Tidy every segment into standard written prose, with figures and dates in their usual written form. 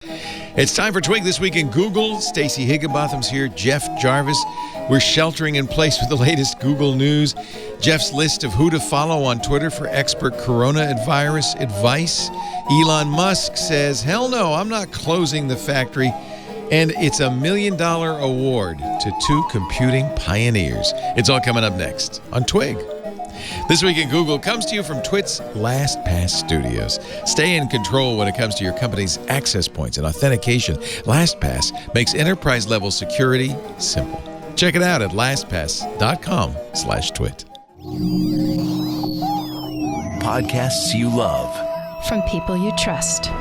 It's time for Twig This Week in Google. Stacey Higginbotham's here. Jeff Jarvis. We're sheltering in place with the latest Google news. Jeff's list of who to follow on Twitter for expert coronavirus advice. Elon Musk says, hell no, I'm not closing the factory. And it's $1 million award to 2 computing pioneers. It's all coming up next on Twig. This Week in Google comes to you from Twit's LastPass Studios. Stay in control when it comes to your company's access points and authentication. LastPass makes enterprise-level security simple. Check it out at lastpass.com/twit. Podcasts you love. From people you trust.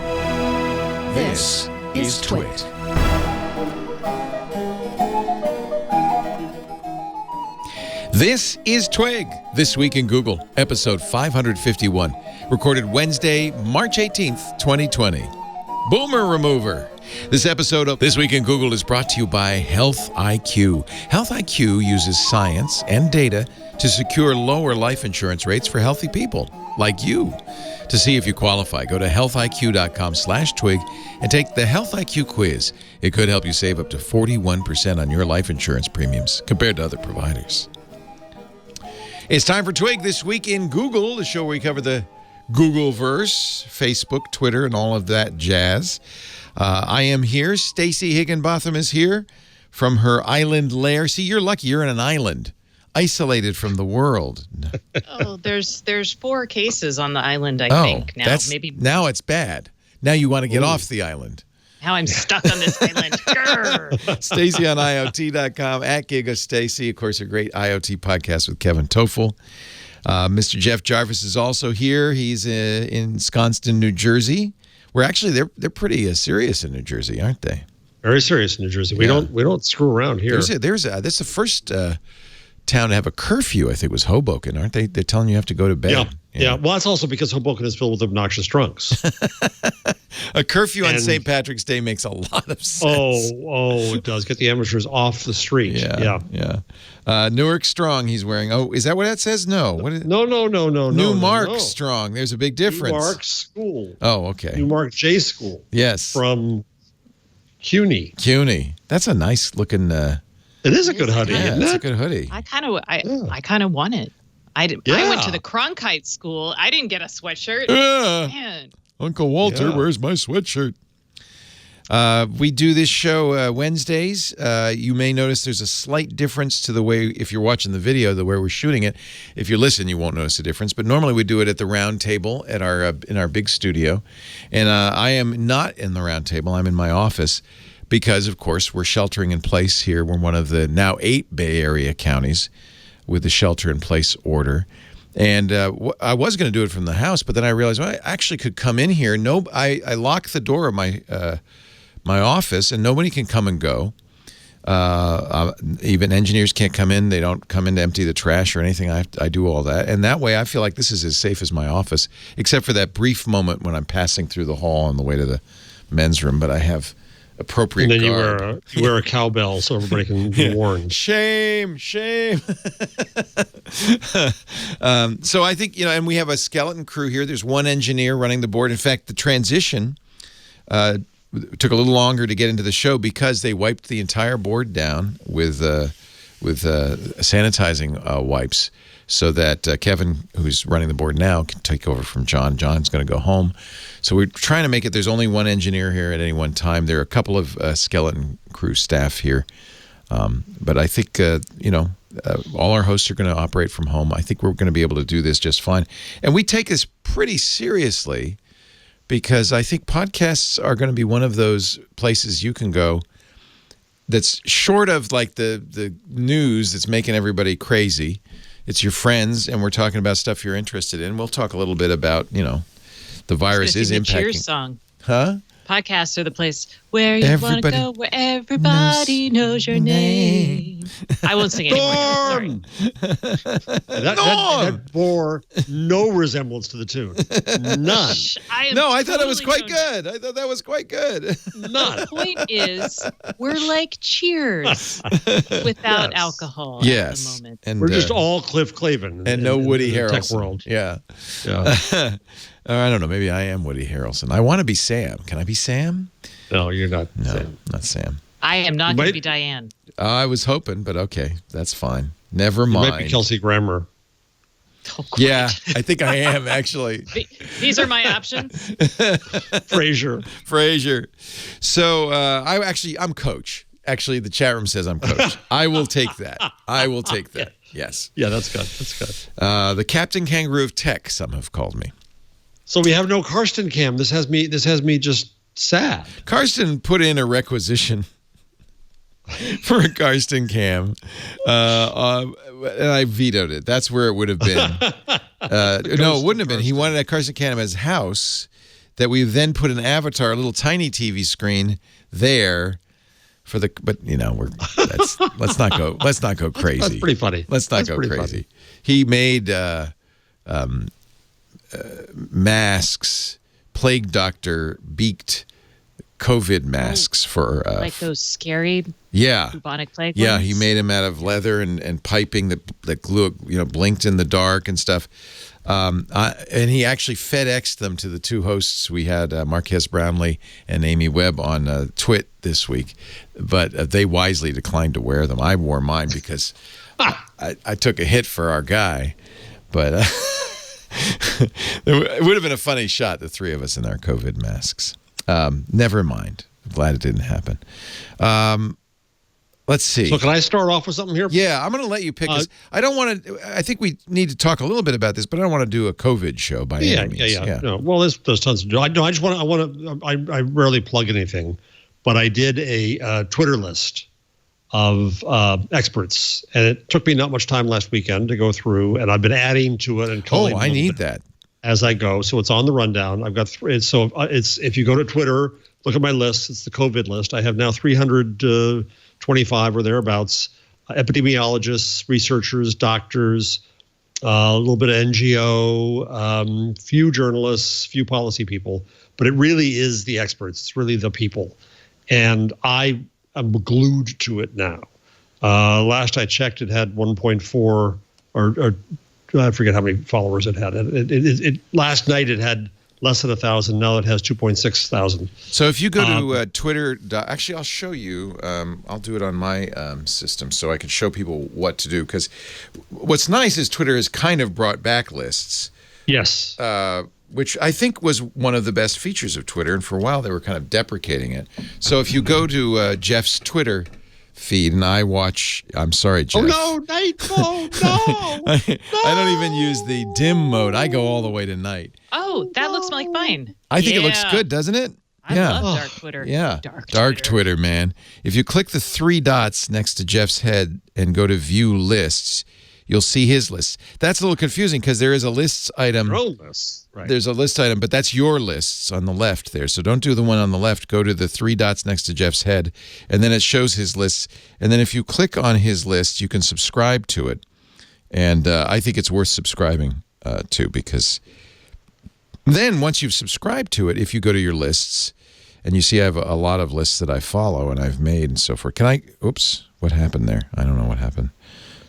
This is Twit. This is Twig, This Week in Google, episode 551, recorded Wednesday, March 18th, 2020. Boomer Remover. This episode of This Week in Google is brought to you by Health IQ. Health IQ uses science and data to secure lower life insurance rates for healthy people like you. To see if you qualify, go to healthiq.com/twig and take the Health IQ quiz. It could help you save up to 41% on your life insurance premiums compared to other providers. It's time for Twig This Week in Google, the show where we cover the Googleverse, Facebook, Twitter, and all of that jazz. I am here. Stacey Higginbotham is here from her island lair. See, you're lucky. You're in an island, isolated from the world. Oh, there's 4 cases on the island, I think. Now it's bad. Now you want to get off the island. Now I'm stuck on this island. Stacey on IoT.com, at GigaStacey. Of course, a great IoT podcast with Kevin Toffel. Mr. Jeff Jarvis is also here. He's in Wisconsin, New Jersey. Where actually they're pretty serious in New Jersey, aren't they? Very serious in New Jersey. We don't screw around here. This is the first town to have a curfew. I think was Hoboken, aren't they? They're telling you have to go to bed. Yeah. Well, that's also because Hoboken is filled with obnoxious drunks. A curfew on St. Patrick's Day makes a lot of sense. Oh, it does. Get the amateurs off the street. Yeah. Newark Strong he's wearing. Oh, is that what that says? No. What is it? No. Newmark Strong. There's a big difference. Newmark School. Oh, okay. Newmark J School. Yes. From CUNY. That's a nice looking... it is a good hoodie, isn't it? It's a good hoodie. I kind of want it. I went to the Cronkite school. I didn't get a sweatshirt. Man. Uncle Walter, where's my sweatshirt? We do this show Wednesdays. You may notice there's a slight difference to the way, if you're watching the video, the way we're shooting it. If you listen, you won't notice a difference. But normally we do it at the round table at our in our big studio. And I am not in the round table. I'm in my office because, of course, we're sheltering in place here. We're one of the now 8 Bay Area counties with the shelter-in-place order. And I was going to do it from the house, but then I realized I actually could come in here. I locked the door of my office, and nobody can come and go. Even engineers can't come in. They don't come in to empty the trash or anything. I do all that. And that way, I feel like this is as safe as my office, except for that brief moment when I'm passing through the hall on the way to the men's room. But I have appropriate and then guard. you wear a cowbell so everybody can be warned. Shame. So I think, and we have a skeleton crew here. There's one engineer running the board. In fact, the transition took a little longer to get into the show because they wiped the entire board down with sanitizing wipes so that Kevin, who's running the board now, can take over from John. John's going to go home. So we're trying to make it, there's only one engineer here at any one time. There are a couple of skeleton crew staff here. But I think, all our hosts are going to operate from home. I think we're going to be able to do this just fine. And we take this pretty seriously because I think podcasts are going to be one of those places you can go that's short of like the news that's making everybody crazy. It's your friends, and we're talking about stuff you're interested in. We'll talk a little bit about, the virus is impacting. Cheers song. Huh? Podcasts are the place where you want to go, where everybody knows your name. I won't sing anymore. Sorry. That bore no resemblance to the tune. None. I thought it was quite good. I thought that was quite good. None. The point is, we're like Cheers without alcohol at the moment. And we're just all Cliff Clavin. And no Woody Harrelson. Tech world. Yeah. I don't know. Maybe I am Woody Harrelson. I want to be Sam. Can I be Sam? No, you're not. No, Sam. not Sam. I am not going to be Diane. I was hoping, but okay, that's fine. Never You mind. might be Kelsey Grammer. Oh, great. Yeah, I think I am actually. These are my options. Frasier. So I'm coach. Actually, the chat room says I'm coach. I will take that. Yes. Yeah, that's good. The Captain Kangaroo of Tech, some have called me. So we have no Karsten cam. This has me just sad. Karsten put in a requisition for a Karsten cam, and I vetoed it. That's where it would have been. No, it wouldn't have been. He wanted a Karsten cam at his house that we then put an avatar, a little tiny TV screen there for the. But let's not go crazy. That's pretty funny. Let's not go crazy. Funny. He made masks, plague doctor beaked COVID masks for like those scary bubonic plague Yeah, ones? he made them out of leather and piping that glue, blinked in the dark and stuff. And he actually FedExed them to the two hosts we had, Marquez Brownlee and Amy Webb on Twit this week, but they wisely declined to wear them. I wore mine because I took a hit for our guy, but it would have been a funny shot, the three of us in our COVID masks. Never mind. I'm glad it didn't happen. Let's see. So can I start off with something here? Yeah, I'm going to let you pick. I don't want to. I think we need to talk a little bit about this, but I don't want to do a COVID show by any means. Yeah. No, well, there's tons to do. I rarely plug anything, but I did a Twitter list of experts, and it took me not much time last weekend to go through, and I've been adding to it and collating I need that as I go. So it's on the rundown. I've got it's if you go to Twitter, look at my list. It's the COVID list. I have now 325 or thereabouts, epidemiologists, researchers, doctors, a little bit of NGO, few journalists, few policy people, but it really is the experts. It's really the people. And I'm glued to it now. Last I checked, it had 1.4 or I forget how many followers it had. Last night it had less than 1,000. Now it has 2.6 thousand. So if you go to Twitter, actually, I'll show you. I'll do it on my system so I can show people what to do. Because what's nice is Twitter has kind of brought back lists. Yes. Which I think was one of the best features of Twitter. And for a while, they were kind of deprecating it. So if you go to Jeff's Twitter feed and I watch, I'm sorry, Jeff. Oh, no, night mode, no. I don't even use the dim mode. I go all the way to night. Oh, that looks like fine. I think it looks good, doesn't it? I love dark Twitter. Yeah. Dark Twitter, man. If you click the three dots next to Jeff's head and go to view lists, you'll see his list. That's a little confusing because there is a lists item. Your own list. Right. There's a list item, but that's your lists on the left there. So don't do the one on the left. Go to the three dots next to Jeff's head, and then it shows his lists. And then if you click on his list, you can subscribe to it. And I think it's worth subscribing to, because then once you've subscribed to it, if you go to your lists and you see I have a lot of lists that I follow and I've made and so forth. Oops, what happened there? I don't know what happened.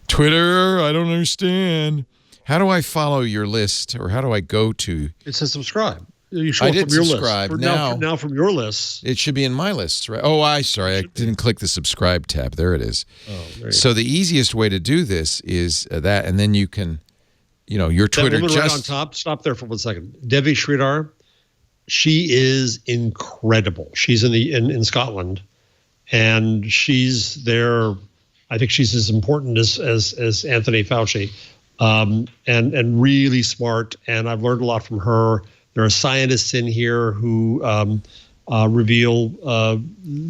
Twitter, I don't understand. How do I follow your list, or how do I go to? It says subscribe. You show I it did from your subscribe. list. Now from your list. It should be in my list, right? Oh, I didn't click the subscribe tab. There it is. Oh, so the easiest way to do this is that, and then you can, your Twitter that woman just right on top. Stop there for 1 second. Devi Sridhar, she is incredible. She's in Scotland, and she's there. I think she's as important as Anthony Fauci, and really smart. And I've learned a lot from her. There are scientists in here who reveal the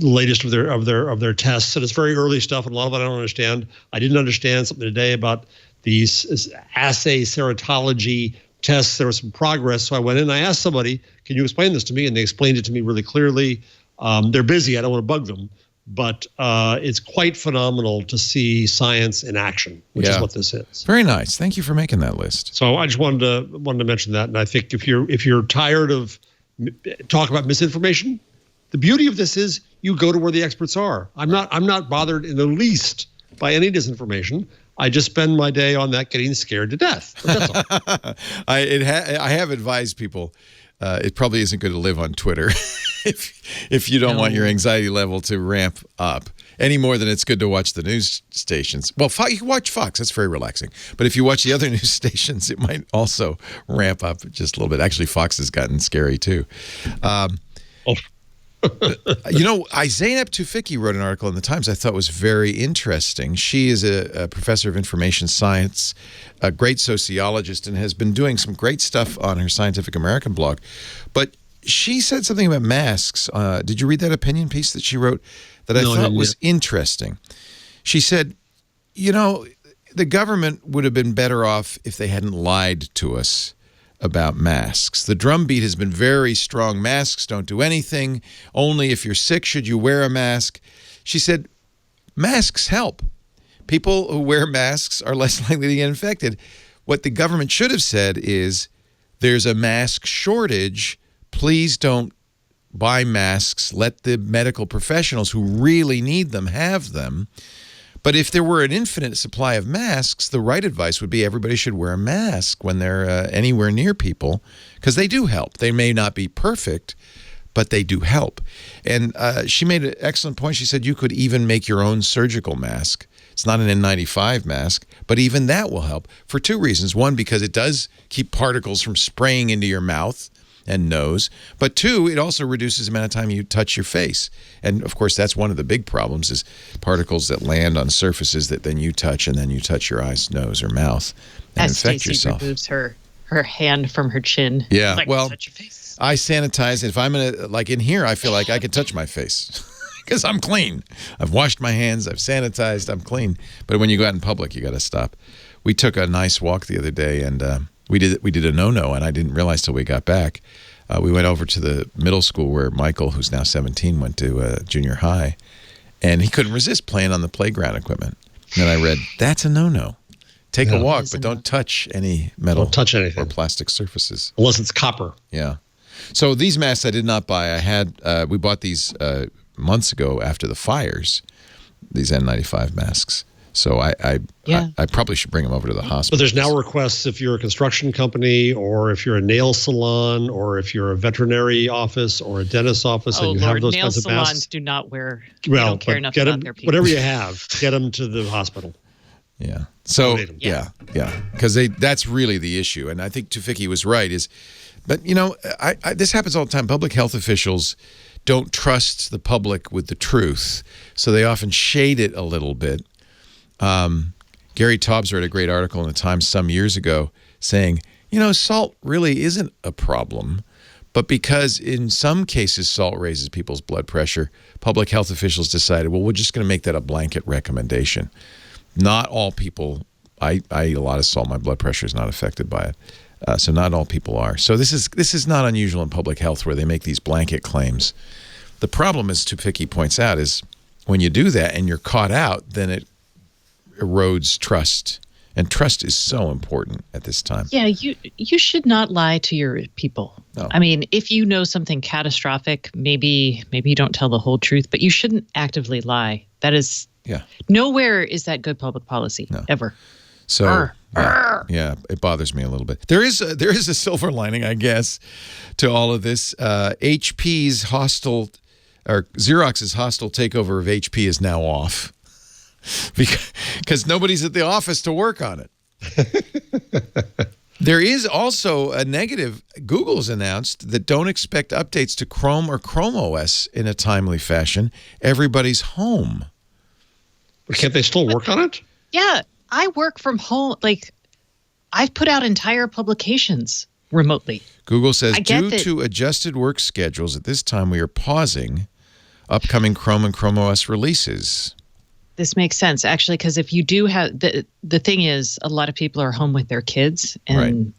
latest of their tests, and it's very early stuff. And a lot of it I don't understand. I didn't understand something today about these assay serotology tests. There was some progress, so I went in and I asked somebody, "Can you explain this to me?" And they explained it to me really clearly. They're busy. I don't want to bug them. But it's quite phenomenal to see science in action, which is what this is. Very nice. Thank you for making that list. So I just wanted to mention that, and I think if you're tired of talk about misinformation, the beauty of this is you go to where the experts are. I'm not bothered in the least by any disinformation. I just spend my day on that getting scared to death. But that's all. I have advised people it probably isn't good to live on Twitter. if you don't want your anxiety level to ramp up any more than it's good to watch the news stations. Well, you can watch Fox. That's very relaxing. But if you watch the other news stations, it might also ramp up just a little bit. Actually, Fox has gotten scary, too. Zeynep Tufekci wrote an article in the Times I thought was very interesting. She is a professor of information science, a great sociologist, and has been doing some great stuff on her Scientific American blog. But she said something about masks. Did you read that opinion piece that she wrote that I thought was interesting? She said, the government would have been better off if they hadn't lied to us about masks. The drumbeat has been very strong. Masks don't do anything. Only if you're sick should you wear a mask. She said, masks help. People who wear masks are less likely to get infected. What the government should have said is, there's a mask shortage. Please don't buy masks. Let the medical professionals who really need them have them. But if there were an infinite supply of masks, the right advice would be everybody should wear a mask when they're anywhere near people, because they do help. They may not be perfect, but they do help. And she made an excellent point. She said you could even make your own surgical mask. It's not an N95 mask, but even that will help for two reasons. One, because it does keep particles from spraying into your mouth and nose. But two, it also reduces the amount of time you touch your face. And, of course, that's one of the big problems is particles that land on surfaces that then you touch and then you touch your eyes, nose, or mouth and infect Stacey yourself. Removes her hand from her chin. Yeah, like, well, touch your face. I sanitize. If I'm like in here, I feel like I can touch my face because I'm clean. I've washed my hands. I've sanitized. I'm clean. But when you go out in public, you got to stop. We took a nice walk the other day, and we did a no-no, and I didn't realize till we got back. We went over to the middle school where Michael, who's now 17, went to junior high, and he couldn't resist playing on the playground equipment. And then I read, that's a no-no. Take a walk, but don't touch any metal or plastic surfaces. Unless it's copper. Yeah. So these masks I did not buy. We bought these months ago after the fires, these N95 masks. So I probably should bring them over to the hospital. But there's now requests if you're a construction company or if you're a nail salon or if you're a veterinary office or a dentist's office and you have those kinds of masks. Nail salons do not wear. Well, they don't care enough about their people. Whatever you have, get them to the hospital. Yeah. So yeah, because that's really the issue, and I think Tufekci was right. But this happens all the time. Public health officials don't trust the public with the truth, so they often shade it a little bit. Gary Taubes wrote a great article in the Times some years ago saying, salt really isn't a problem, but because in some cases salt raises people's blood pressure, public health officials decided, well, we're just going to make that a blanket recommendation. Not all people, I eat a lot of salt, my blood pressure is not affected by it. So not all people are. So this is not unusual in public health where they make these blanket claims. The problem, as Tufekci points out, is when you do that and you're caught out, then it erodes trust, and trust is so important at this time. Yeah, you should not lie to your people. No. I mean, if you know something catastrophic, maybe you don't tell the whole truth, but you shouldn't actively lie. That is nowhere is that good public policy ever. So yeah, it bothers me a little bit. There is a silver lining, I guess, to all of this. HP's Xerox's hostile takeover of HP is now off. Because nobody's at the office to work on it. There is also a negative. Google's announced that don't expect updates to Chrome or Chrome OS in a timely fashion. Everybody's home. Can't they still work on it? Yeah, I work from home. Like, I've put out entire publications remotely. Google says, due to adjusted work schedules, at this time we are pausing upcoming Chrome and Chrome OS releases. This makes sense, actually, because if you do have the thing is, a lot of people are home with their kids, and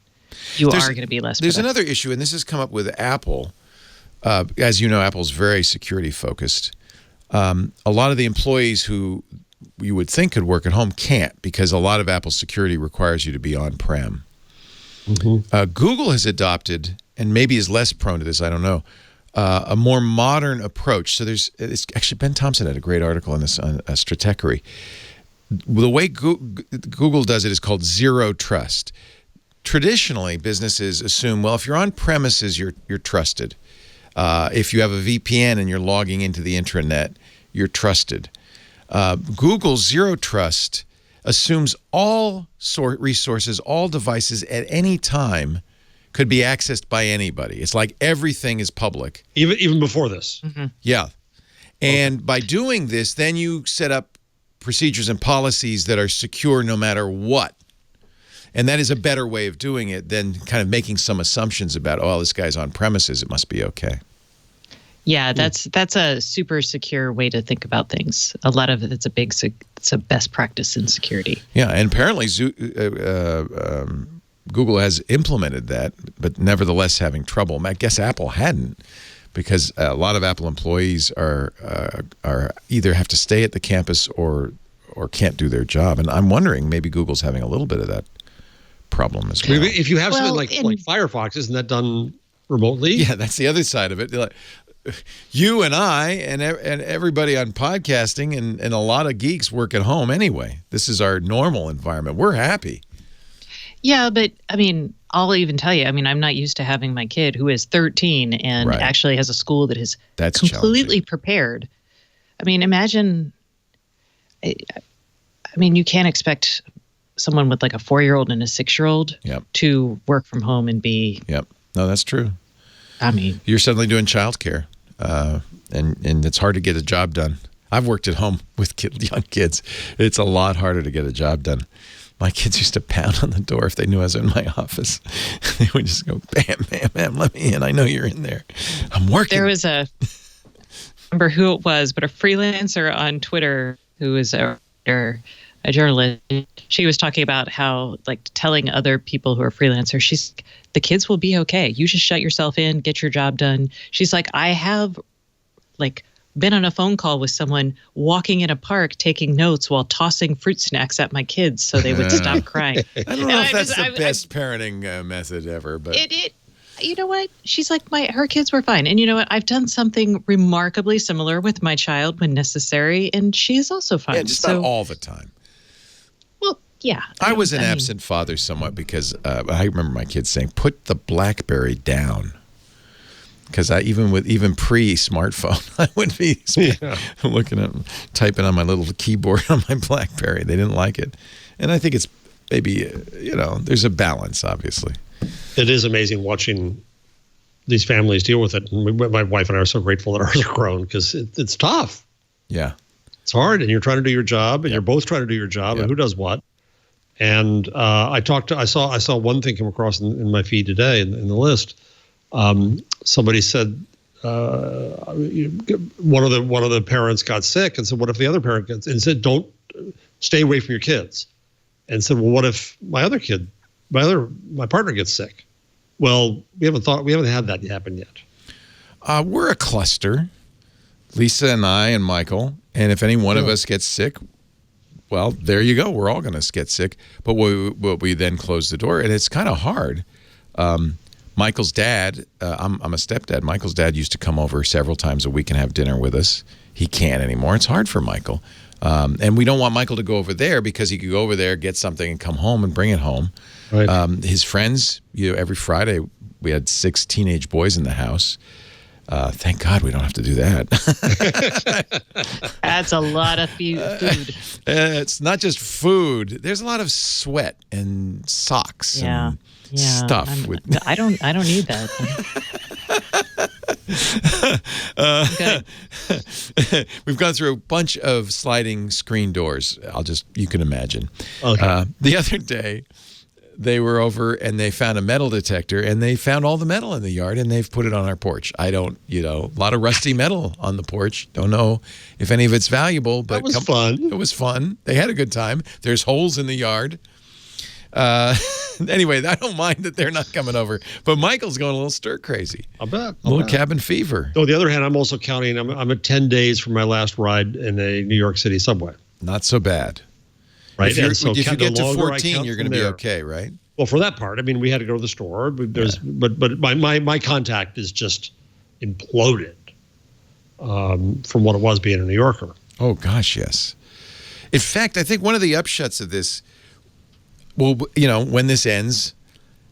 you are going to be less. There's another issue, and this has come up with Apple. As you know, Apple's very security focused. A lot of the employees who you would think could work at home can't, because a lot of Apple's security requires you to be on-prem. Mm-hmm. Google has adopted, and maybe is less prone to this, I don't know, a more modern approach. So it's actually Ben Thompson had a great article on this on Stratechery. The way Google does it is called zero trust. Traditionally, businesses assume, well, if you're on premises, you're trusted. If you have a VPN and you're logging into the intranet, you're trusted. Google's Zero Trust assumes all resources, all devices at any time could be accessed by anybody. It's like everything is public. Even before this. Mm-hmm. Yeah. And by doing this, then you set up procedures and policies that are secure no matter what. And that is a better way of doing it than kind of making some assumptions about, oh, this guy's on premises, it must be okay. Yeah, that's a super secure way to think about things. A lot of it's a best practice in security. Yeah, and apparently Google has implemented that, but nevertheless having trouble. I guess Apple hadn't, because a lot of Apple employees are either have to stay at the campus or can't do their job. And I'm wondering, maybe Google's having a little bit of that problem as well. If you have something like Firefox, isn't that done remotely? Yeah, that's the other side of it. You and I and everybody on podcasting and a lot of geeks work at home anyway. This is our normal environment. We're happy. Yeah, but I mean, I'll even tell you, I mean, I'm not used to having my kid who is 13 and actually has a school that is completely prepared. I mean, imagine, I mean, you can't expect someone with like a 4-year-old and a 6-year-old to work from home and be. Yep. No, that's true. I mean, you're suddenly doing childcare, and it's hard to get a job done. I've worked at home with young kids. It's a lot harder to get a job done. My kids used to pound on the door if they knew I was in my office. They would just go, bam, bam, bam, let me in. I know you're in there. I'm working. There was I remember who it was, but a freelancer on Twitter who was a journalist. She was talking about how, like, telling other people who are freelancers, she's like, the kids will be okay. You just shut yourself in, get your job done. She's like, I have, like, been on a phone call with someone walking in a park taking notes while tossing fruit snacks at my kids so they would stop crying. I don't know if that's the best parenting method ever, but it you know what? She's like, her kids were fine. And you know what? I've done something remarkably similar with my child when necessary, and she is also fine. Yeah, just not all the time. Well, yeah. I was an absent father somewhat because I remember my kids saying, put the BlackBerry down. Because even pre-smartphone, I would be looking at, typing on my little keyboard on my BlackBerry. They didn't like it. And I think it's maybe, there's a balance, obviously. It is amazing watching these families deal with it. And my wife and I are so grateful that ours are grown, because it's tough. Yeah. It's hard, and you're trying to do your job, and you're both trying to do your job, and who does what. And I saw one thing come across in my feed today in the list. Somebody said one of the parents got sick, and said, what if the other parent gets, and said, don't stay away from your kids, and said, well, what if my partner gets sick? Well, we haven't had that happen yet. We're a cluster, Lisa and I and Michael, and if any one of us gets sick, well, there you go. We're all going to get sick, but we then close the door, and it's kind of hard. Michael's dad, I'm a stepdad. Michael's dad used to come over several times a week and have dinner with us. He can't anymore. It's hard for Michael. And we don't want Michael to go over there, because he could go over there, get something, and come home and bring it home. Right. His friends, every Friday, we had 6 teenage boys in the house. Thank God we don't have to do that. That's a lot of food. It's not just food. There's a lot of sweat and socks and stuff. I don't need that. We've gone through a bunch of sliding screen doors. You can imagine. Okay. The other day, they were over and they found a metal detector, and they found all the metal in the yard, and they've put it on our porch. A lot of rusty metal on the porch. Don't know if any of it's valuable, but that was fun. It was fun. They had a good time. There's holes in the yard. Anyway, I don't mind that they're not coming over, but Michael's going a little stir crazy. I'll bet. A little cabin fever. On the other hand, I'm also counting. I'm at 10 days from my last ride in a New York City subway. Not so bad. Right. If you get to 14, you're going to be okay, right? Well, for that part, I mean, we had to go to the store. But my contact is just imploded from what it was being a New Yorker. Oh gosh, yes. In fact, I think one of the upshots of this, when this ends,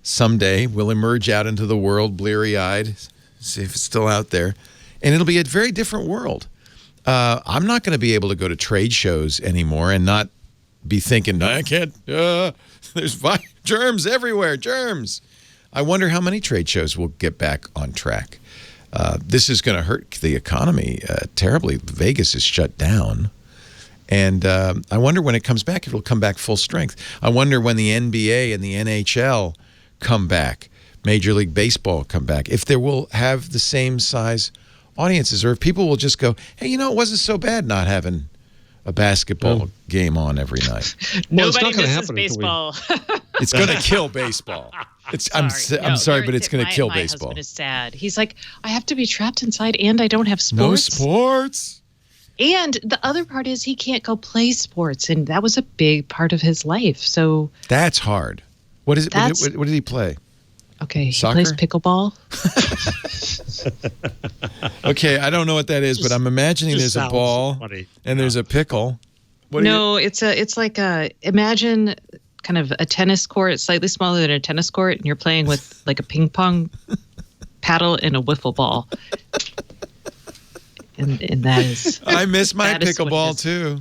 someday we'll emerge out into the world bleary-eyed, see if it's still out there. And it'll be a very different world. I'm not going to be able to go to trade shows anymore and not be thinking, I can't, there's germs everywhere, germs. I wonder how many trade shows will get back on track. This is going to hurt the economy terribly. Vegas is shut down. And I wonder when it comes back, if it'll come back full strength. I wonder when the NBA and the NHL come back, Major League Baseball come back, if they will have the same size audiences, or if people will just go, hey, it wasn't so bad not having a basketball game on every night. Nobody misses baseball. It's going to kill baseball. I'm sorry, but it's going to kill baseball. My husband is sad. He's like, I have to be trapped inside and I don't have sports. No sports. And the other part is he can't go play sports, and that was a big part of his life. So that's hard. What is it? What did he play? Okay, he Soccer? plays pickleball. Okay, I don't know what that is, but I'm imagining there's a ball and there's a pickle. It's like imagine kind of a tennis court, slightly smaller than a tennis court, and you're playing with like a ping pong paddle and a wiffle ball. And that is. I miss my pickleball too.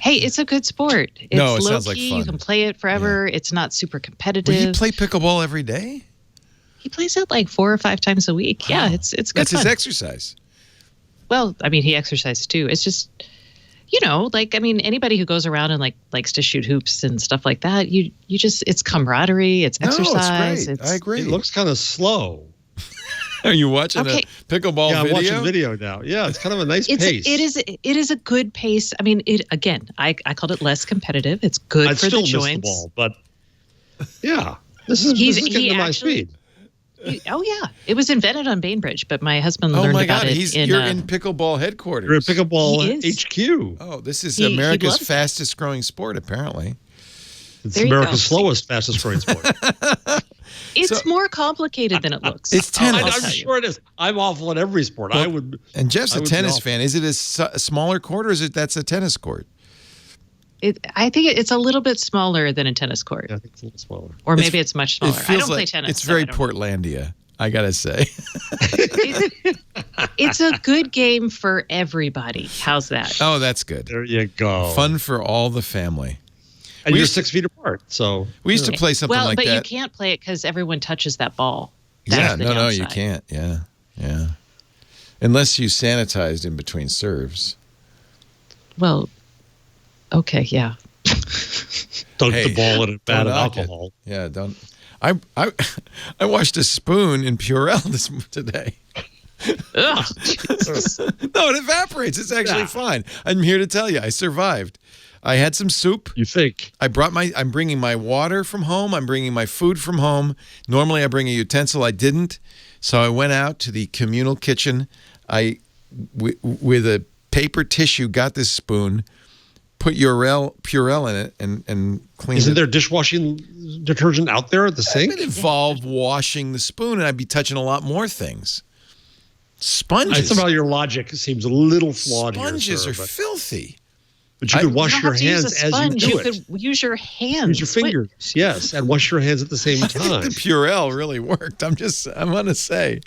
Hey, it's a good sport. It's it sounds like fun. You can play it forever. Yeah. It's not super competitive. Will you play pickleball every day? He plays it like 4 or 5 times a week. Wow. Yeah, it's good. That's fun. His exercise. Well, I mean, he exercises too. It's just, anybody who goes around and likes to shoot hoops and stuff like that, you just, it's camaraderie, it's exercise. It's great. I agree. It looks kind of slow. Are you watching a pickleball video? Yeah, I'm watching video now. Yeah, it's kind of a nice pace. It is a good pace. I mean, I called it less competitive. It's good for the joints. I'd still miss the ball, but yeah, this is getting to my speed. It was invented on Bainbridge, but my husband learned about it. You're in pickleball headquarters. You're in pickleball HQ. Oh, this is America's fastest growing sport, apparently. It's America's slowest, fastest growing sport. It's more complicated than it looks. It's tennis. I'm sure it is. I'm awful at every sport. Well, and Jeff's a tennis fan. Is it a smaller court, or is it that's a tennis court? I think it's a little bit smaller than a tennis court. Yeah, I think it's a little smaller. Or maybe it's much smaller. I don't play like tennis. It's very Portlandia, I got to say. It's a good game for everybody. How's that? Oh, that's good. There you go. Fun for all the family. And you're 6 feet apart, so we used to play something like that. Well, but you can't play it because everyone touches that ball. No, you can't. Yeah. Unless you sanitized in between serves. Well, okay, yeah. Dunk the ball in a vat of alcohol. Yeah, don't. I washed a spoon in Purell today. Ugh, no, it evaporates. It's actually fine. I'm here to tell you, I survived. I had some soup. You think? I'm bringing my water from home. I'm bringing my food from home. Normally I bring a utensil. I didn't. So I went out to the communal kitchen. With a paper tissue, got this spoon, put Purell in it, and cleaned it. Isn't there dishwashing detergent out there at the sink? It would involve washing the spoon, and I'd be touching a lot more things. Sponges. Somehow your logic seems a little flawed. Sponges are filthy. But you could wash your hands as you do it. You could use your hands. Use your fingers, yes, and wash your hands at the same time. I think the Purell really worked. I'm going to say.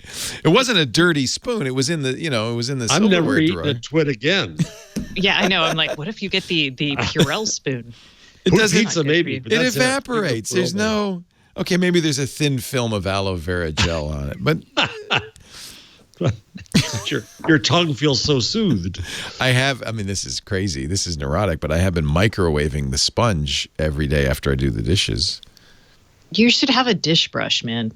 It wasn't a dirty spoon. It was in the, silverware drawer. I'm never eating a twit again. Yeah, I know. I'm like, what if you get the Purell spoon? It doesn't. Pizza, maybe. It evaporates. There's no. Okay, maybe there's a thin film of aloe vera gel on it, but. Your tongue feels so soothed. This is crazy. This is neurotic, but I have been microwaving the sponge every day after I do the dishes. You should have a dish brush, man.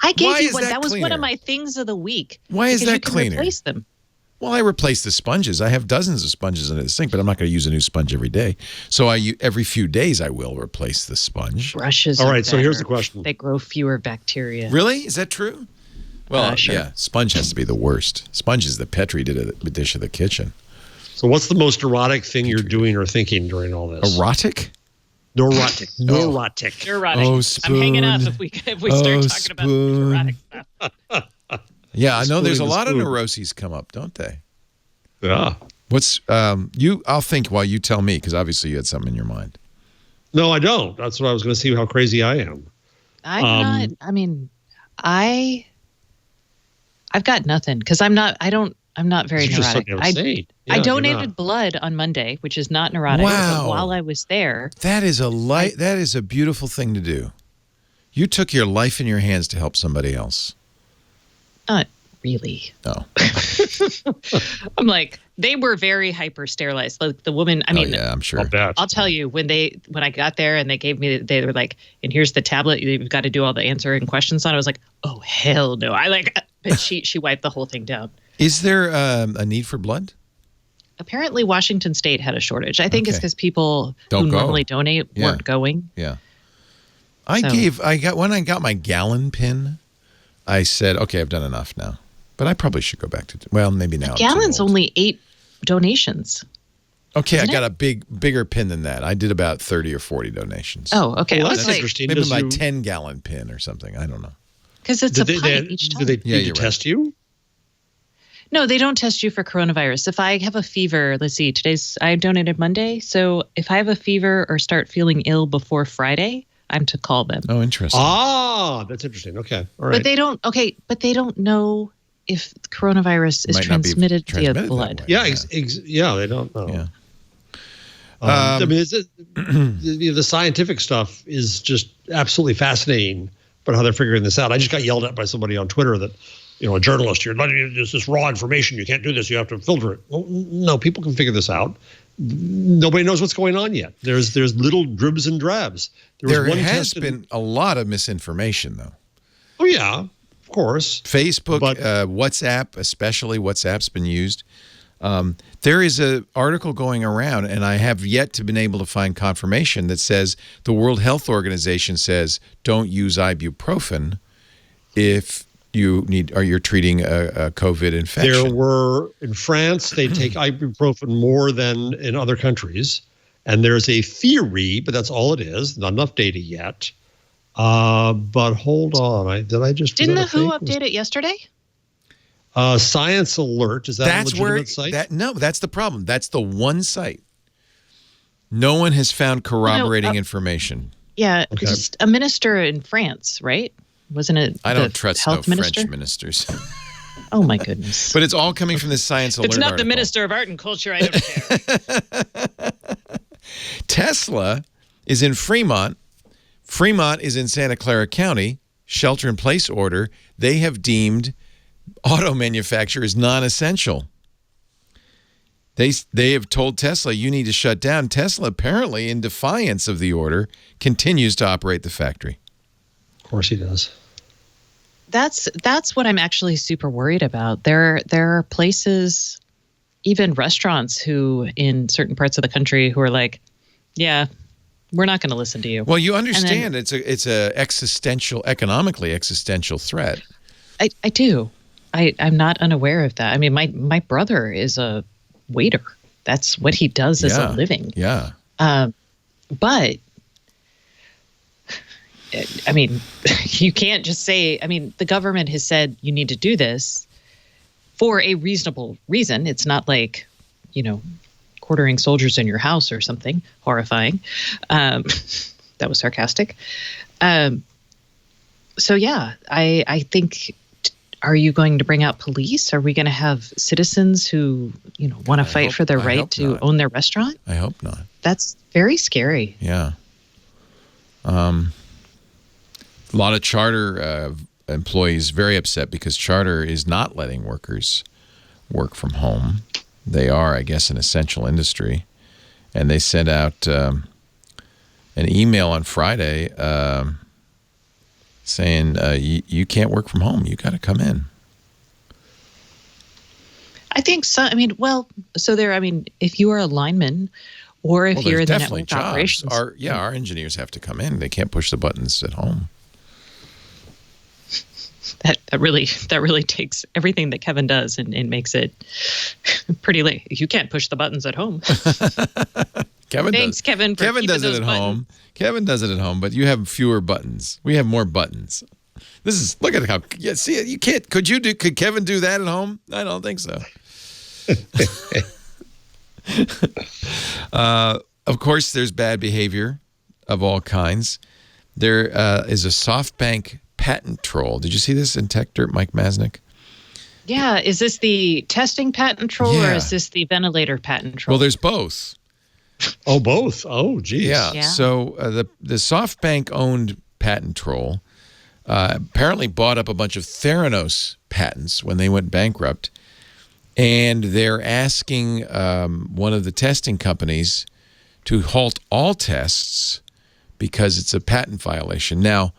I gave you one. That was cleaner? One of my things of the week. Why is that cleaner? You can replace them. Well, I replace the sponges. I have dozens of sponges in the sink, but I'm not going to use a new sponge every day. So every few days I will replace the sponge. Brushes. All right, so here's the question. They grow fewer bacteria. Really? Is that true? Well, sure. Yeah, sponge has to be the worst. Sponge is the Petri dish of the kitchen. So what's the most erotic thing you're doing or thinking during all this? Erotic? Neurotic. Oh, spoon. I'm hanging up if we start talking about erotic stuff. Yeah, I know there's a lot of neuroses come up, don't they? Yeah. What's I'll think while you tell me, because obviously you had something in your mind. No, I don't. That's what I was going to see how crazy I am. I'm not. I mean, I I've got nothing because I'm not very neurotic. I donated blood on Monday, which is not neurotic. Wow. But while I was there, that is a beautiful thing to do. You took your life in your hands to help somebody else. Not really. No. I'm like, they were very hyper sterilized. Like the woman, I mean, yeah, I'm sure. I'll tell you when I got there and they were like, and here's the tablet you've got to do all the answering questions on. I was like, oh hell no. But she wiped the whole thing down. Is there a need for blood? Apparently Washington State had a shortage. I think it's because people who normally donate weren't going. Yeah. When I got my gallon pin, I said, okay, I've done enough now. But I probably should go back to, maybe now. A gallon's only 8 donations. Okay, I got a bigger pin than that. I did about 30 or 40 donations. Oh, okay. Well, that's interesting. Maybe my 10-gallon pin or something. I don't know. Because it's a pint each time. Do they need to test you? No, they don't test you for coronavirus. If I have a fever, let's see, I donated Monday. So if I have a fever or start feeling ill before Friday, I'm to call them. Oh, interesting. Ah, that's interesting. Okay. All right. But they don't know if coronavirus is transmitted via blood. Yeah, they don't know. Yeah. I mean, the scientific stuff is just absolutely fascinating, but how they're figuring this out. I just got yelled at by somebody on Twitter that, a journalist, you're letting this raw information. You can't do this. You have to filter it. Well, no, people can figure this out. Nobody knows what's going on yet. There's little dribs and drabs. There has been a lot of misinformation, though. Oh, yeah, of course. Facebook, WhatsApp, especially WhatsApp's been used. There is an article going around, and I have yet to been able to find confirmation that says the World Health Organization says don't use ibuprofen if you're treating a COVID infection. In France, they take ibuprofen more than in other countries. And there's a theory, but that's all it is. Not enough data yet. But hold on. Didn't the WHO update it yesterday? Science Alert. Is that a legitimate site? No, that's the problem. That's the one site. No one has found corroborating information. Yeah, just a minister in France, right? Wasn't it? I don't trust French ministers. Oh my goodness! But it's all coming from this Science Alert. It's not article. The Minister of Art and Culture. I don't care. Tesla is in Fremont. Fremont is in Santa Clara County. Shelter-in-place order. They have deemed auto manufacturers non-essential. They have told Tesla, you need to shut down. Tesla, apparently, in defiance of the order, continues to operate the factory. Of course he does. That's what I'm actually super worried about. There are places, even restaurants, who in certain parts of the country who are like, yeah, we're not going to listen to you. Well, you understand it's a economically existential threat. I do. I'm not unaware of that. I mean, my brother is a waiter. That's what he does as a living. Yeah. But I mean, you can't just say, the government has said you need to do this for a reasonable reason. It's not like, quartering soldiers in your house or something horrifying. That was sarcastic. So, yeah, I think, are you going to bring out police? Are we going to have citizens who, want to fight for their right to own their restaurant? I hope not. That's very scary. Yeah. A lot of charter employees very upset because charter is not letting workers work from home. They are, I guess, an essential industry. And they sent out an email on Friday saying, you can't work from home. You got to come in. I think so. So there, if you are a lineman or if you're the network operations. Our engineers have to come in. They can't push the buttons at home. That really takes everything that Kevin does and makes it pretty late. You can't push the buttons at home. Thanks, Kevin. Kevin does it at home. Kevin does it at home, but you have fewer buttons. We have more buttons. Look at how. Yeah, see, you can't. Could Kevin do that at home? I don't think so. Of course, there's bad behavior of all kinds. There is a SoftBank patent troll. Did you see this in Tech Dirt, Mike Masnick? Yeah. Is this the testing patent troll or is this the ventilator patent troll? Well, there's both. Oh, both. Oh, geez. Yeah. So the SoftBank-owned patent troll apparently bought up a bunch of Theranos patents when they went bankrupt, and they're asking one of the testing companies to halt all tests because it's a patent violation. Now,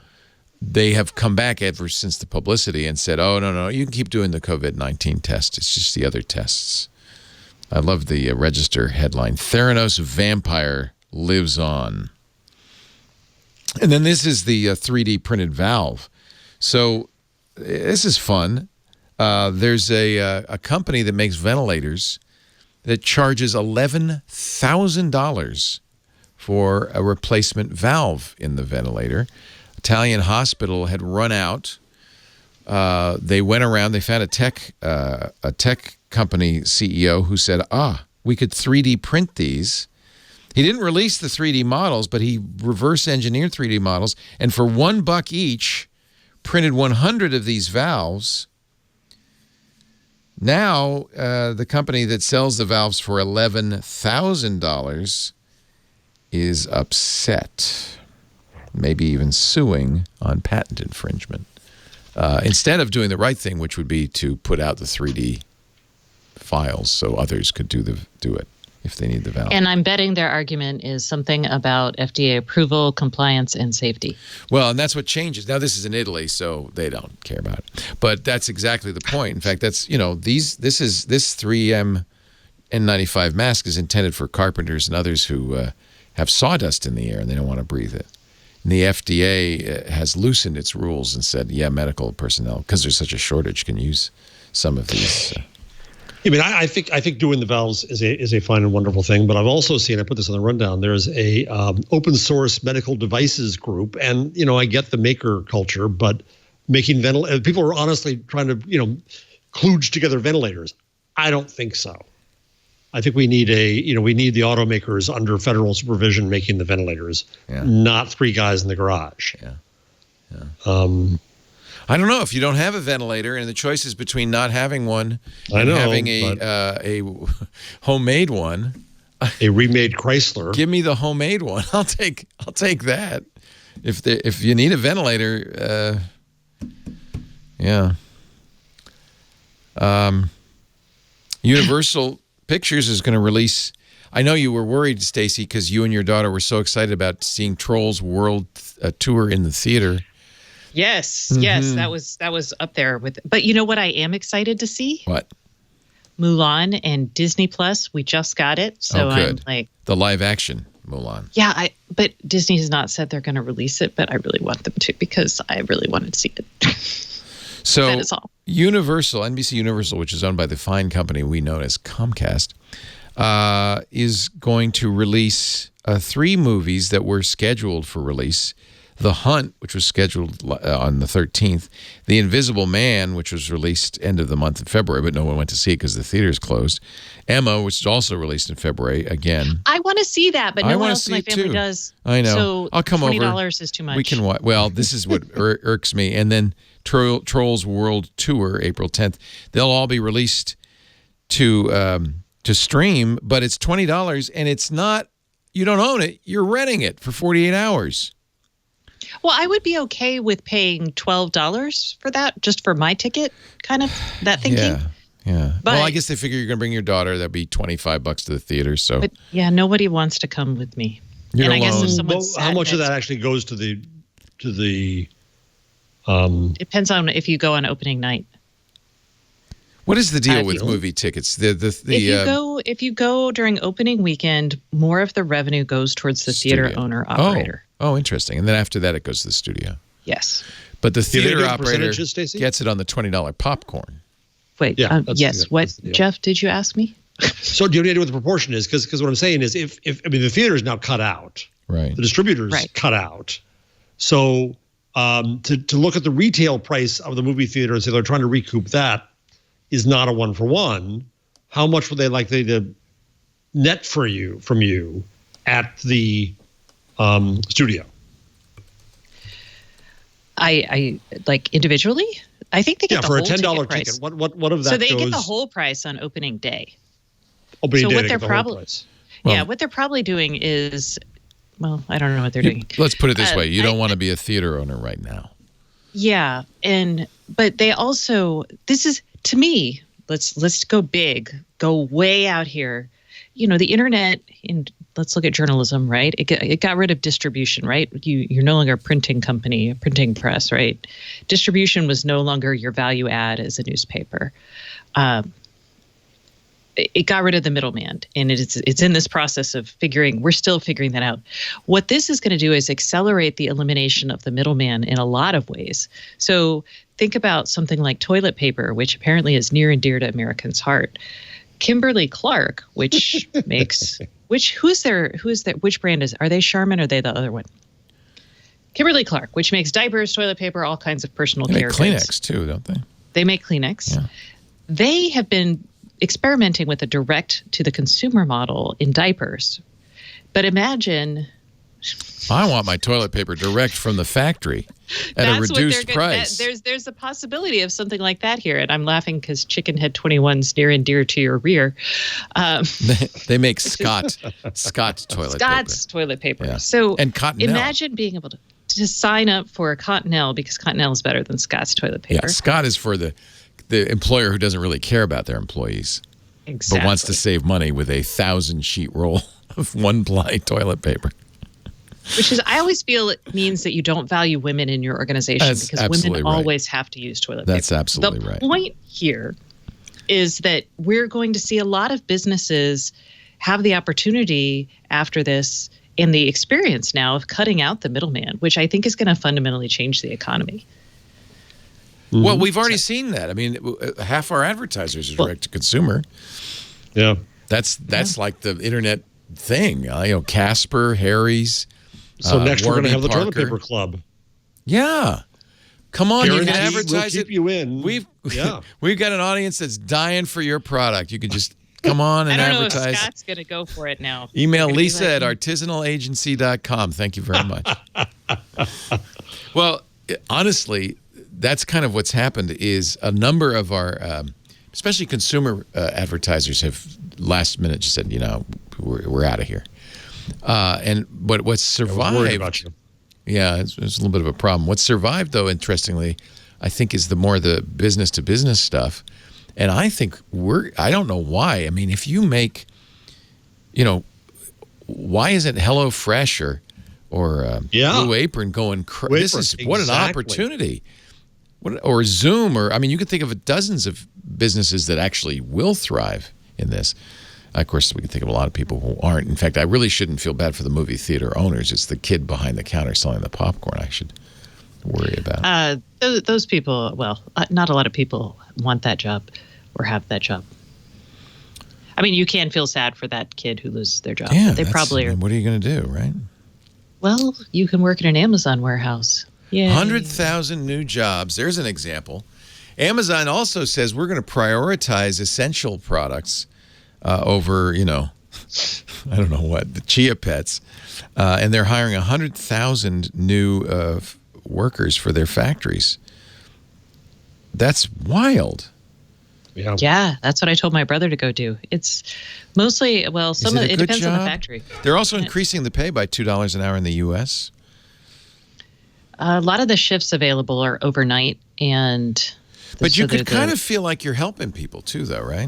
they have come back ever since the publicity and said, oh, no, you can keep doing the COVID-19 test. It's just the other tests. I love the Register headline, Theranos Vampire Lives On. And then this is the 3D printed valve. So this is fun. There's a company that makes ventilators that charges $11,000 for a replacement valve in the ventilator. Italian hospital had run out. They went around. They found a tech company CEO who said, we could 3D print these. He didn't release the 3D models, but he reverse engineered 3D models, and for $1 each, printed 100 of these valves. Now, the company that sells the valves for $11,000 is upset, maybe even suing on patent infringement, instead of doing the right thing, which would be to put out the 3D files so others could do it if they need the valve. And I'm betting their argument is something about FDA approval, compliance, and safety. Well, and that's what changes. Now, this is in Italy, so they don't care about it. But that's exactly the point. In fact, that's, this 3M N95 mask is intended for carpenters and others who have sawdust in the air and they don't want to breathe it. And the FDA has loosened its rules and said, medical personnel, because there's such a shortage, can use some of these. I think doing the valves is a fine and wonderful thing, but I've also seen, I put this on the rundown, there's a open source medical devices group, and I get the maker culture, but making people are honestly trying to kludge together ventilators. I don't think so. I think we need we need the automakers under federal supervision making the ventilators, not three guys in the garage. I don't know if you don't have a ventilator and the choice is between not having one and having a homemade one. A remade Chrysler. Give me the homemade one. I'll take that. If you need a ventilator, Universal Pictures is going to release. I know you were worried, Stacey, because you and your daughter were so excited about seeing Trolls World Tour in the theater. Yes, that was up there with. But you know what I am excited to see? What? Mulan and Disney Plus. We just got it, so I'm like the live action Mulan. Yeah, but Disney has not said they're going to release it, but I really want them to because I really wanted to see it. So that is all. Universal, NBCUniversal, which is owned by the fine company we know as Comcast, is going to release 3 movies that were scheduled for release. The Hunt, which was scheduled on the 13th. The Invisible Man, which was released end of the month in February, but no one went to see it because the theaters closed. Emma, which is also released in February again. I want to see that, but no one else in my family does. I know. So I'll come over. $20 is too much. We can watch. Well, this is what irks me. And then Trolls World Tour, April 10th. They'll all be released to stream, but it's $20, and it's not. You don't own it. You're renting it for 48 hours. Well, I would be okay with paying $12 for that, just for my ticket, kind of that thinking. Yeah. But, well, I guess they figure you're going to bring your daughter. That'd be $25 to the theater. So, but nobody wants to come with me. You're and alone. I guess if someone's how much of that actually goes to the? Depends on if you go on opening night. What is the deal with movie tickets? If you go during opening weekend, more of the revenue goes towards the theater owner operator. Oh, interesting. And then after that, it goes to the studio. Yes. But the theater operator gets it on the $20 popcorn. Wait. Yes. What, Jeff? Did you ask me? So do you know what the proportion is? Because what I'm saying is, if the theater is now cut out, right? The distributors cut out. So to look at the retail price of the movie theater and say they're trying to recoup that is not a 1-for-1. How much would they likely to net from you at the studio? I like individually. I think they get the for whole a $10 ticket. ticket. What of that? So they get the whole price on opening day. Opening day, what they they're get the probably whole price. what they're probably doing is, well, I don't know what they're doing. Let's put it this way: you don't want to be a theater owner right now. Yeah, but they also, this is, to me, let's go big, go way out here. You know, the internet, let's look at journalism, right? It got rid of distribution, right? You're no longer a printing company, a printing press, right? Distribution was no longer your value add as a newspaper. It got rid of the middleman, and it's in this process of we're still figuring that out. What this is going to do is accelerate the elimination of the middleman in a lot of ways. So think about something like toilet paper, which apparently is near and dear to Americans' heart. Kimberly-Clark, which makes, which brand are they Charmin or are they the other one? Kimberly-Clark, which makes diapers, toilet paper, all kinds of personal care goods. They make Kleenex too, don't they? They make Kleenex. Yeah. They have been experimenting with a direct to the consumer model in diapers. But imagine, I want my toilet paper direct from the factory at a reduced price. There's a possibility of something like that here. And I'm laughing because Chicken Head 21's near and dear to your rear. They make Scott's toilet paper. Yeah. So and Cottonelle. Imagine being able to sign up for a Cottonelle because Cottonelle is better than Scott's toilet paper. Yeah, Scott is for the employer who doesn't really care about their employees, exactly, but wants to save money with a 1,000-sheet roll of one-ply toilet paper. Which is, I always feel it means that you don't value women in your organization because women always have to use toilet paper. That's absolutely right. The point here is that we're going to see a lot of businesses have the opportunity after this and the experience now of cutting out the middleman, which I think is going to fundamentally change the economy. Well, we've already seen that. I mean, half our advertisers are direct to consumer. Yeah, that's like the internet thing. Casper, Harry's. So next we're going to have the Parker. toilet paper club. Yeah, come on, Guaranteed, you can advertise we'll keep you in. We've got an audience that's dying for your product. You can just come on and advertise. I don't know if Scott's going to go for it now. Email Lisa at artisanalagency.com. Thank you very much. Well, honestly, that's kind of what's happened is a number of our, especially consumer advertisers have last minute just said, we're out of here. But what's survived, worried about you. Yeah, it's a little bit of a problem. What's survived, though, interestingly, I think is the business to business stuff. And I think I don't know why. I mean, if you make, why isn't HelloFresh or Blue Apron going crazy? This is what an opportunity. Or Zoom, you could think of dozens of businesses that actually will thrive in this. Of course, we can think of a lot of people who aren't. In fact, I really shouldn't feel bad for the movie theater owners. It's the kid behind the counter selling the popcorn I should worry about. Those people, not a lot of people want that job or have that job. I mean, you can feel sad for that kid who loses their job. Yeah, they probably are. What are you going to do, right? Well, you can work in an Amazon warehouse. Yeah, 100,000 new jobs. There's an example. Amazon also says we're going to prioritize essential products over, I don't know what, the Chia Pets. And they're hiring 100,000 new workers for their factories. That's wild. Yeah, that's what I told my brother to go do. It's mostly, it depends on the factory. They're also increasing the pay by $2 an hour in the U.S. A lot of the shifts available are overnight, but you could kind of feel like you're helping people too, though, right?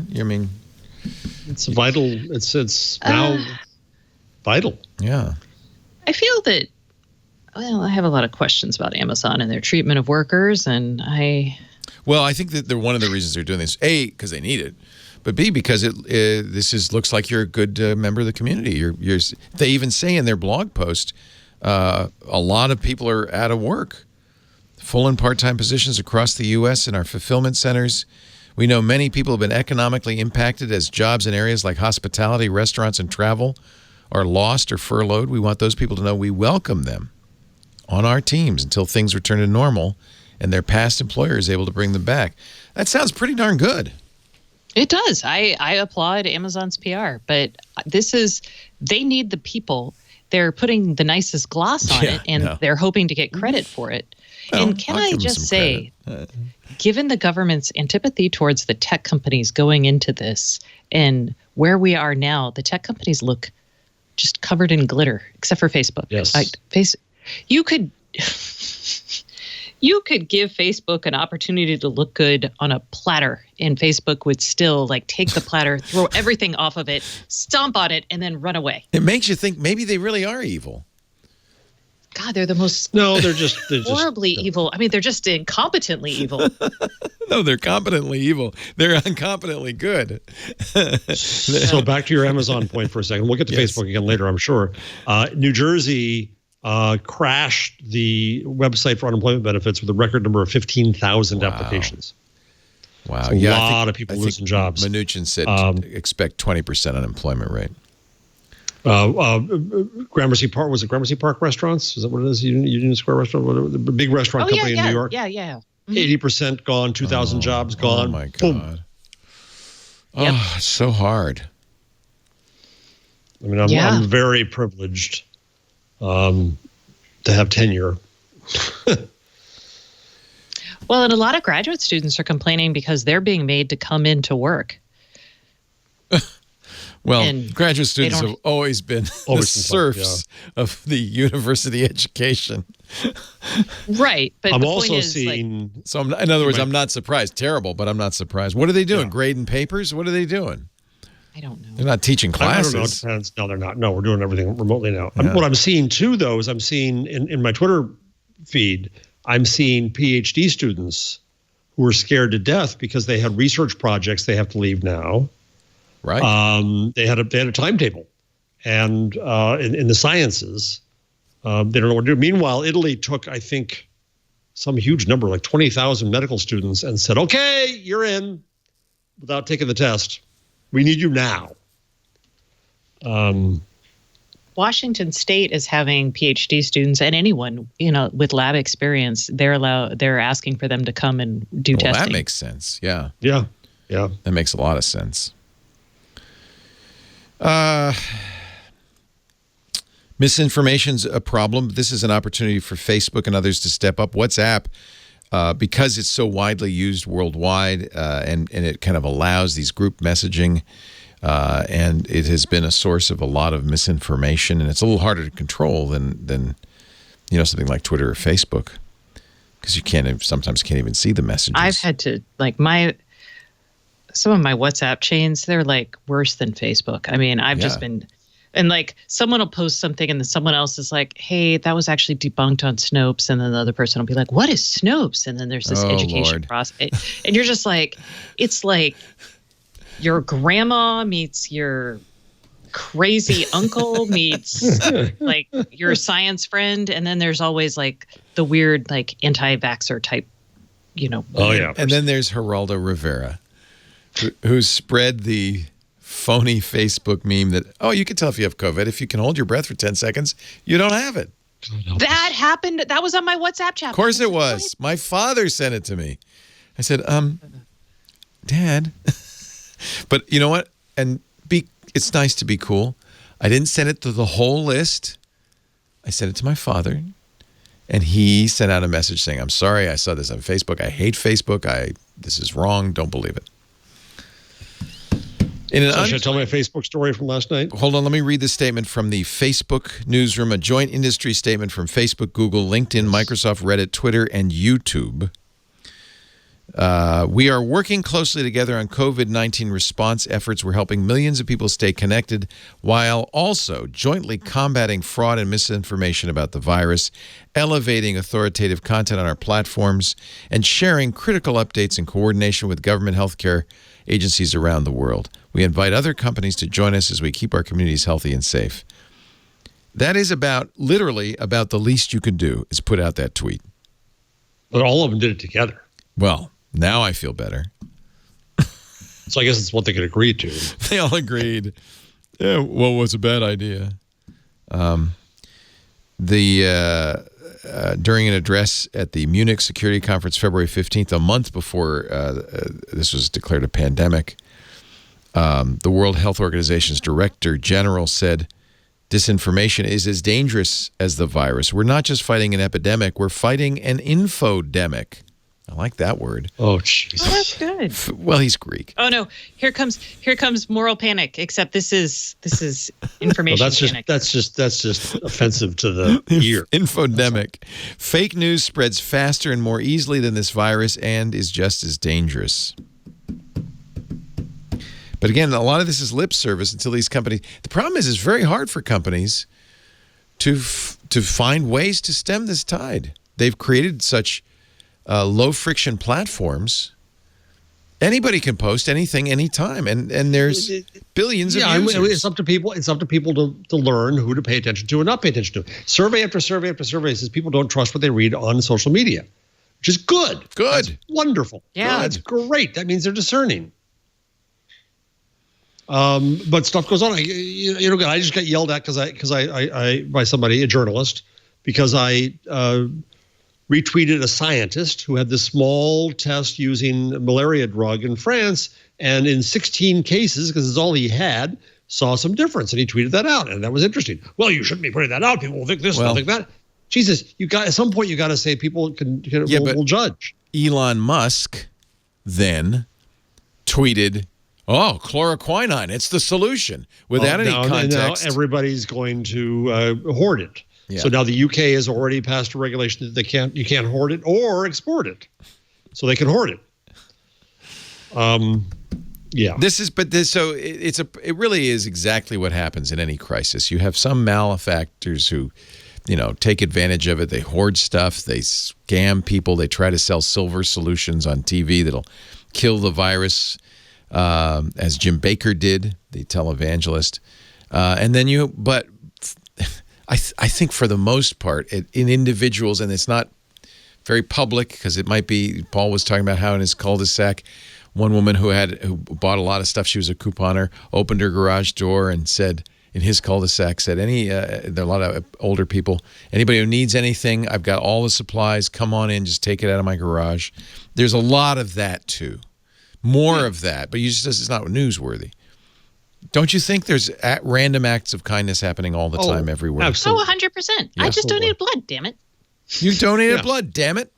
It's vital. It's now vital. Yeah. I feel that. Well, I have a lot of questions about Amazon and their treatment of workers, and Well, I think that they're one of the reasons they're doing this. A, because they need it, but B, because looks like you're a good member of the community. They even say in their blog post. A lot of people are out of work. Full and part-time positions across the U.S. in our fulfillment centers. We know many people have been economically impacted as jobs in areas like hospitality, restaurants, and travel are lost or furloughed. We want those people to know we welcome them on our teams until things return to normal and their past employer is able to bring them back. That sounds pretty darn good. It does. I applaud Amazon's PR, but they need the people. They're putting the nicest gloss on it, and they're hoping to get credit for it. And can I just say, given the government's antipathy towards the tech companies going into this and where we are now, the tech companies look just covered in glitter, except for Facebook. Yes. You could give Facebook an opportunity to look good on a platter, and Facebook would still take the platter, throw everything off of it, stomp on it, and then run away. It makes you think maybe they really are evil. God, they're the most they're just horribly evil. I mean, they're just incompetently evil. No, they're competently evil. They're incompetently good. So back to your Amazon point for a second. We'll get to Facebook again later, I'm sure. New Jersey crashed the website for unemployment benefits with a record number of 15,000 applications. Wow. A lot of people losing jobs. Mnuchin said expect 20% unemployment rate. Gramercy Park, was it Gramercy Park Restaurants? Is that what it is? Union Square Restaurant? The big restaurant company in New York? Yeah. 80% gone, 2,000 jobs gone. Oh, my God. Boom. Oh, it's so hard. I mean, I'm very privileged to have tenure. Well, and a lot of graduate students are complaining because they're being made to come into work. Well, and graduate students have always been the serfs of the university education. Right. But I'm the also point is, seeing... So, in other words, I'm not surprised. Terrible, but I'm not surprised. What are they doing? Yeah. Grading papers? What are they doing? I don't know. They're not teaching classes. I don't know. It depends. No, they're not. No, we're doing everything remotely now. Yeah. What I'm seeing, too, though, is I'm seeing in my Twitter feed, I'm seeing PhD students who are scared to death because they had research projects they have to leave now. Right. They had a timetable, and in the sciences, they don't know what to do. Meanwhile, Italy took, I think, some huge number, like 20,000 medical students, and said, "Okay, you're in," without taking the test. We need you now. Washington State is having PhD students and anyone with lab experience. They're asking for them to come and do testing. That makes sense. Yeah. Yeah. That makes a lot of sense. Misinformation's a problem. This is an opportunity for Facebook and others to step up. WhatsApp, because it's so widely used worldwide, and it kind of allows these group messaging, and it has been a source of a lot of misinformation, and it's a little harder to control than something like Twitter or Facebook, because you sometimes can't even see the messages. I've had to some of my WhatsApp chains, they're worse than Facebook. I mean, I've just been, and someone will post something and then someone else is like, hey, that was actually debunked on Snopes. And then the other person will be like, what is Snopes? And then there's this education process. And you're just it's like your grandma meets your crazy uncle meets your science friend. And then there's always the weird, anti-vaxxer type, Oh, yeah. And then there's Geraldo Rivera, who spread the phony Facebook meme that, you can tell if you have COVID. If you can hold your breath for 10 seconds, you don't have it. That happened. That was on my WhatsApp chat. Of course it was. My father sent it to me. I said, Dad. But you know what? And it's nice to be cool. I didn't send it to the whole list. I sent it to my father. And he sent out a message saying, I'm sorry, I saw this on Facebook. I hate Facebook. This is wrong. Don't believe it. Should I tell my Facebook story from last night? Hold on. Let me read the statement from the Facebook newsroom, a joint industry statement from Facebook, Google, LinkedIn, Microsoft, Reddit, Twitter, and YouTube. We are working closely together on COVID-19 response efforts. We're helping millions of people stay connected while also jointly combating fraud and misinformation about the virus, elevating authoritative content on our platforms, and sharing critical updates in coordination with government healthcare agencies around the world. We invite other companies to join us as we keep our communities healthy and safe. That is literally about the least you could do is put out that tweet. But all of them did it together. Well, now I feel better. So I guess it's what they could agree to. They all agreed. Yeah, well, it was a bad idea. During an address at the Munich Security Conference February 15th, a month before this was declared a pandemic, the World Health Organization's Director General said, disinformation is as dangerous as the virus. We're not just fighting an epidemic, we're fighting an infodemic. I like that word. Oh, Jesus. Oh, that's good. Well, he's Greek. Oh no, here comes moral panic. Except this is information panic. That's just offensive to the ear. Infodemic. Fake news spreads faster and more easily than this virus and is just as dangerous. But again, a lot of this is lip service until these companies. The problem is, it's very hard for companies to find ways to stem this tide. They've created such low friction platforms. Anybody can post anything, anytime, and there's billions of users. I mean, it's up to people. It's up to people to learn who to pay attention to and not pay attention to. Survey after survey after survey says people don't trust what they read on social media, which is good. Good, that's wonderful. Yeah, that's great. That means they're discerning. But stuff goes on. I just got yelled at because I by somebody, a journalist, because I retweeted a scientist who had this small test using a malaria drug in France, and in 16 cases, because it's all he had, saw some difference, and he tweeted that out, and that was interesting. Well, you shouldn't be putting that out. People will think this, they'll think that. Jesus, at some point you got to say people will judge. Elon Musk then tweeted, "Oh, chloroquine, it's the solution," without any context. Now everybody's going to hoard it. Yeah. So now the UK has already passed a regulation that you can't hoard it or export it, so they can hoard it. Yeah. It really is exactly what happens in any crisis. You have some malefactors who, take advantage of it. They hoard stuff. They scam people. They try to sell silver solutions on TV that'll kill the virus, as Jim Baker did, the televangelist. I think for the most part, in individuals, and it's not very public because it might be, Paul was talking about how in his cul-de-sac, one woman who bought a lot of stuff, she was a couponer, opened her garage door and said, in his cul-de-sac, said, there are a lot of older people, anybody who needs anything, I've got all the supplies, come on in, just take it out of my garage. There's a lot of that too. More of that, but it's not newsworthy. Don't you think there's random acts of kindness happening all the time everywhere? Absolutely. 100%. I just donated blood, damn it. You donated blood, damn it.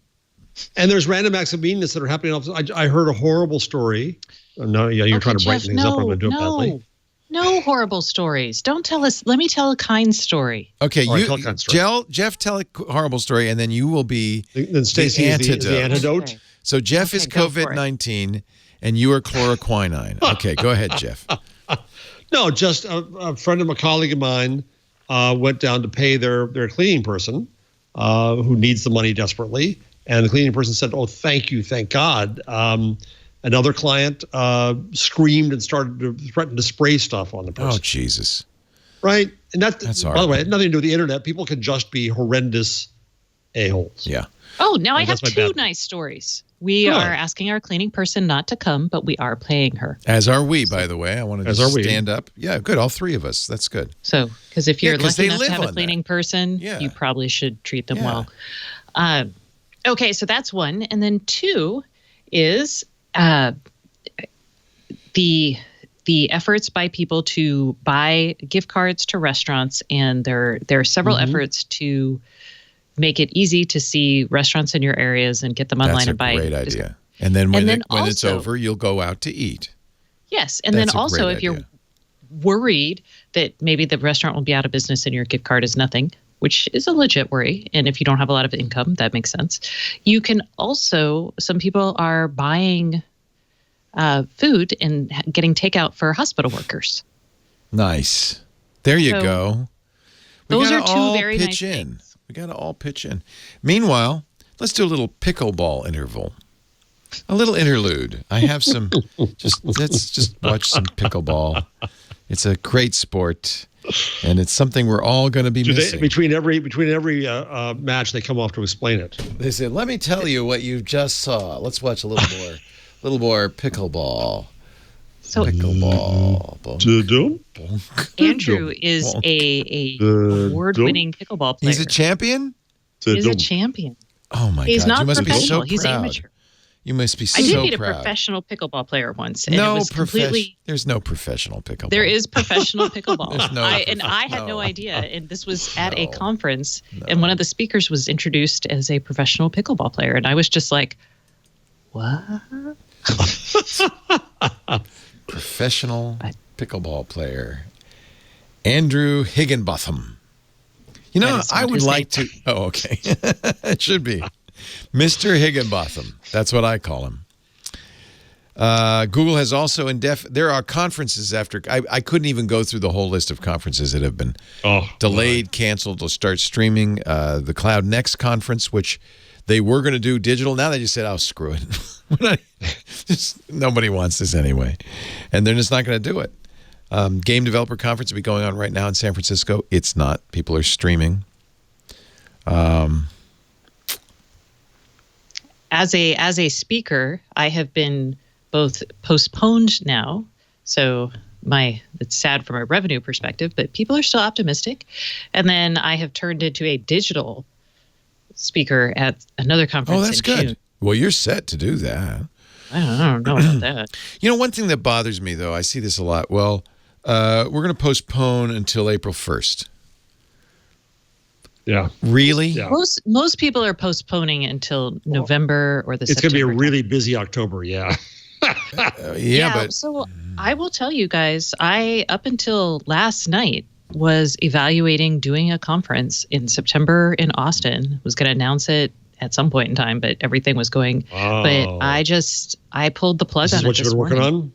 And there's random acts of meanness that are happening. I heard a horrible story. You're trying to brighten things up. I'm going to do it badly. No horrible stories. Don't tell us. Let me tell a kind story. Okay, Jeff, tell a horrible story, and then you will be then Stacey is the antidote. Okay. So Jeff is COVID-19, and you are chloroquine. Okay, go ahead, Jeff. No, just a friend of a colleague of mine went down to pay their cleaning person who needs the money desperately. And the cleaning person said, "Oh, thank you, thank God." Another client screamed and started to threaten to spray stuff on the person. Oh, Jesus. Right? And that's horrible. By the way, it had nothing to do with the internet. People can just be horrendous a-holes. Yeah. Oh, now I have two nice stories. We are asking our cleaning person not to come, but we are paying her. As are we, by the way. I want to stand up. Yeah, good. All three of us. That's good. So, because if you're lucky enough to have a cleaning person, you probably should treat them well. Okay, so that's one. And then two is the efforts by people to buy gift cards to restaurants. And there are several efforts to make it easy to see restaurants in your areas and get them online and buy. That's a great idea. And then when it's over, you'll go out to eat. Yes. And then also if you're worried that maybe the restaurant will be out of business and your gift card is nothing, which is a legit worry. And if you don't have a lot of income, that makes sense. You can also, some people are buying food and getting takeout for hospital workers. Nice. There you go. Those are two very nice things. We got to all pitch in. Meanwhile, let's do a little pickleball interval. A little interlude. I have some, let's just watch some pickleball. It's a great sport, and it's something we're all going to be missing. Between every match, they come off to explain it. They say, let me tell you what you just saw. Let's watch a little more pickleball. So pickleball. Andrew is a award-winning pickleball player. He's a champion? He's a champion. Oh, my God. He's not you must professional. be so He's proud. amateur. You must be so proud. I proud. did meet a professional pickleball player once, and no, it was completely. There's no professional pickleball. There is professional pickleball. There's no. I had no idea, and this was at a conference, and one of the speakers was introduced as a professional pickleball player, and I was just like, "What?" Professional pickleball player, Andrew Higginbotham. You know, I would like to. Oh, okay. It should be Mr. Higginbotham. That's what I call him. Google has also there are conferences after. I couldn't even go through the whole list of conferences that have been delayed, canceled, or start streaming. The Cloud Next conference, which they were going to do digital. Now they just said, "Oh, screw it." Nobody wants this anyway. And they're just not going to do it. Game Developer Conference will be going on right now in San Francisco. It's not. People are streaming. As a speaker, I have been both postponed now. So it's sad from a revenue perspective, but people are still optimistic. And then I have turned into a digital speaker at another conference. Oh, that's good. June. Well, you're set to do that. I don't know about that. You know, one thing that bothers me, though, I see this a lot. Well, we're going to postpone until April 1st. Yeah. Really? Yeah. Most people are postponing until November or the It's going to be a September really busy October, yeah. But so I will tell you guys, I up until last night was evaluating doing a conference in September in Austin. Was going to announce it at some point in time, but everything was going. Oh. But I pulled the plug on it. This is what you've been working on?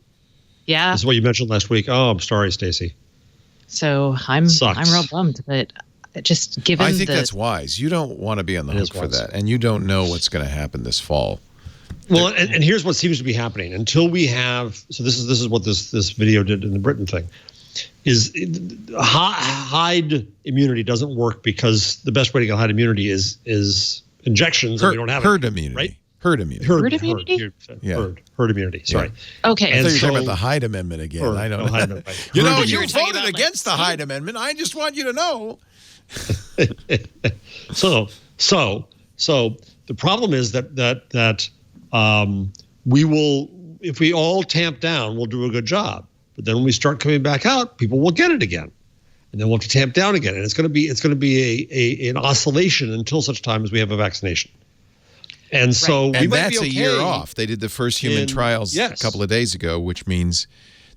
Yeah. This is what you mentioned last week. Oh, I'm sorry, Stacey. So I'm real bummed, but just given I think that's wise. You don't want to be on the hook for that, and you don't know what's going to happen this fall. Well, and here's what seems to be happening until we have. So this is what this video did in the Britain thing. Is hide immunity doesn't work because the best way to get hide immunity is injections, and we don't have herd immunity, right? Herd immunity. Herd immunity. Herd immunity. Sorry. Yeah. Okay. I thought you were talking about the Hyde Amendment again. I don't know. You know, you voted against the Hyde Amendment. I just want you to know. So the problem is that we will, if we all tamp down, we'll do a good job. But then when we start coming back out, people will get it again, and then we'll have to tamp down again. And it's going to be an oscillation until such time as we have a vaccination. And so we might be okay. A year off. They did the first human trials a couple of days ago, which means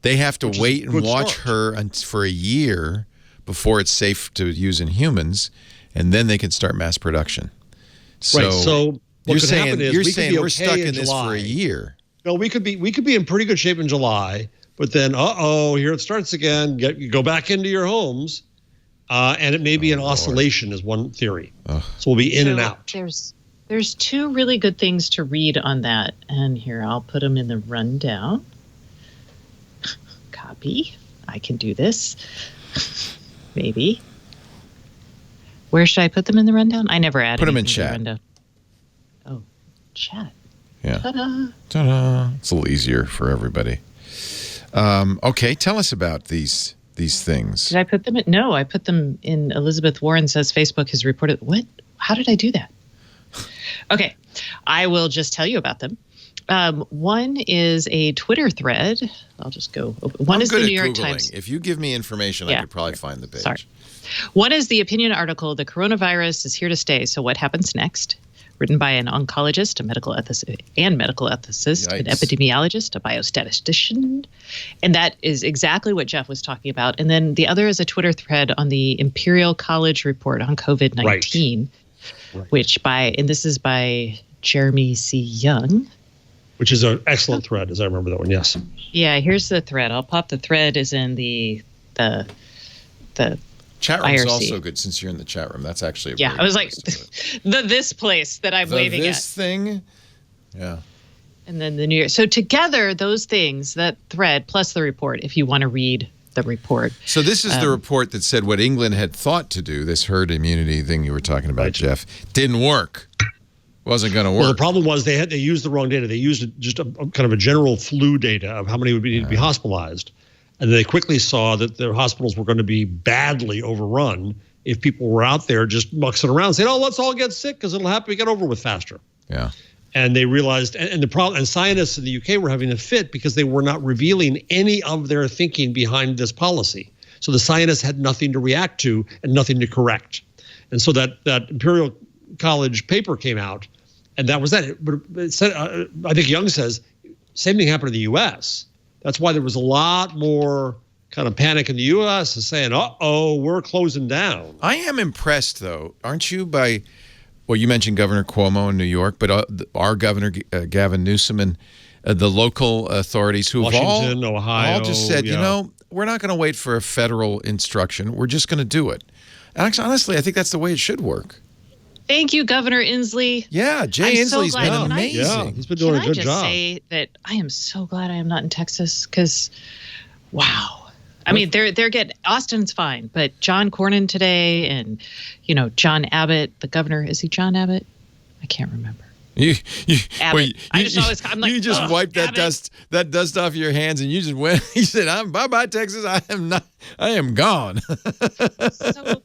they have to wait and watch her for a year before it's safe to use in humans, and then they can start mass production. So, right. So you're saying we're stuck in this for a year. No, we could be in pretty good shape in July, but then here it starts again. You go back into your homes, and it may be an oscillation, is one theory. So we'll be in and out. There's two really good things to read on that, and here I'll put them in the rundown. Copy. I can do this. Maybe. Where should I put them in the rundown? I never added. Put them in chat. Oh, chat. Yeah. Ta-da. Ta-da. It's a little easier for everybody. Okay, tell us about these things. Did I put them in? No, I put them in. Elizabeth Warren says Facebook has reported. What? How did I do that? Okay, I will just tell you about them. One is a Twitter thread. I'll just go. One is the New York Times. If you give me information, I could probably find the page. Sorry. One is the opinion article, "The Coronavirus is Here to Stay, So What Happens Next?" Written by an oncologist, a medical ethicist, an epidemiologist, a biostatistician. And that is exactly what Jeff was talking about. And then the other is a Twitter thread on the Imperial College report on COVID-19, and this is by Jeremy C. Young. Which is an excellent thread, as I remember that one, yes. Yeah, here's the thread. I'll pop the thread is in the chat room is IRC. also good since you're in the chat room. That's actually I was like this place that I'm waving at. This thing, yeah. And then the New York. So together, those things, that thread plus the report, if you want to read the report. So this is the report that said what England had thought to do, this herd immunity thing you were talking about, Jeff, didn't work. Wasn't going to work. Well, the problem was they used the wrong data. They used just a kind of a general flu data of how many would need to be hospitalized. And they quickly saw that their hospitals were going to be badly overrun if people were out there just muxing around saying, let's all get sick because it'll have to get over with faster. Yeah. And they realized, and the problem, and scientists in the UK were having a fit because they were not revealing any of their thinking behind this policy. So the scientists had nothing to react to and nothing to correct. And so that Imperial College paper came out, and that was that. But it said, I think Young says, same thing happened in the U.S. That's why there was a lot more kind of panic in the U.S. saying, uh-oh, we're closing down. I am impressed, though, aren't you, by... Well, you mentioned Governor Cuomo in New York, but our governor, Gavin Newsom, and the local authorities who Washington, have Ohio, all just said, we're not going to wait for a federal instruction. We're just going to do it. And honestly, I think that's the way it should work. Thank you, Governor Inslee. Yeah, Jay Inslee's been amazing. Yeah, he's been doing a good job. Can I just say that I am so glad I am not in Texas because, wow. I mean, they're getting Austin's fine, but John Cornyn today, and John Abbott, the governor. Is he John Abbott? I can't remember. Abbott. I'm like, you just wiped that dust off your hands, and you just went. You said, "Bye bye, Texas. I am gone." So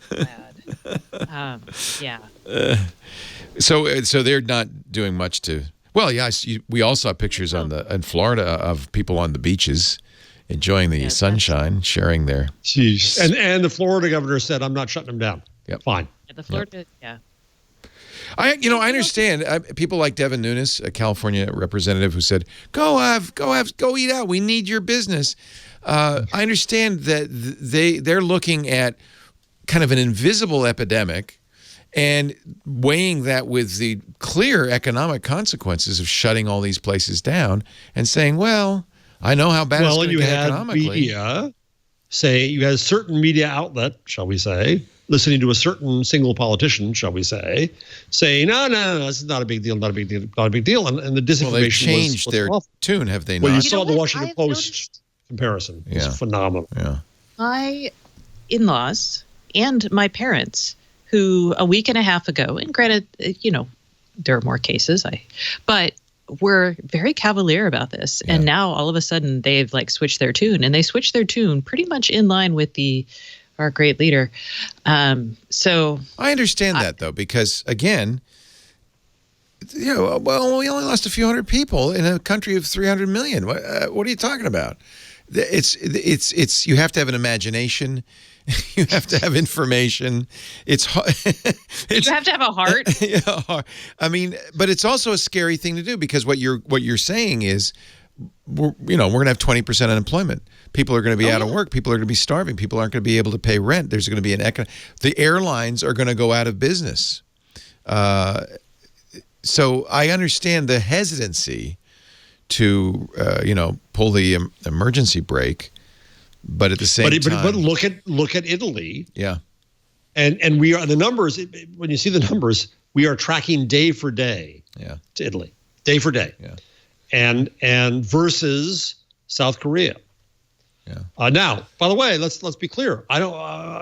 bad. Yeah. So they're not doing much to. Well, yeah, we all saw pictures in Florida of people on the beaches. Enjoying the sunshine, sharing their... Jeez. And the Florida governor said, I'm not shutting them down. Yep. Fine. The Florida, I understand people like Devin Nunes, a California representative, who said, go eat out. We need your business. I understand that they're looking at kind of an invisible epidemic and weighing that with the clear economic consequences of shutting all these places down and saying, well... I know how bad it's going to get economically. Well, you had certain media outlet, shall we say, listening to a certain single politician, shall we say, saying, no, this is not a big deal, not a big deal, not a big deal. And the disinformation they've changed was their awful. tune, have they not? Well, you saw the Washington Post comparison. Yeah. It's phenomenal. Yeah. My in-laws and my parents, who a week and a half ago, and granted, there are more cases, but were very cavalier about this. Yeah. And now all of a sudden they've switched their tune, and they switched their tune pretty much in line with our great leader. So I understand that though, because again, we only lost a few hundred people in a country of 300 million. What are you talking about? It's you have to have an imagination. You have to have information. It's hard. You have to have a heart. Yeah, I mean, but it's also a scary thing to do because what you're saying is, we're going to have 20% unemployment. People are going to be out of work. People are going to be starving. People aren't going to be able to pay rent. There's going to be the airlines are going to go out of business. So I understand the hesitancy to pull the emergency brake. But at the same time, but look at Italy. Yeah, and we are the numbers. When you see the numbers, we are tracking day for day. Yeah, to Italy, day for day. Yeah, and versus South Korea. Yeah. Now, by the way, let's be clear. I don't,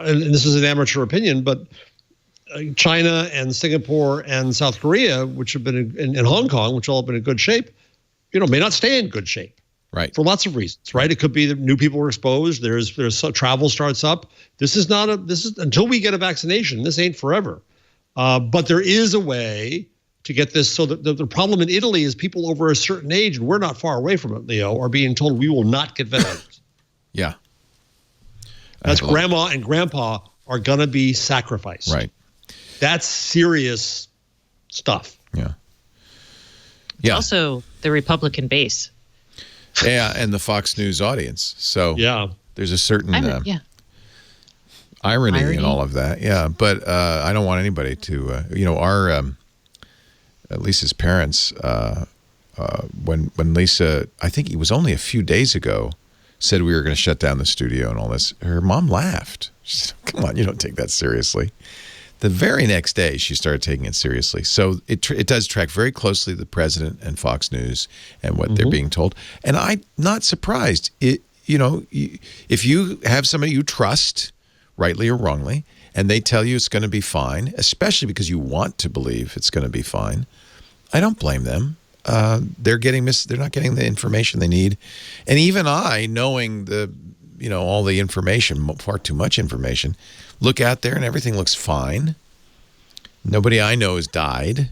and this is an amateur opinion, but China and Singapore and South Korea, which have been in Hong Kong, which all have been in good shape, may not stay in good shape. Right. For lots of reasons, right? It could be that new people were exposed. There's travel starts up. This is until we get a vaccination. This ain't forever. But there is a way to get this. So the problem in Italy is people over a certain age, and we're not far away from it, Leo, are being told we will not get vaccinated. Yeah. That's grandma and grandpa are going to be sacrificed. Right. That's serious stuff. Yeah. Yeah. Also, the Republican base. Yeah, and the Fox News audience. So there's a certain irony in all of that. Yeah, but I don't want anybody to, our Lisa's parents, when Lisa, I think it was only a few days ago, said we were going to shut down the studio and all this, her mom laughed. She said, come on, you don't take that seriously. The very next day, she started taking it seriously. So it does track very closely the president and Fox News and what they're being told. And I'm not surprised. If you have somebody you trust, rightly or wrongly, and they tell you it's going to be fine, especially because you want to believe it's going to be fine, I don't blame them. They're not getting the information they need. And even I, knowing all the information, far too much information, look out there and everything looks fine. Nobody I know has died.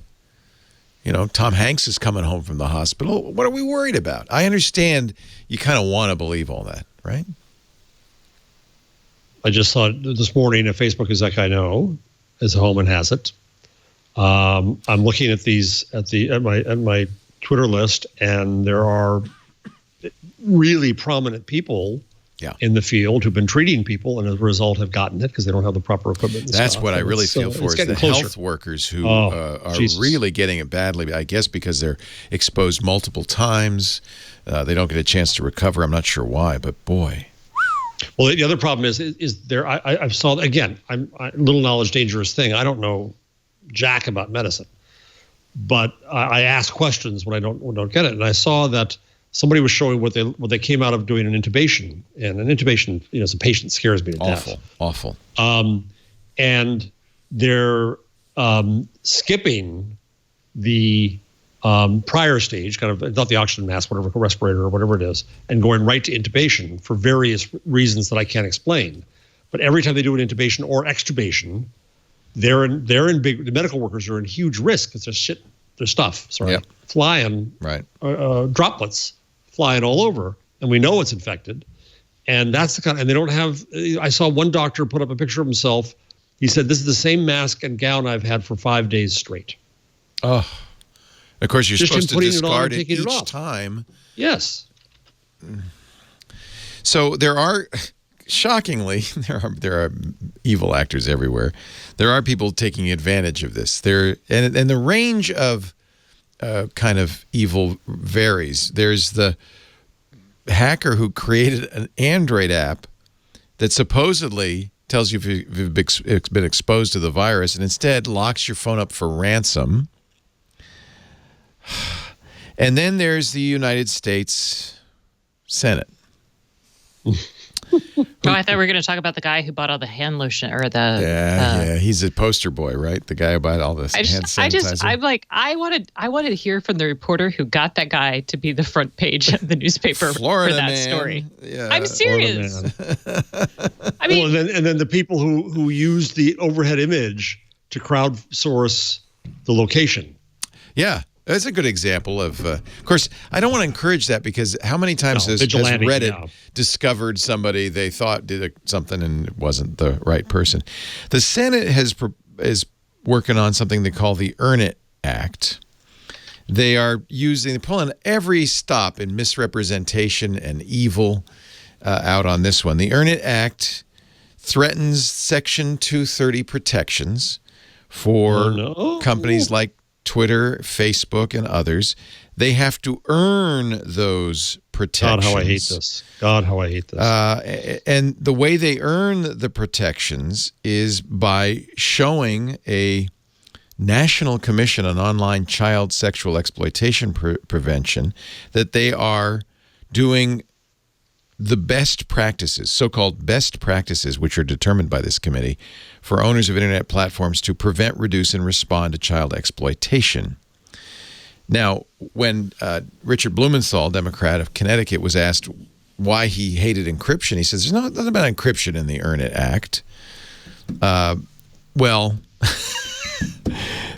Tom Hanks is coming home from the hospital. What are we worried about? I understand you kind of want to believe all that, right? I just saw this morning a Facebook exec I know is home and has it. I'm looking at these at my Twitter list, and there are really prominent people in the field who've been treating people, and as a result have gotten it because they don't have the proper equipment. And That's stuff. what I And really it's, feel for is the closer. health workers who are really getting it badly. I guess because they're exposed multiple times. They don't get a chance to recover. I'm not sure why, but boy. Well, the other problem is there. I've saw again. Little knowledge, dangerous thing. I don't know jack about medicine, but I ask questions when I don't get it. And I saw that somebody was showing what they came out of doing an intubation, and an intubation, as a patient scares me to death. Awful. And they're skipping the prior stage, kind of not the oxygen mask, whatever, respirator or whatever it is, and going right to intubation for various reasons that I can't explain. But every time they do an intubation or extubation, the medical workers are in huge risk because there's stuff flying, droplets flying all over, and we know it's infected. And that's the kind, and they don't have. I saw one doctor put up a picture of himself. He said, "This is the same mask and gown I've had for 5 days straight." Oh. Of course, you're supposed to discard it each time. Yes. So there are, shockingly, there are evil actors everywhere. There are people taking advantage of this. And the range of kind of evil varies. There's the hacker who created an Android app that supposedly tells you if you've been exposed to the virus, and instead locks your phone up for ransom. And then there's the United States Senate. I thought we were going to talk about the guy who bought all the hand lotion or the. He's a poster boy, right? The guy who bought all this hand sanitizer. I'm like, I wanted to hear from the reporter who got that guy to be the front page of the newspaper Florida for that man. story. Yeah, I'm serious. I mean, and then the people who used the overhead image to crowdsource the location. Yeah. That's a good example of course, I don't want to encourage that because how many times has Reddit discovered somebody they thought did something and it wasn't the right person? The Senate is working on something they call the Ernit Act. They're pulling every stop in misrepresentation and evil out on this one. The Ernit Act threatens Section 230 protections for companies like Twitter, Facebook, and others. They have to earn those protections. God, how I hate this. And the way they earn the protections is by showing a National Commission on Online Child Sexual Exploitation Prevention that they are doing the best practices, so-called best practices, which are determined by this committee, for owners of internet platforms to prevent, reduce, and respond to child exploitation. Now, when Richard Blumenthal, Democrat of Connecticut, was asked why he hated encryption, he says, there's nothing about encryption in the Ernit Act. Well,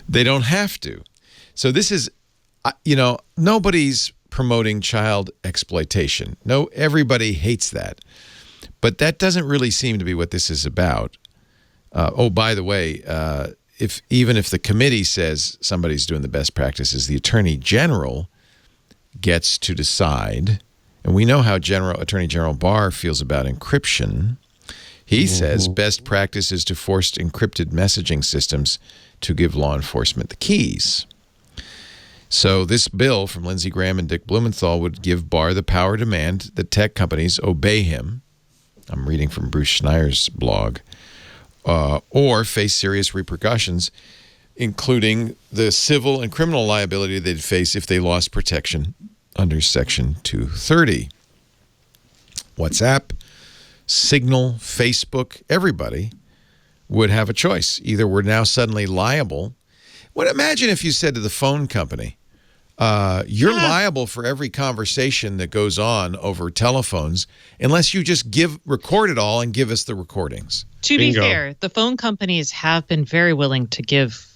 they don't have to. So this is, nobody's promoting child exploitation. No, everybody hates that. But that doesn't really seem to be what this is about. By the way, even if the committee says somebody's doing the best practices, the Attorney General gets to decide. And we know how Attorney General Barr feels about encryption. He says best practice is to force encrypted messaging systems to give law enforcement the keys. So this bill from Lindsey Graham and Dick Blumenthal would give Barr the power to demand that tech companies obey him. I'm reading from Bruce Schneier's blog. Or face serious repercussions, including the civil and criminal liability they'd face if they lost protection under Section 230. WhatsApp, Signal, Facebook, everybody would have a choice. Either we're now suddenly liable. Imagine if you said to the phone company, you're liable for every conversation that goes on over telephones unless you just record it all and give us the recordings. To be fair, the phone companies have been very willing to give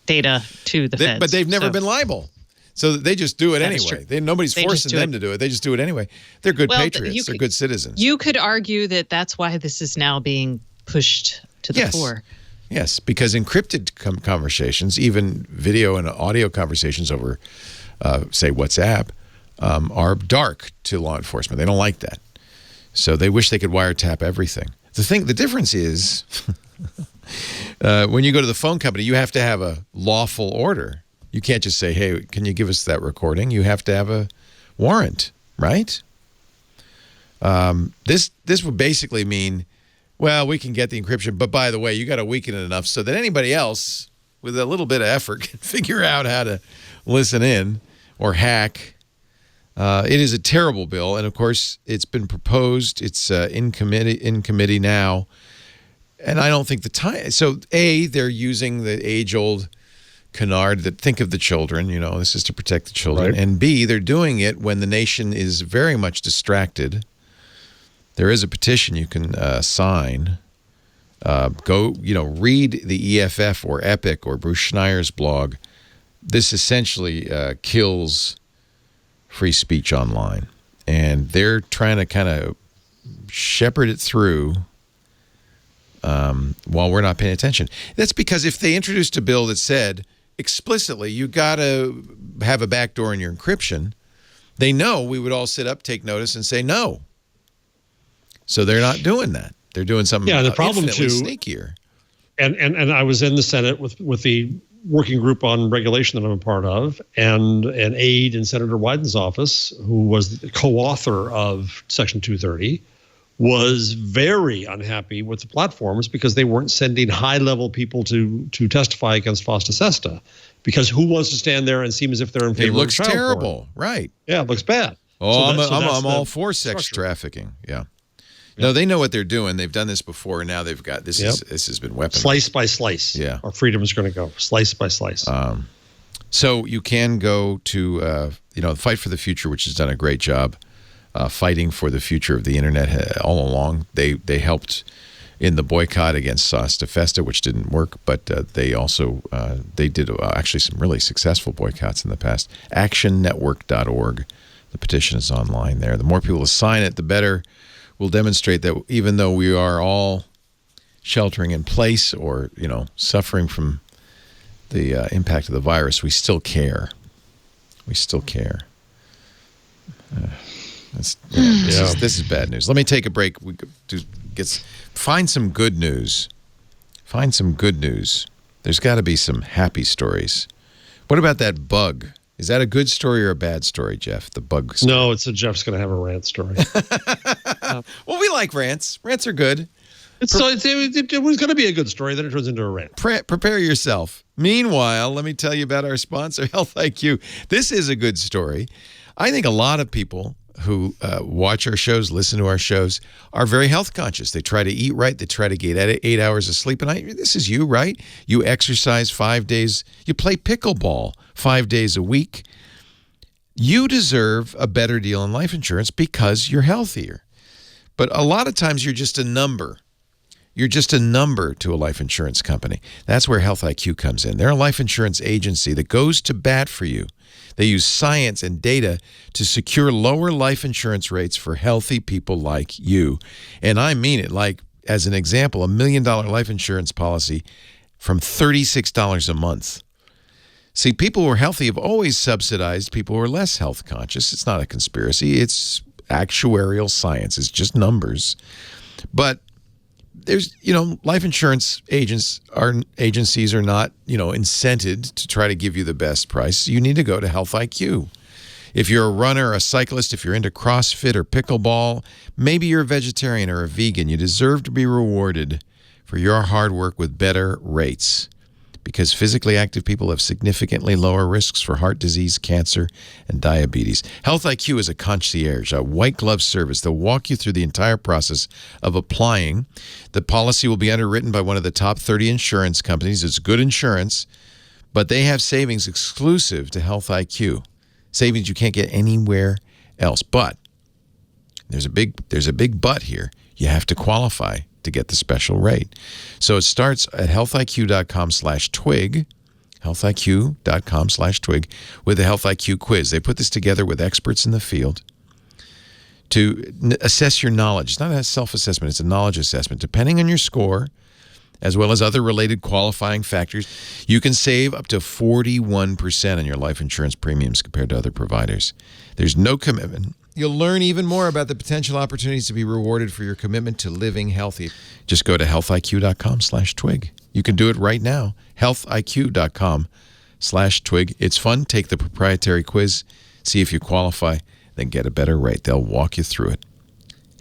data to the feds. But they've never been liable. So they just do it anyway. Nobody's forcing them to do it. They just do it anyway. They're good patriots. They're good citizens. You could argue that that's why this is now being pushed to the fore. Yes, because encrypted conversations, even video and audio conversations over, say, WhatsApp, are dark to law enforcement. They don't like that. So they wish they could wiretap everything. The difference is when you go to the phone company, you have to have a lawful order. You can't just say, hey, can you give us that recording? You have to have a warrant, right? This would basically mean, well, we can get the encryption, but by the way, you got to weaken it enough so that anybody else with a little bit of effort can figure out how to listen in or hack. It is a terrible bill, and of course, it's been proposed. It's in committee now, and I don't think the time. So, they're using the age-old canard that think of the children. This is to protect the children, and B, they're doing it when the nation is very much distracted. There is a petition you can sign. Go, read the EFF or Epic or Bruce Schneier's blog. This essentially kills free speech online, and they're trying to kind of shepherd it through while we're not paying attention. That's because if they introduced a bill that said explicitly you got to have a backdoor in your encryption, they know we would all sit up, take notice, and say no. So they're not doing that. They're doing something the problem infinitely too, sneakier. And I was in the Senate with the working group on regulation that I'm a part of, and an aide in Senator Wyden's office, who was the co-author of Section 230, was very unhappy with the platforms because they weren't sending high-level people to testify against Fosta Sesta. Because who wants to stand there and seem as if they're in favor of child porn? It looks terrible, right? Yeah, it looks bad. Oh, I'm all for sex trafficking. Yeah. No, they know what they're doing. They've done this before, and now they've got this. This has been weaponized. Slice by slice. Yeah, our freedom is going to go slice by slice. So you can go to Fight for the Future, which has done a great job fighting for the future of the internet all along. They helped in the boycott against Fosta Sesta, which didn't work, but they also they did actually some really successful boycotts in the past. ActionNetwork.org. The petition is online there. The more people sign it, the better. Will demonstrate that even though we are all sheltering in place or, suffering from the impact of the virus, we still care. We still care. This is bad news. Let me take a break. We find some good news. Find some good news. There's got to be some happy stories. What about that bug? Is that a good story or a bad story, Jeff? The bug story? No, Jeff's going to have a rant story. Well, we like rants. Rants are good. It was going to be a good story, then it turns into a rant. Prepare yourself. Meanwhile, let me tell you about our sponsor, Health IQ. This is a good story. I think a lot of people who watch our shows, listen to our shows, are very health conscious. They try to eat right. They try to get 8 hours of sleep a night. This is you, right? You exercise 5 days. You play pickleball 5 days a week. You deserve a better deal in life insurance because you're healthier. But a lot of times you're just a number. You're just a number to a life insurance company. That's where Health IQ comes in. They're a life insurance agency that goes to bat for you. They use science and data to secure lower life insurance rates for healthy people like you. And I mean it. Like, as an example, $1 million life insurance policy from $36 a month. See, people who are healthy have always subsidized people who are less health conscious. It's not a conspiracy. It's actuarial science. It's just numbers. But there's, life insurance agencies are not, incented to try to give you the best price. You need to go to Health IQ. If you're a runner, a cyclist, if you're into CrossFit or pickleball, maybe you're a vegetarian or a vegan, you deserve to be rewarded for your hard work with better rates. Because physically active people have significantly lower risks for heart disease, cancer, and diabetes. Health IQ is a concierge, a white glove service. They'll walk you through the entire process of applying. The policy will be underwritten by one of the top 30 insurance companies. It's good insurance, but they have savings exclusive to Health IQ. Savings you can't get anywhere else. But there's a big but here. You have to qualify to get the special rate. So it starts at healthiq.com/twig. healthiq.com/twig, with the Health IQ quiz. They put this together with experts in the field to assess your knowledge. It's not a self-assessment, it's a knowledge assessment. Depending on your score, as well as other related qualifying factors, you can save up to 41% on your life insurance premiums compared to other providers. There's no commitment. You'll learn even more about the potential opportunities to be rewarded for your commitment to living healthy. Just go to healthiq.com/twig. You can do it right now. healthiq.com/twig. It's fun. Take the proprietary quiz, see if you qualify, then get a better rate. They'll walk you through it.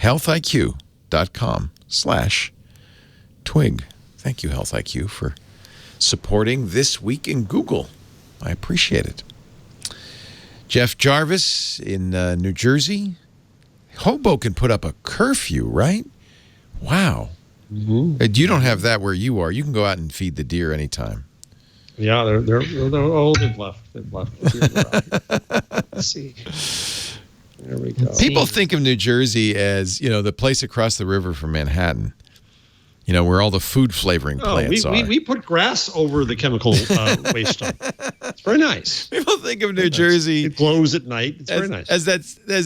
healthiq.com/twig. Thank you, Health IQ, for supporting This Week in Google. I appreciate it. Jeff Jarvis in New Jersey. Hoboken put up a curfew, right? Wow. Mm-hmm. You don't have that where you are. You can go out and feed the deer anytime. Yeah, they've left. They've left. Let's see. There we go. People think of New Jersey as, the place across the river from Manhattan. Where all the food flavoring plants are. We put grass over the chemical waste stuff. It's very nice. People think of New Jersey. It glows at night. It's very nice. As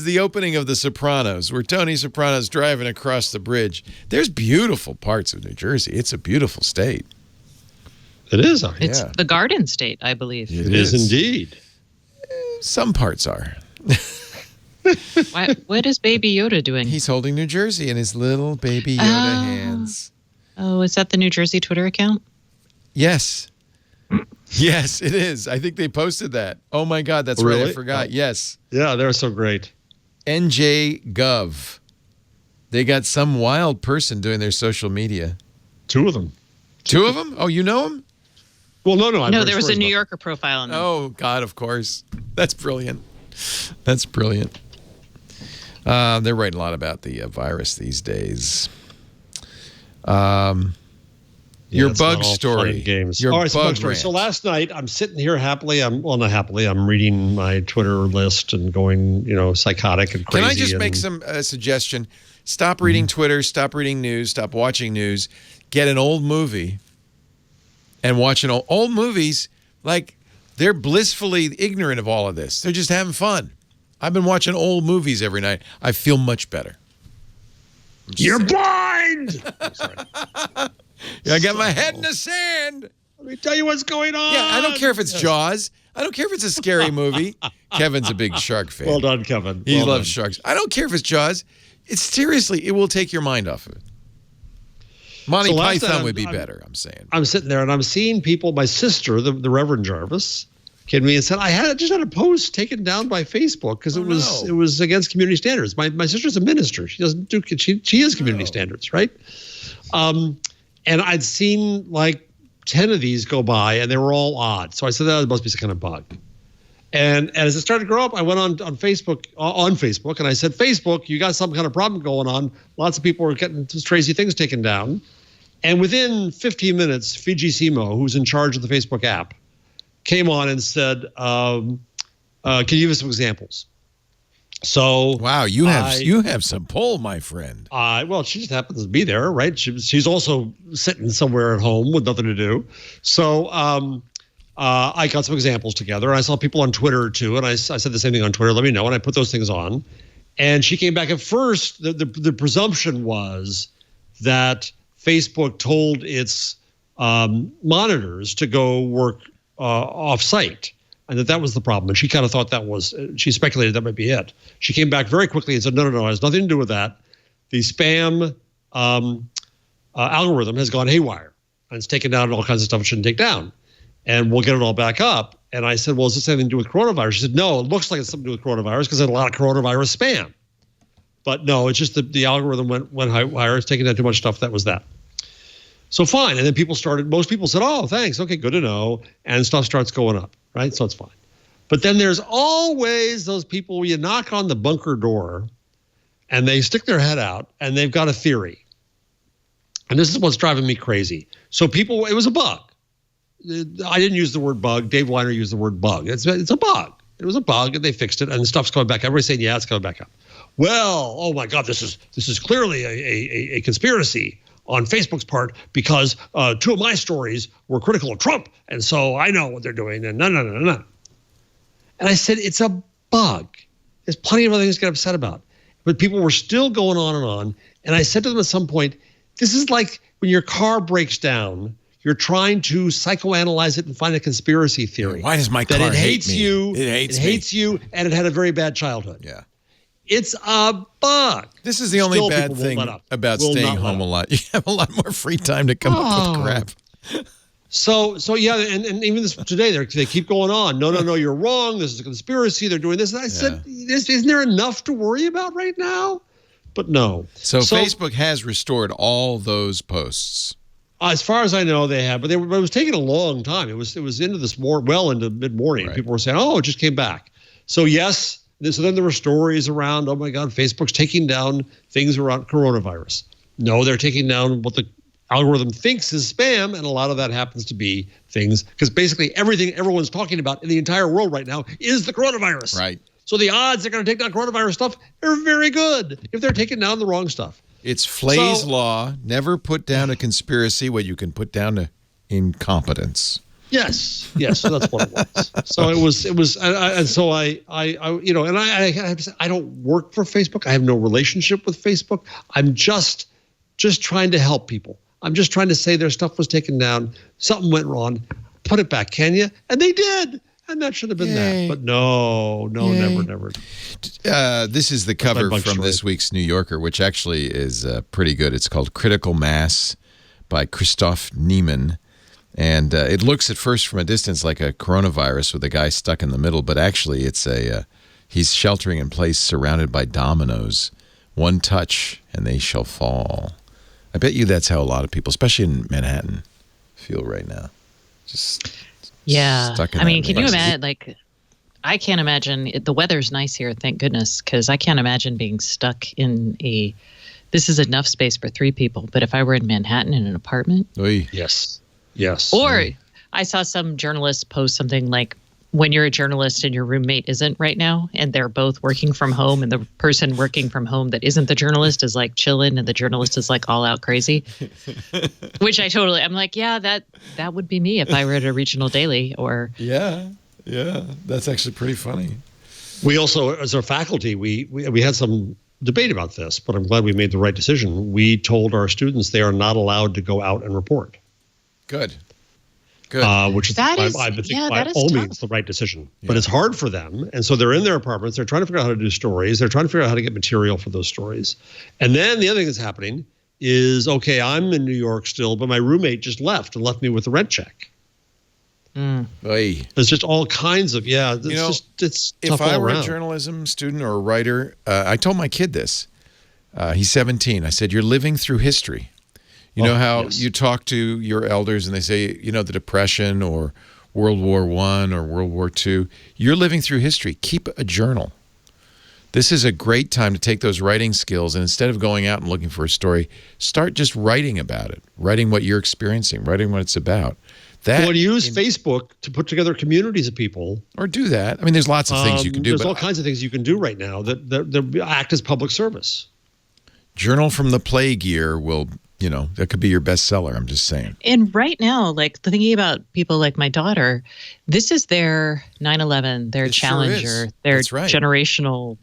the opening of The Sopranos, where Tony Soprano's driving across the bridge. There's beautiful parts of New Jersey. It's a beautiful state. It is. It's the Garden State, I believe. It is indeed. Some parts are. What is Baby Yoda doing? He's holding New Jersey in his little Baby Yoda hands. Oh, is that the New Jersey Twitter account? Yes. Yes, it is. I think they posted that. Oh, my God. That's right. I forgot. Yes. Yeah, they're so great. NJ.gov. They got some wild person doing their social media. Two of them. Two of them? Oh, you know them? Well, no. No, there was a New Yorker profile on them. Oh, God, of course. That's brilliant. That's brilliant. They're writing a lot about the virus these days. Your bug story. Games. Your bug story. Rant. So last night, I'm sitting here happily. Not happily. I'm reading my Twitter list and going, psychotic and crazy. Can I just make some suggestion? Stop reading Twitter. Stop reading news. Stop watching news. Get an old movie and watch old movies. Like, they're blissfully ignorant of all of this. They're just having fun. I've been watching old movies every night. I feel much better. You're blind! I'm sorry. I got my head in the sand. Let me tell you what's going on. Yeah, I don't care if it's Jaws. I don't care if it's a scary movie. Kevin's a big shark fan. Well done, Kevin. He loves sharks. I don't care if it's Jaws. It's seriously, it will take your mind off of it. Monty Python would be better, I'm saying. I'm sitting there and I'm seeing people, my sister, the Reverend Jarvis, came to me and said, I just had a post taken down by Facebook because it was against community standards. My sister's a minister. She doesn't do she is community standards, right? And I'd seen like 10 of these go by and they were all odd. So I said, that must be some kind of bug. And as it started to grow up, I went on Facebook and I said, Facebook, you got some kind of problem going on. Lots of people are getting crazy things taken down. And within 15 minutes, Fiji Simo, who's in charge of the Facebook app, came on and said, can you give us some examples? So wow, you have some pull, my friend. Well, she just happens to be there, right? She's also sitting somewhere at home with nothing to do. So I got some examples together, and I saw people on Twitter too, and I said the same thing on Twitter. Let me know, and I put those things on. And she came back. At first, the presumption was that Facebook told its monitors to go work off-site, and that was the problem. And she kind of thought she speculated that might be it. She came back very quickly and said, no, it has nothing to do with that. The spam algorithm has gone haywire, and it's taken down all kinds of stuff it shouldn't take down. And we'll get it all back up. And I said, well, is this anything to do with coronavirus? She said, no, it looks like it's something to do with coronavirus because there's a lot of coronavirus spam. But no, it's just the algorithm went haywire. It's taking down too much stuff. That was that. So fine. And then most people said, oh, thanks. Okay, good to know. And stuff starts going up, right? So it's fine. But then there's always those people where you knock on the bunker door and they stick their head out and they've got a theory. And this is what's driving me crazy. So it was a bug. I didn't use the word bug. Dave Weiner used the word bug. It's a bug. It was a bug and they fixed it and the stuff's coming back. Everybody's saying, yeah, it's coming back up. Well, oh my God, this is clearly a conspiracy. on Facebook's part because 2 of my stories were critical of Trump. And so I know what they're doing. And no. And I said, it's a bug. There's plenty of other things to get upset about. But people were still going on and on. And I said to them at some point, this is like when your car breaks down, you're trying to psychoanalyze it and find a conspiracy theory. Why does my car hate me? It hates you, and it had a very bad childhood. Yeah. It's a bug. This is the only bad thing about staying home a lot. You have a lot more free time to come up with crap. So yeah, and even this today, they keep going on. No, you're wrong. This is a conspiracy. They're doing this. And I said, isn't there enough to worry about right now? But no. So Facebook has restored all those posts. As far as I know, they have, but it was taking a long time. It was into this well into mid-morning. Right. People were saying, "Oh, it just came back." So yes, so then there were stories around, "Oh my God, Facebook's taking down things around coronavirus." No, they're taking down what the algorithm thinks is spam, and a lot of that happens to be things because basically everything everyone's talking about in the entire world right now is the coronavirus. Right. So the odds they're going to take down coronavirus stuff are very good if they're taking down the wrong stuff. It's Flay's law. Never put down a conspiracy what you can put down to incompetence. Yes, so that's what it was. So it was, and so I have to say, I don't work for Facebook. I have no relationship with Facebook. I'm just trying to help people. I'm just trying to say their stuff was taken down. Something went wrong. Put it back, can you? And they did. And that should have been that. But no, never. This is the cover from this week's New Yorker, which actually is pretty good. It's called Critical Mass by Christoph Niemann. And it looks at first from a distance like a coronavirus with a guy stuck in the middle. But actually, it's he's sheltering in place surrounded by dominoes. One touch and they shall fall. I bet you that's how a lot of people, especially in Manhattan, feel right now. Just... Yeah. I mean, can you imagine, like, I can't imagine, the weather's nice here, thank goodness, because I can't imagine being stuck in this is enough space for 3 people, but if I were in Manhattan in an apartment. Oy. Yes. Or I saw some journalist post something like, when you're a journalist and your roommate isn't right now, and they're both working from home, and the person working from home that isn't the journalist is like chilling, and the journalist is like all out crazy. Which I'm like, yeah, that would be me if I were at a regional daily or. Yeah, that's actually pretty funny. We also, as our faculty, we had some debate about this, but I'm glad we made the right decision. We told our students they are not allowed to go out and report. Good. Which is, I think by all means, the right decision. Yeah. But it's hard for them. And so they're in their apartments. They're trying to figure out how to do stories. They're trying to figure out how to get material for those stories. And then the other thing that's happening is, okay, I'm in New York still, but my roommate just left me with the rent check. There's just all kinds of, it's tough if I were around. A journalism student or a writer, I told my kid this. He's 17. I said, you're living through history. You know how you talk to your elders and they say, the Depression or World War I or World War II. You're living through history. Keep a journal. This is a great time to take those writing skills and instead of going out and looking for a story, start just writing about it, writing what you're experiencing, writing what it's about. Use Facebook to put together communities of people. Or do that. I mean, there's lots of things you can do. There's all kinds of things you can do right now that act as public service. Journal from the Plague Year will... that could be your bestseller. I'm just saying. And right now, like thinking about people like my daughter, this is their 9/11, their challenger, their generational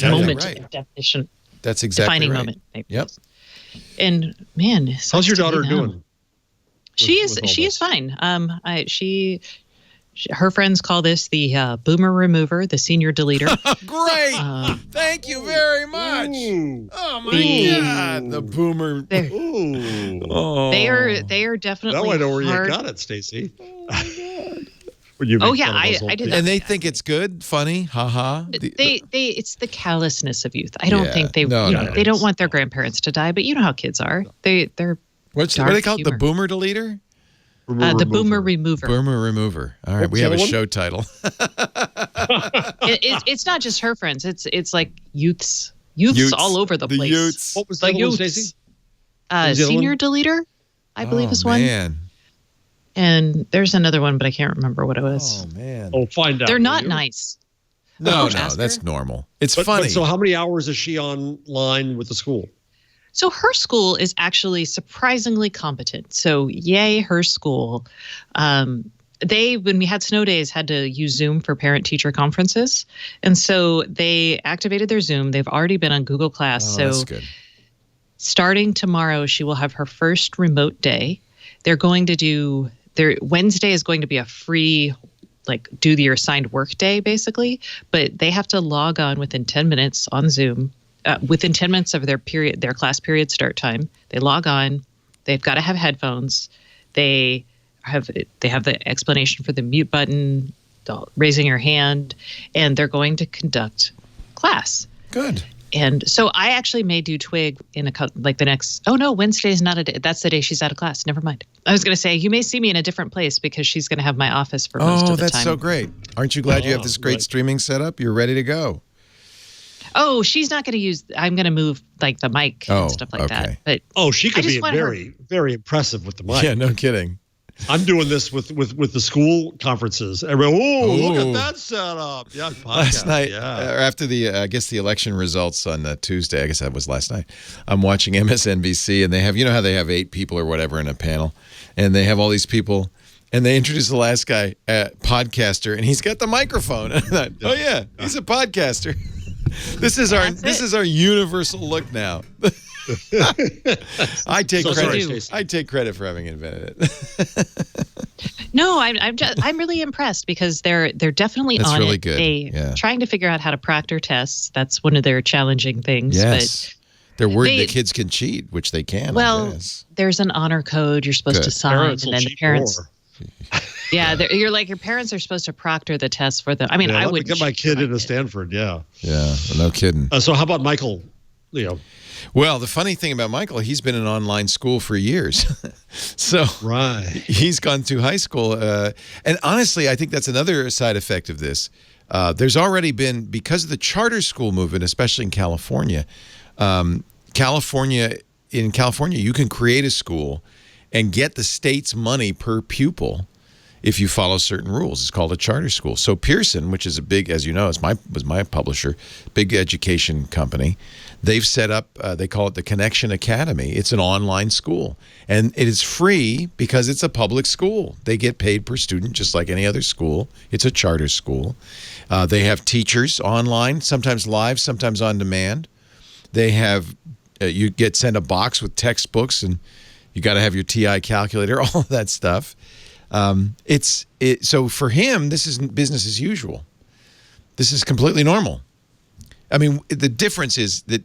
moment of definition. That's exactly defining right. moment. Maybe. Yep. And man, how's your daughter doing? She is fine. Her friends call this the boomer remover, the senior deleter. Great. Thank you very much. Oh my God. The boomer. They are definitely. Now I know where you got it, Stacey. Oh my God. I did that. And they think it's good, funny, haha. It's the callousness of youth. I don't think they they don't want their grandparents to die, but you know how kids are. They're what do they call it? The boomer deleter? The boomer remover. Boomer remover. All right, we have a show title. It's not just her friends. It's like youths all over the place. Youths. What was the one, Stacey? Senior deleter, I believe is one. Man. And there's another one, but I can't remember what it was. Oh man. Oh, find out. They're not nice. No, that's normal. It's funny. But so how many hours is she online with the school? So her school is actually surprisingly competent. So yay, her school. They, when we had snow days, had to use Zoom for parent-teacher conferences. And so they activated their Zoom. They've already been on Google Class. Oh, that's good. Starting tomorrow, she will have her first remote day. They're going to do Wednesday is going to be a free, do your assigned work day, basically. But they have to log on within 10 minutes on Zoom, within 10 minutes of their class period start time. They log on. They've got to have headphones. They have the explanation for the mute button, raising your hand, and they're going to conduct class. Good. And so I actually may do Twig in the next. Oh no, Wednesday is not a day. That's the day she's out of class. Never mind. I was going to say you may see me in a different place because she's going to have my office for most of the time. Oh, that's so great! Aren't you glad you have this great streaming setup? You're ready to go. Oh, she's not going to use. I'm going to move the mic and stuff like that. But she could be very, very impressive with the mic. Yeah, no kidding. I'm doing this with the school conferences. Everyone, look at that setup. Yeah, podcast. Last night, after the, I guess the election results on Tuesday, I guess that was last night, I'm watching MSNBC, and they have, how they have 8 people or whatever in a panel, and they have all these people, and they introduce the last guy, podcaster, and he's got the microphone. And I thought, oh yeah, he's a podcaster. This is our universal look now. I take credit for having invented it. No, I'm really impressed because they're definitely That's on really it. Good. Trying to figure out how to proctor tests. That's one of their challenging things. Yes. But they're worried the kids can cheat, which they can. Well, there's an honor code you're supposed to sign, parents and then the parents. Yeah, your parents are supposed to proctor the test for them. I mean, I would get my kid into Stanford. Yeah, no kidding. So how about Michael? Well, the funny thing about Michael, he's been in online school for years. So he's gone through high school. And honestly, I think that's another side effect of this. There's already been, because of the charter school movement, especially in California, in California, you can create a school and get the state's money per pupil if you follow certain rules. It's called a charter school. So Pearson, which is a big, as you know, was my publisher, big education company, they've set up, they call it the Connection Academy. It's an online school. And it is free because it's a public school. They get paid per student just like any other school. It's a charter school. They have teachers online, sometimes live, sometimes on demand. They have, you get sent a box with textbooks, and you got to have your TI calculator, all of that stuff. So for him, this is business as usual. This is completely normal. I mean, the difference is that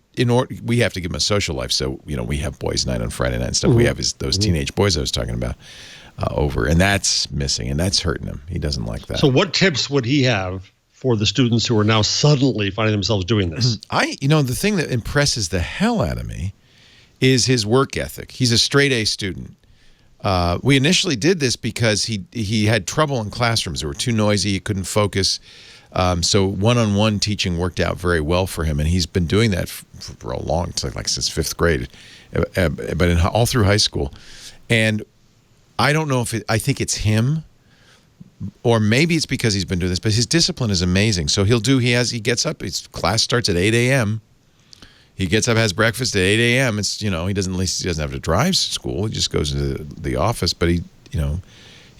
we have to give him a social life. So, we have boys' night on Friday night and stuff. We have those teenage boys I was talking about over, and that's missing, and that's hurting him. He doesn't like that. So what tips would he have for the students who are now suddenly finding themselves doing this? The thing that impresses the hell out of me is his work ethic. He's a straight A student. We initially did this because he had trouble in classrooms. They were too noisy. He couldn't focus. So one-on-one teaching worked out very well for him, and he's been doing that for a long time, since 5th grade, but all through high school. And I don't know I think it's him, or maybe it's because he's been doing this, but his discipline is amazing. So he gets up, his class starts at 8 a.m., he gets up, has breakfast at 8 a.m. It's, he doesn't have to drive to school. He just goes into the office, but he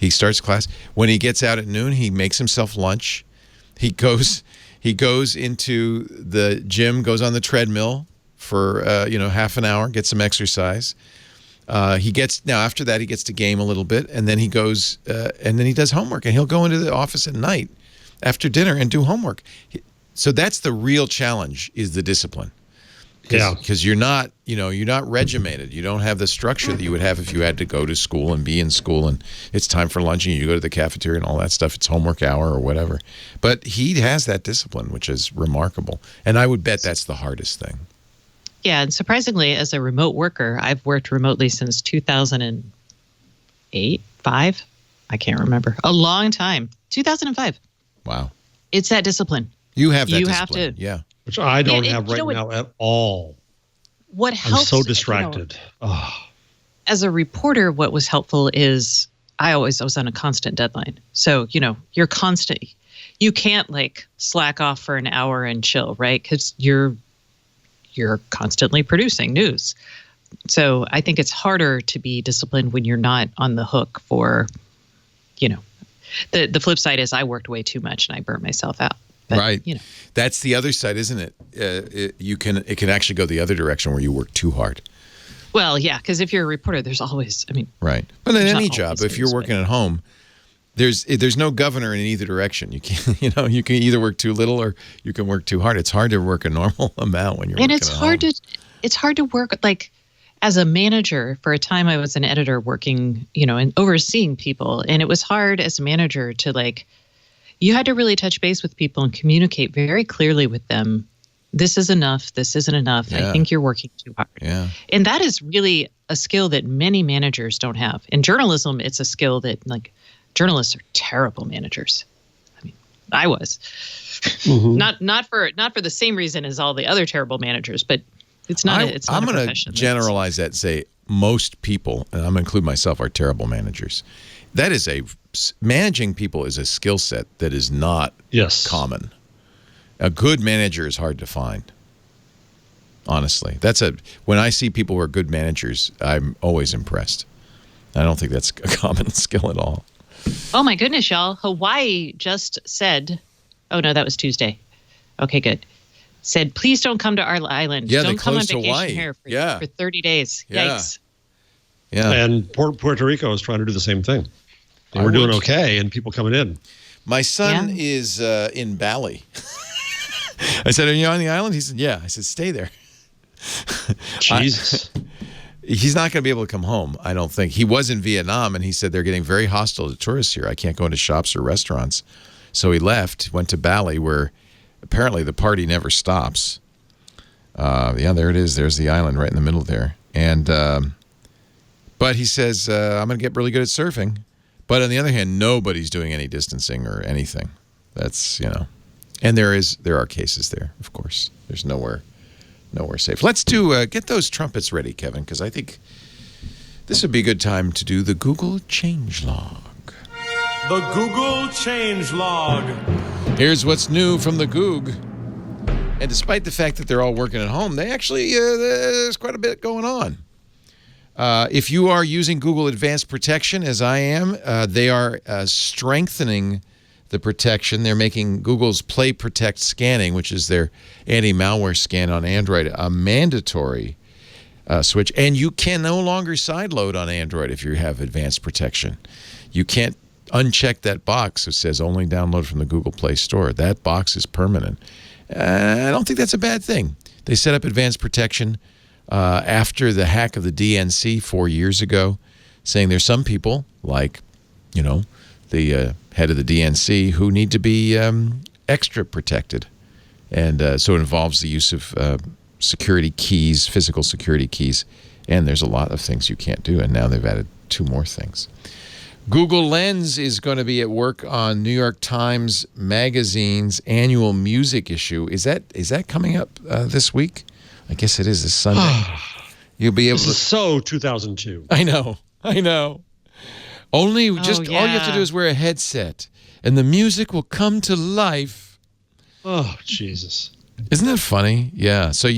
starts class. When he gets out at noon, he makes himself lunch. He goes into the gym, goes on the treadmill for, half an hour, gets some exercise. After that, he gets to game a little bit, and then he goes, and then he does homework, and he'll go into the office at night after dinner and do homework. So that's the real challenge, is the discipline. Because you're not regimented. You don't have the structure that you would have if you had to go to school and be in school, and it's time for lunch and you go to the cafeteria and all that stuff. It's homework hour or whatever. But he has that discipline, which is remarkable. And I would bet that's the hardest thing. Yeah, and surprisingly, as a remote worker, I've worked remotely since 2008, 5? I can't remember. A long time. 2005. Wow. It's that discipline. You have that discipline. You have to. Yeah. Which I don't have right now at all. What helps? I'm so distracted. As a reporter, what was helpful is I was on a constant deadline. So, you're constant. You can't slack off for an hour and chill, right? Because you're constantly producing news. So I think it's harder to be disciplined when you're not on the hook for, the flip side is I worked way too much and I burnt myself out. But, right. That's the other side, isn't it? It can actually go the other direction where you work too hard. Well, yeah, because if you're a reporter, there's always, right. But in any job, if you're working at home, there's no governor in either direction. You can you can either work too little or you can work too hard. It's hard to work a normal amount when you're working at home. It's hard to work like as a manager. For a time I was an editor working, and overseeing people, and it was hard as a manager to you had to really touch base with people and communicate very clearly with them. This is enough. This isn't enough. Yeah. I think you're working too hard. Yeah. And that is really a skill that many managers don't have. In journalism, it's a skill that journalists are terrible managers. I mean, I was not for the same reason as all the other terrible managers, but it's not. I'm going to generalize that and say most people, and I'm going to include myself, are terrible managers. That is managing people is a skill set that is not common. A good manager is hard to find. Honestly, when I see people who are good managers, I'm always impressed. I don't think that's a common skill at all. Oh my goodness, y'all! Hawaii just said, "Oh no, that was Tuesday." Okay, good. Said, please don't come to our island. Yeah, don't they come on closed vacation Hawaii. here for 30 days. Yeah. Yikes. Yeah. And Puerto Rico is trying to do the same thing. We're doing okay, and people coming in. My son is in Bali. I said, are you on the island? He said, yeah. I said, stay there. Jesus. He's not going to be able to come home, I don't think. He was in Vietnam, and he said they're getting very hostile to tourists here. I can't go into shops or restaurants. So he left, went to Bali, where apparently the party never stops. There it is. There's the island right in the middle there. And but he says, I'm going to get really good at surfing. But on the other hand, nobody's doing any distancing or anything. That's, and there are cases there, of course. There's nowhere safe. Let's get those trumpets ready, Kevin, because I think this would be a good time to do the Google Changelog. The Google Changelog. Here's what's new from the Goog. And despite the fact that they're all working at home, they actually, there's quite a bit going on. If you are using Google Advanced Protection, as I am, they are strengthening the protection. They're making Google's Play Protect scanning, which is their anti-malware scan on Android, a mandatory switch. And you can no longer sideload on Android if you have Advanced Protection. You can't uncheck that box that says only download from the Google Play Store. That box is permanent. I don't think that's a bad thing. They set up Advanced Protection after the hack of the DNC 4 years ago, saying there's some people, like, the head of the DNC, who need to be extra protected. And so it involves the use of security keys, physical security keys, and there's a lot of things you can't do, and now they've added 2 more things. Google Lens is going to be at work on New York Times Magazine's annual music issue. Is that coming up this week? I guess it is this Sunday. You'll be able to. This is so 2002. I know. All you have to do is wear a headset, and the music will come to life. Oh, Jesus. Isn't that funny? Yeah. So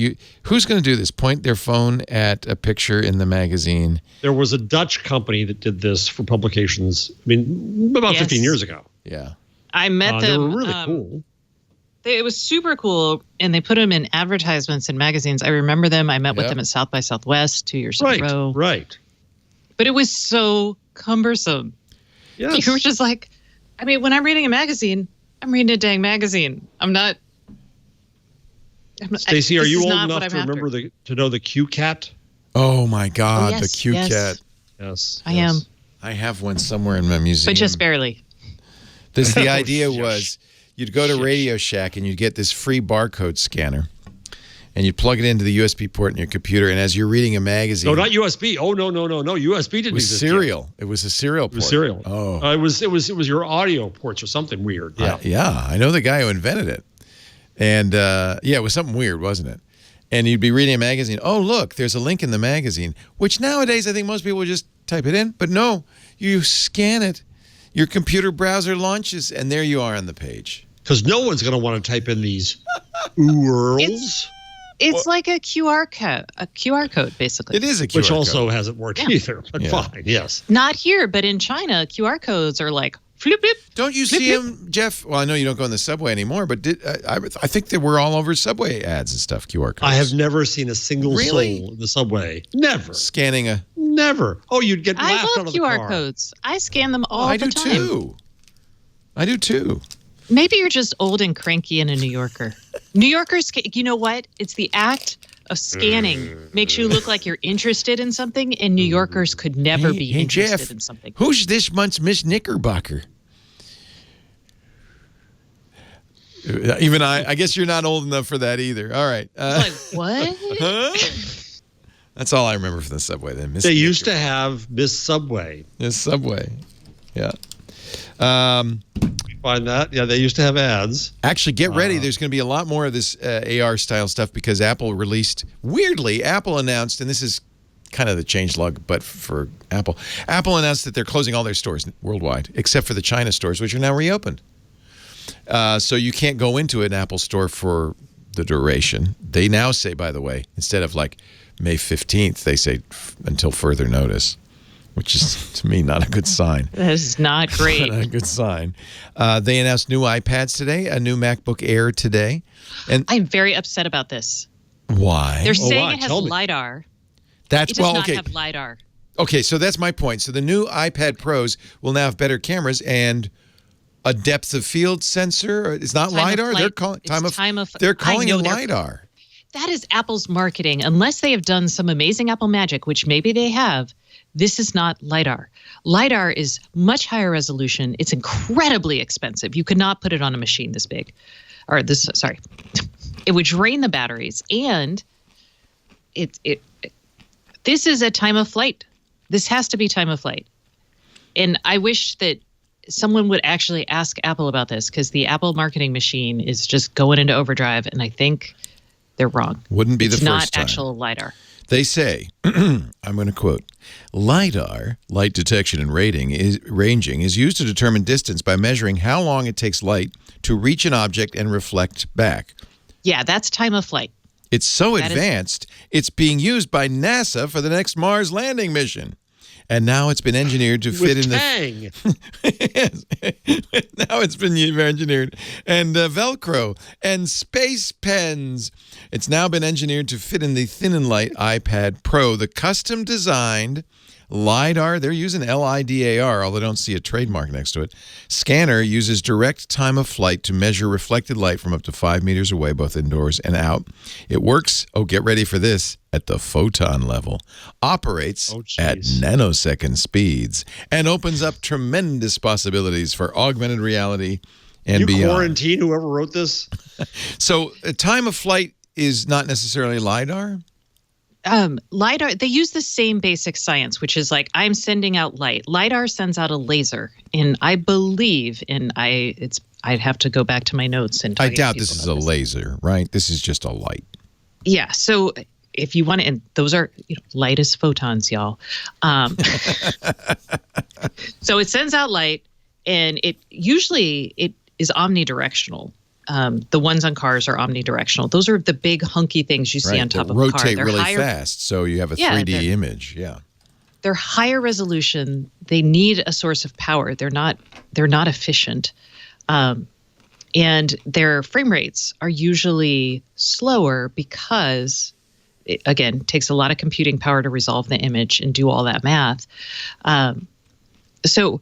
who's going to do this? Point their phone at a picture in the magazine. There was a Dutch company that did this for publications, about 15 years ago. Yeah. I met them. They were really cool. It was super cool, and they put them in advertisements in magazines. I remember them. I met with them at South by Southwest 2 years in a row. Right. But it was so cumbersome. Yes. You were just like, when I'm reading a magazine, I'm reading a dang magazine. Stacey, are you old enough to remember to know the QCat? Oh my God, yes, the QCat. Yes. I am. I have one somewhere in my museum. But just barely. The idea was you'd go to Radio Shack and you'd get this free barcode scanner, and you'd plug it into the USB port in your computer, and as you're reading a magazine. No, not USB. Oh, no. USB didn't exist. It was serial. It was a serial port. It was serial. Oh. It was your audio ports or something weird. Yeah. I know the guy who invented it. And, it was something weird, wasn't it? And you'd be reading a magazine. Oh, look, there's a link in the magazine, which nowadays I think most people would just type it in. But no, you scan it. Your computer browser launches, and there you are on the page. Because no one's going to want to type in these URLs. It's like a QR code, basically. It is a QR Which code. also hasn't worked either, but fine, yes. Not here, but in China, QR codes are like flip, flip. Don't you see them, Jeff? Well, I know you don't go in the subway anymore, but I think they were all over subway ads and stuff, QR codes. I have never seen a single soul in the subway. Never. Scanning a... Never. Oh, you'd get laughed I out love of the QR car. codes. I scan them all the time. I do too. Maybe you're just old and cranky and a New Yorker. New Yorkers, you know what? It's the act of scanning makes you look like you're interested in something, and New Yorkers could never be interested Jeff, in something. Who's this month's Miss Knickerbocker? Even I guess you're not old enough for that either. All right. Like, what? That's all I remember from the subway. Then They used to have Miss Subway. Miss Subway. Yeah. Find that? Yeah, they used to have ads. Actually, get ready. There's going to be a lot more of this AR-style stuff because Apple released... Weirdly, Apple announced, and this is kind of the changelog, but for Apple. Apple announced that they're closing all their stores worldwide, except for the China stores, which are now reopened. So you can't go into an Apple store for the duration. They now say, by the way, instead of like May 15th, they say until further notice, which is, to me, not a good sign. That is not great. Not a good sign. They announced new iPads today, a new MacBook Air today. And I'm very upset about this. why? They're saying why? it has Tell me. LiDAR. That's It does not okay. have LiDAR. Okay, so that's my point. So the new iPad Pros will now have better cameras and a depth of field sensor. It's not Time of LiDAR. flight. They're calling It's they're I calling know it they're- LiDAR. That is Apple's marketing. Unless they have done some amazing Apple magic, which maybe they have, this is not LiDAR. LiDAR is much higher resolution. It's incredibly expensive. You could not put it on a machine this big. Or this, sorry. It would drain the batteries. And this is a time of flight. This has to be time of flight. And I wish that someone would actually ask Apple about this because the Apple marketing machine is just going into overdrive. And I think they're wrong. Wouldn't be the It's first not time. actual LiDAR. They say, I'm going to quote, LiDAR, light detection and ranging, is used to determine distance by measuring how long it takes light to reach an object and reflect back. Yeah, that's time of flight. It's so That is- advanced, it's being used by NASA for the next Mars landing mission. And now it's been engineered to fit in the... Tang. Yes. Now it's been engineered. And Velcro and space pens. It's now been engineered to fit in the thin and light iPad Pro. The custom designed LiDAR, they're using LiDAR, although I don't see a trademark next to it. Scanner uses direct time of flight to measure reflected light from up to 5 meters away, both indoors and out. It works, get ready for this, at the photon level, operates at nanosecond speeds, and opens up tremendous possibilities for augmented reality and beyond. Quarantine whoever wrote this? So time of flight is not necessarily LiDAR? LiDAR, they use the same basic science, which is like I'm sending out light. LiDAR sends out a laser, and I believe, I'd have to go back to my notes and I doubt this is a laser, right? This is just a light. Yeah. So if you want to, and those are light as photons, y'all. So it sends out light, and it usually is omnidirectional. The ones on cars are omnidirectional. Those are the big hunky things you see on top of a car. Rotate They're really higher, fast, so you have a 3D image. Yeah, they're higher resolution. They need a source of power. They're not efficient, and their frame rates are usually slower because it, again, takes a lot of computing power to resolve the image and do all that math. So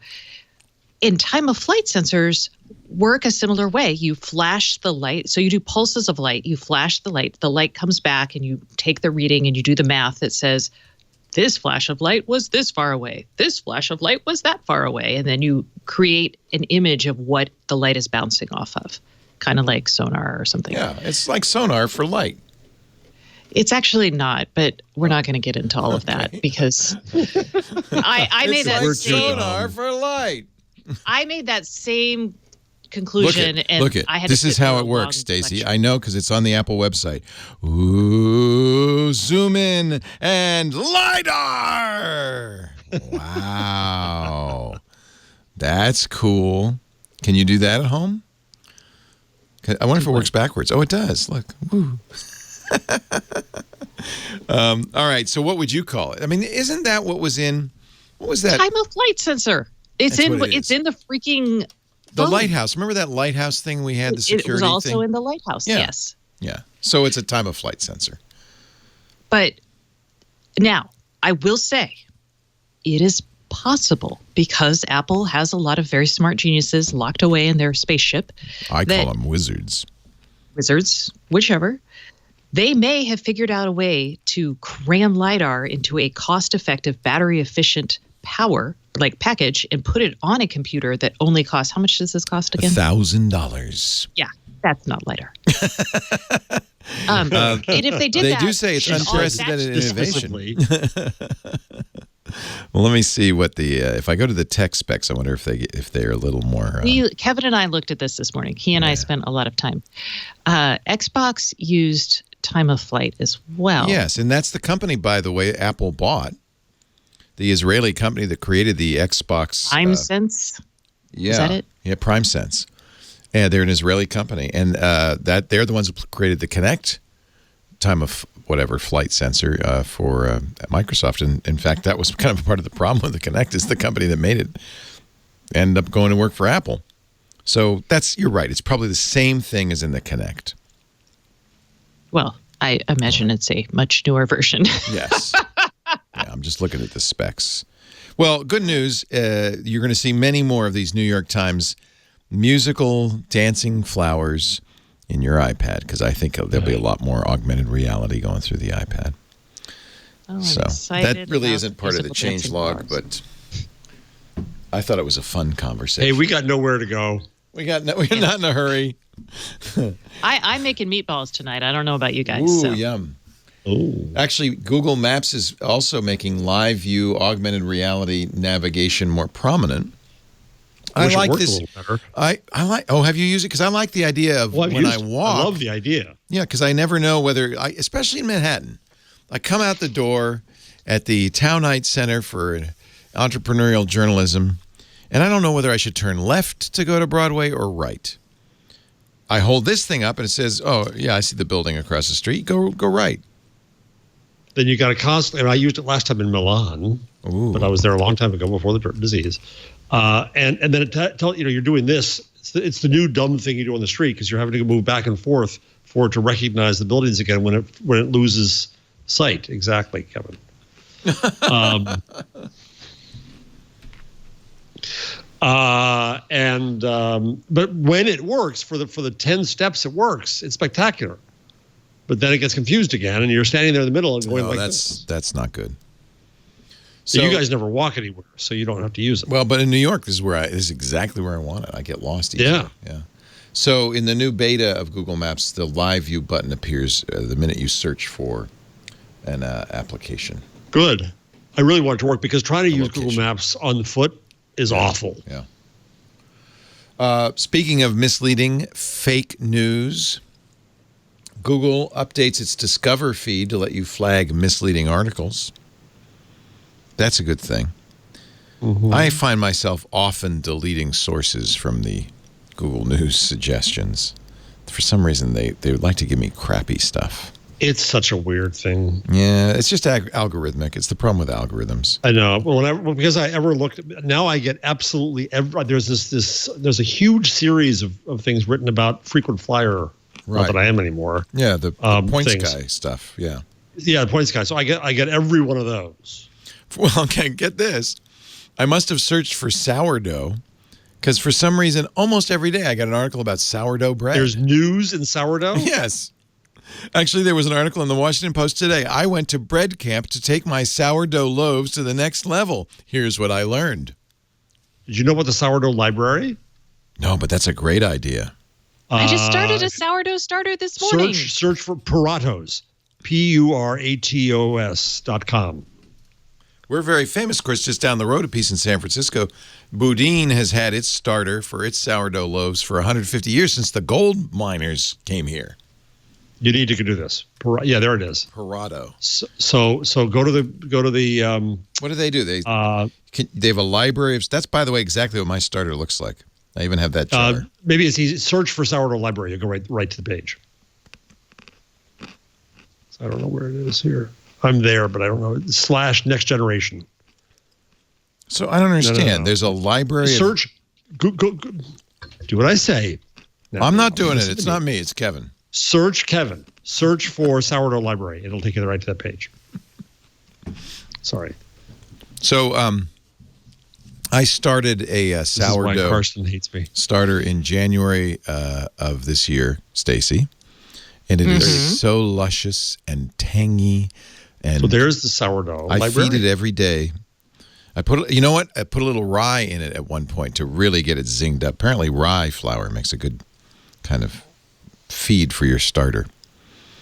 in time of flight sensors work a similar way. You flash the light. So you do pulses of light. You flash the light comes back, and you take the reading and you do the math that says this flash of light was this far away. This flash of light was that far away. And then you create an image of what the light is bouncing off of, kind of like sonar or something. Yeah, it's like sonar for light. It's actually not, but we're not going to get into all of that because I made that sonar for light. I made that same conclusion, and look it. I had This to is sit how through it a works, long Stacey. lecture. I know because it's on the Apple website. Ooh, zoom in and LiDAR. Wow. That's cool. Can you do that at home? I wonder if it works backwards. Oh, it does. Look. Woo. All right. So what would you call it? I mean, isn't that what was in? What was that? Time of flight sensor. It's in the freaking the lighthouse. Remember that lighthouse thing we had? The security thing. It was also in the lighthouse. Yeah. Yes. Yeah. So it's a time of flight sensor. But now I will say, it is possible because Apple has a lot of very smart geniuses locked away in their spaceship. I call them wizards. Wizards, whichever. They may have figured out a way to cram LiDAR into a cost-effective, battery-efficient power like package and put it on a computer that only costs. How much does this cost again? $1,000. Yeah, that's not LiDAR. And if they did they that, do say it's unprecedented innovation. Well, let me see what the if I go to the tech specs, I wonder if they're a little more. Kevin and I looked at this morning. He and I spent a lot of time. Xbox used time of flight as well. Yes, and that's the company, by the way, Apple bought. The Israeli company that created the Xbox. PrimeSense? Yeah. Is that it? Yeah, PrimeSense. Yeah, they're an Israeli company. And that they're the ones who created the Kinect time of whatever flight sensor for Microsoft. And in fact, that was kind of a part of the problem with the Kinect is the company that made it ended up going to work for Apple. So you're right. It's probably the same thing as in the Kinect. Well, I imagine it's a much newer version. Yes. Yeah, I'm just looking at the specs. Well, good news. You're going to see many more of these New York Times musical dancing flowers in your iPad because I think there'll be a lot more augmented reality going through the iPad. Oh, so that really isn't part of the changelog, but I thought it was a fun conversation. Hey, we got nowhere to go. We're not in a hurry. I'm making meatballs tonight. I don't know about you guys. Ooh, yum. Ooh. Actually, Google Maps is also making live view augmented reality navigation more prominent. I like this. I like. Oh, have you used it? Because I like the idea of when I walk. I love the idea. Yeah, because I never know whether, especially in Manhattan, I come out the door at the Townite Center for Entrepreneurial Journalism, and I don't know whether I should turn left to go to Broadway or right. I hold this thing up and it says, "Oh, yeah, I see the building across the street. Go right." Then you got to constantly. And I used it last time in Milan, but I was there a long time ago before the disease. And then you're doing this. It's the new dumb thing you do on the street because you're having to move back and forth for it to recognize the buildings again when it loses sight. Exactly, Kevin. But when it works for the 10 steps, it works. It's spectacular. But then it gets confused again, and you're standing there in the middle and going that's not good. So you guys never walk anywhere, so you don't have to use it. Well, but in New York, this is exactly where I want it. I get lost easily. Yeah. So in the new beta of Google Maps, the live view button appears the minute you search for an application. Good. I really want it to work because trying to use Google Maps on the foot is awful. Yeah. Speaking of misleading fake news, Google updates its Discover feed to let you flag misleading articles. That's a good thing. Mm-hmm. I find myself often deleting sources from the Google News suggestions. For some reason, they would like to give me crappy stuff. It's such a weird thing. Yeah, it's just algorithmic. It's the problem with algorithms. I know. Well, because I ever looked, now I get absolutely there's a huge series of things written about frequent flyer. Right. Not that I am anymore. Yeah, the points guy stuff. Yeah. Yeah, the points guy. So I get every one of those. Well, okay, get this. I must have searched for sourdough because for some reason, almost every day I got an article about sourdough bread. There's news in sourdough? Yes. Actually, there was an article in the Washington Post today. I went to bread camp to take my sourdough loaves to the next level. Here's what I learned. Did you know about the sourdough library? No, but that's a great idea. I just started a sourdough starter this morning. Search for Puratos, PURATOS.com. We're very famous, of course, just down the road a piece in San Francisco. Boudin has had its starter for its sourdough loaves for 150 years since the gold miners came here. You need to do this. Yeah, there it is. Purato. So go to the. What do? They have a library of. That's, by the way, exactly what my starter looks like. I even have that jar. Maybe it's easy. Search for sourdough library. You'll go right to the page. I don't know where it is here. I'm there, but I don't know. / next generation. So I don't understand. No. There's a library. Search. Go, do what I say. Now, I'm not doing it. It's not me. It's Kevin. Search Kevin. Search for Sourdough Library. It'll take you right to that page. Sorry. So I started a sourdough. This is why Karsten hates me. Starter in January of this year, Stacey. And it is so luscious and tangy. And so there's the sourdough I library. feed it every day. You know what? I put a little rye in it at one point to really get it zinged up. Apparently rye flour makes a good kind of feed for your starter.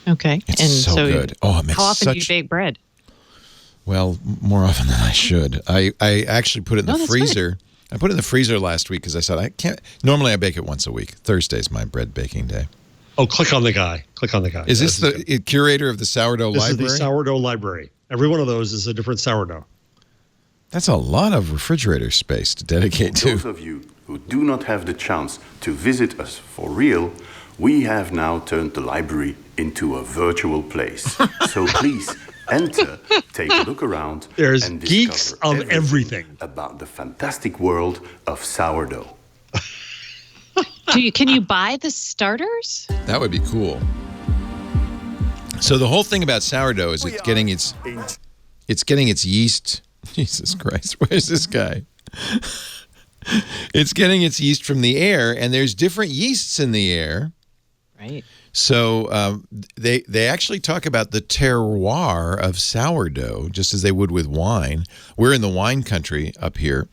Okay. It's so good. Oh, it makes how often do you bake bread? Well, more often than I should. I actually put it in the freezer. Good. I put it in the freezer last week because I said I can't. Normally I bake it once a week. Thursday's my bread baking day. Oh, click on the guy. Click on the guy. Is this the curator of the sourdough library? This is the sourdough library. Every one of those is a different sourdough. That's a lot of refrigerator space to dedicate to. Those of you who do not have the chance to visit us for real, we have now turned the library into a virtual place. So please enter, take a look around. There's and geeks of everything about the fantastic world of sourdough. Can you buy the starters? That would be cool. So the whole thing about sourdough is it's getting its yeast. Jesus Christ, where's this guy? It's getting its yeast from the air, and there's different yeasts in the air. Right. So they actually talk about the terroir of sourdough, just as they would with wine. We're in the wine country up here,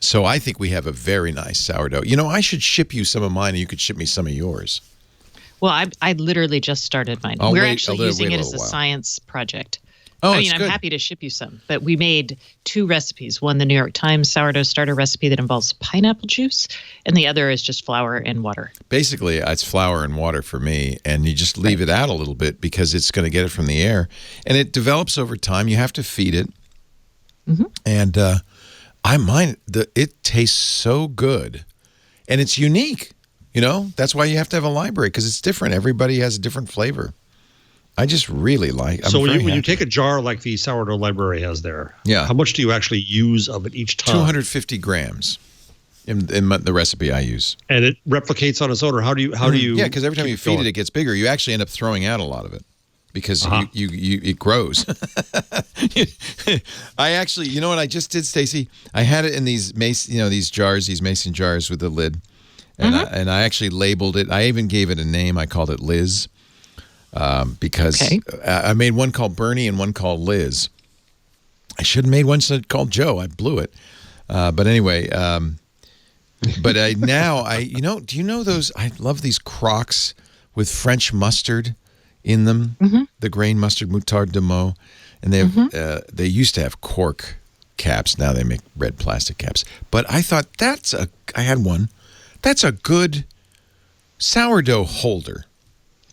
so I think we have a very nice sourdough. You know, I should ship you some of mine, and you could ship me some of yours. Well, I literally just started mine. We're actually using it as a science project. Oh, I mean, I'm happy to ship you some, but we made 2 recipes. One, the New York Times sourdough starter recipe that involves pineapple juice, and the other is just flour and water. Basically, it's flour and water for me, and you just leave it out a little bit because it's going to get it from the air, and it develops over time. You have to feed it, and it tastes so good, and it's unique. You know, that's why you have to have a library because it's different. Everybody has a different flavor. I just really like. So when you take a jar like the sourdough library has there, how much do you actually use of it each time? 250 grams in the recipe I use. And it replicates on its own, or how do you? Yeah, because every time you feed it gets bigger. You actually end up throwing out a lot of it because it grows. I actually, you know what I just did, Stacey? I had it in these jars, these mason jars with the lid, and I actually labeled it. I even gave it a name. I called it Liz. Because I made one called Bernie and one called Liz. I should have made one called Joe. I blew it. But anyway, do you know those? I love these Crocs with French mustard in them, the grain mustard, moutarde de Meaux. And they used to have cork caps. Now they make red plastic caps. But I thought I had one. That's a good sourdough holder.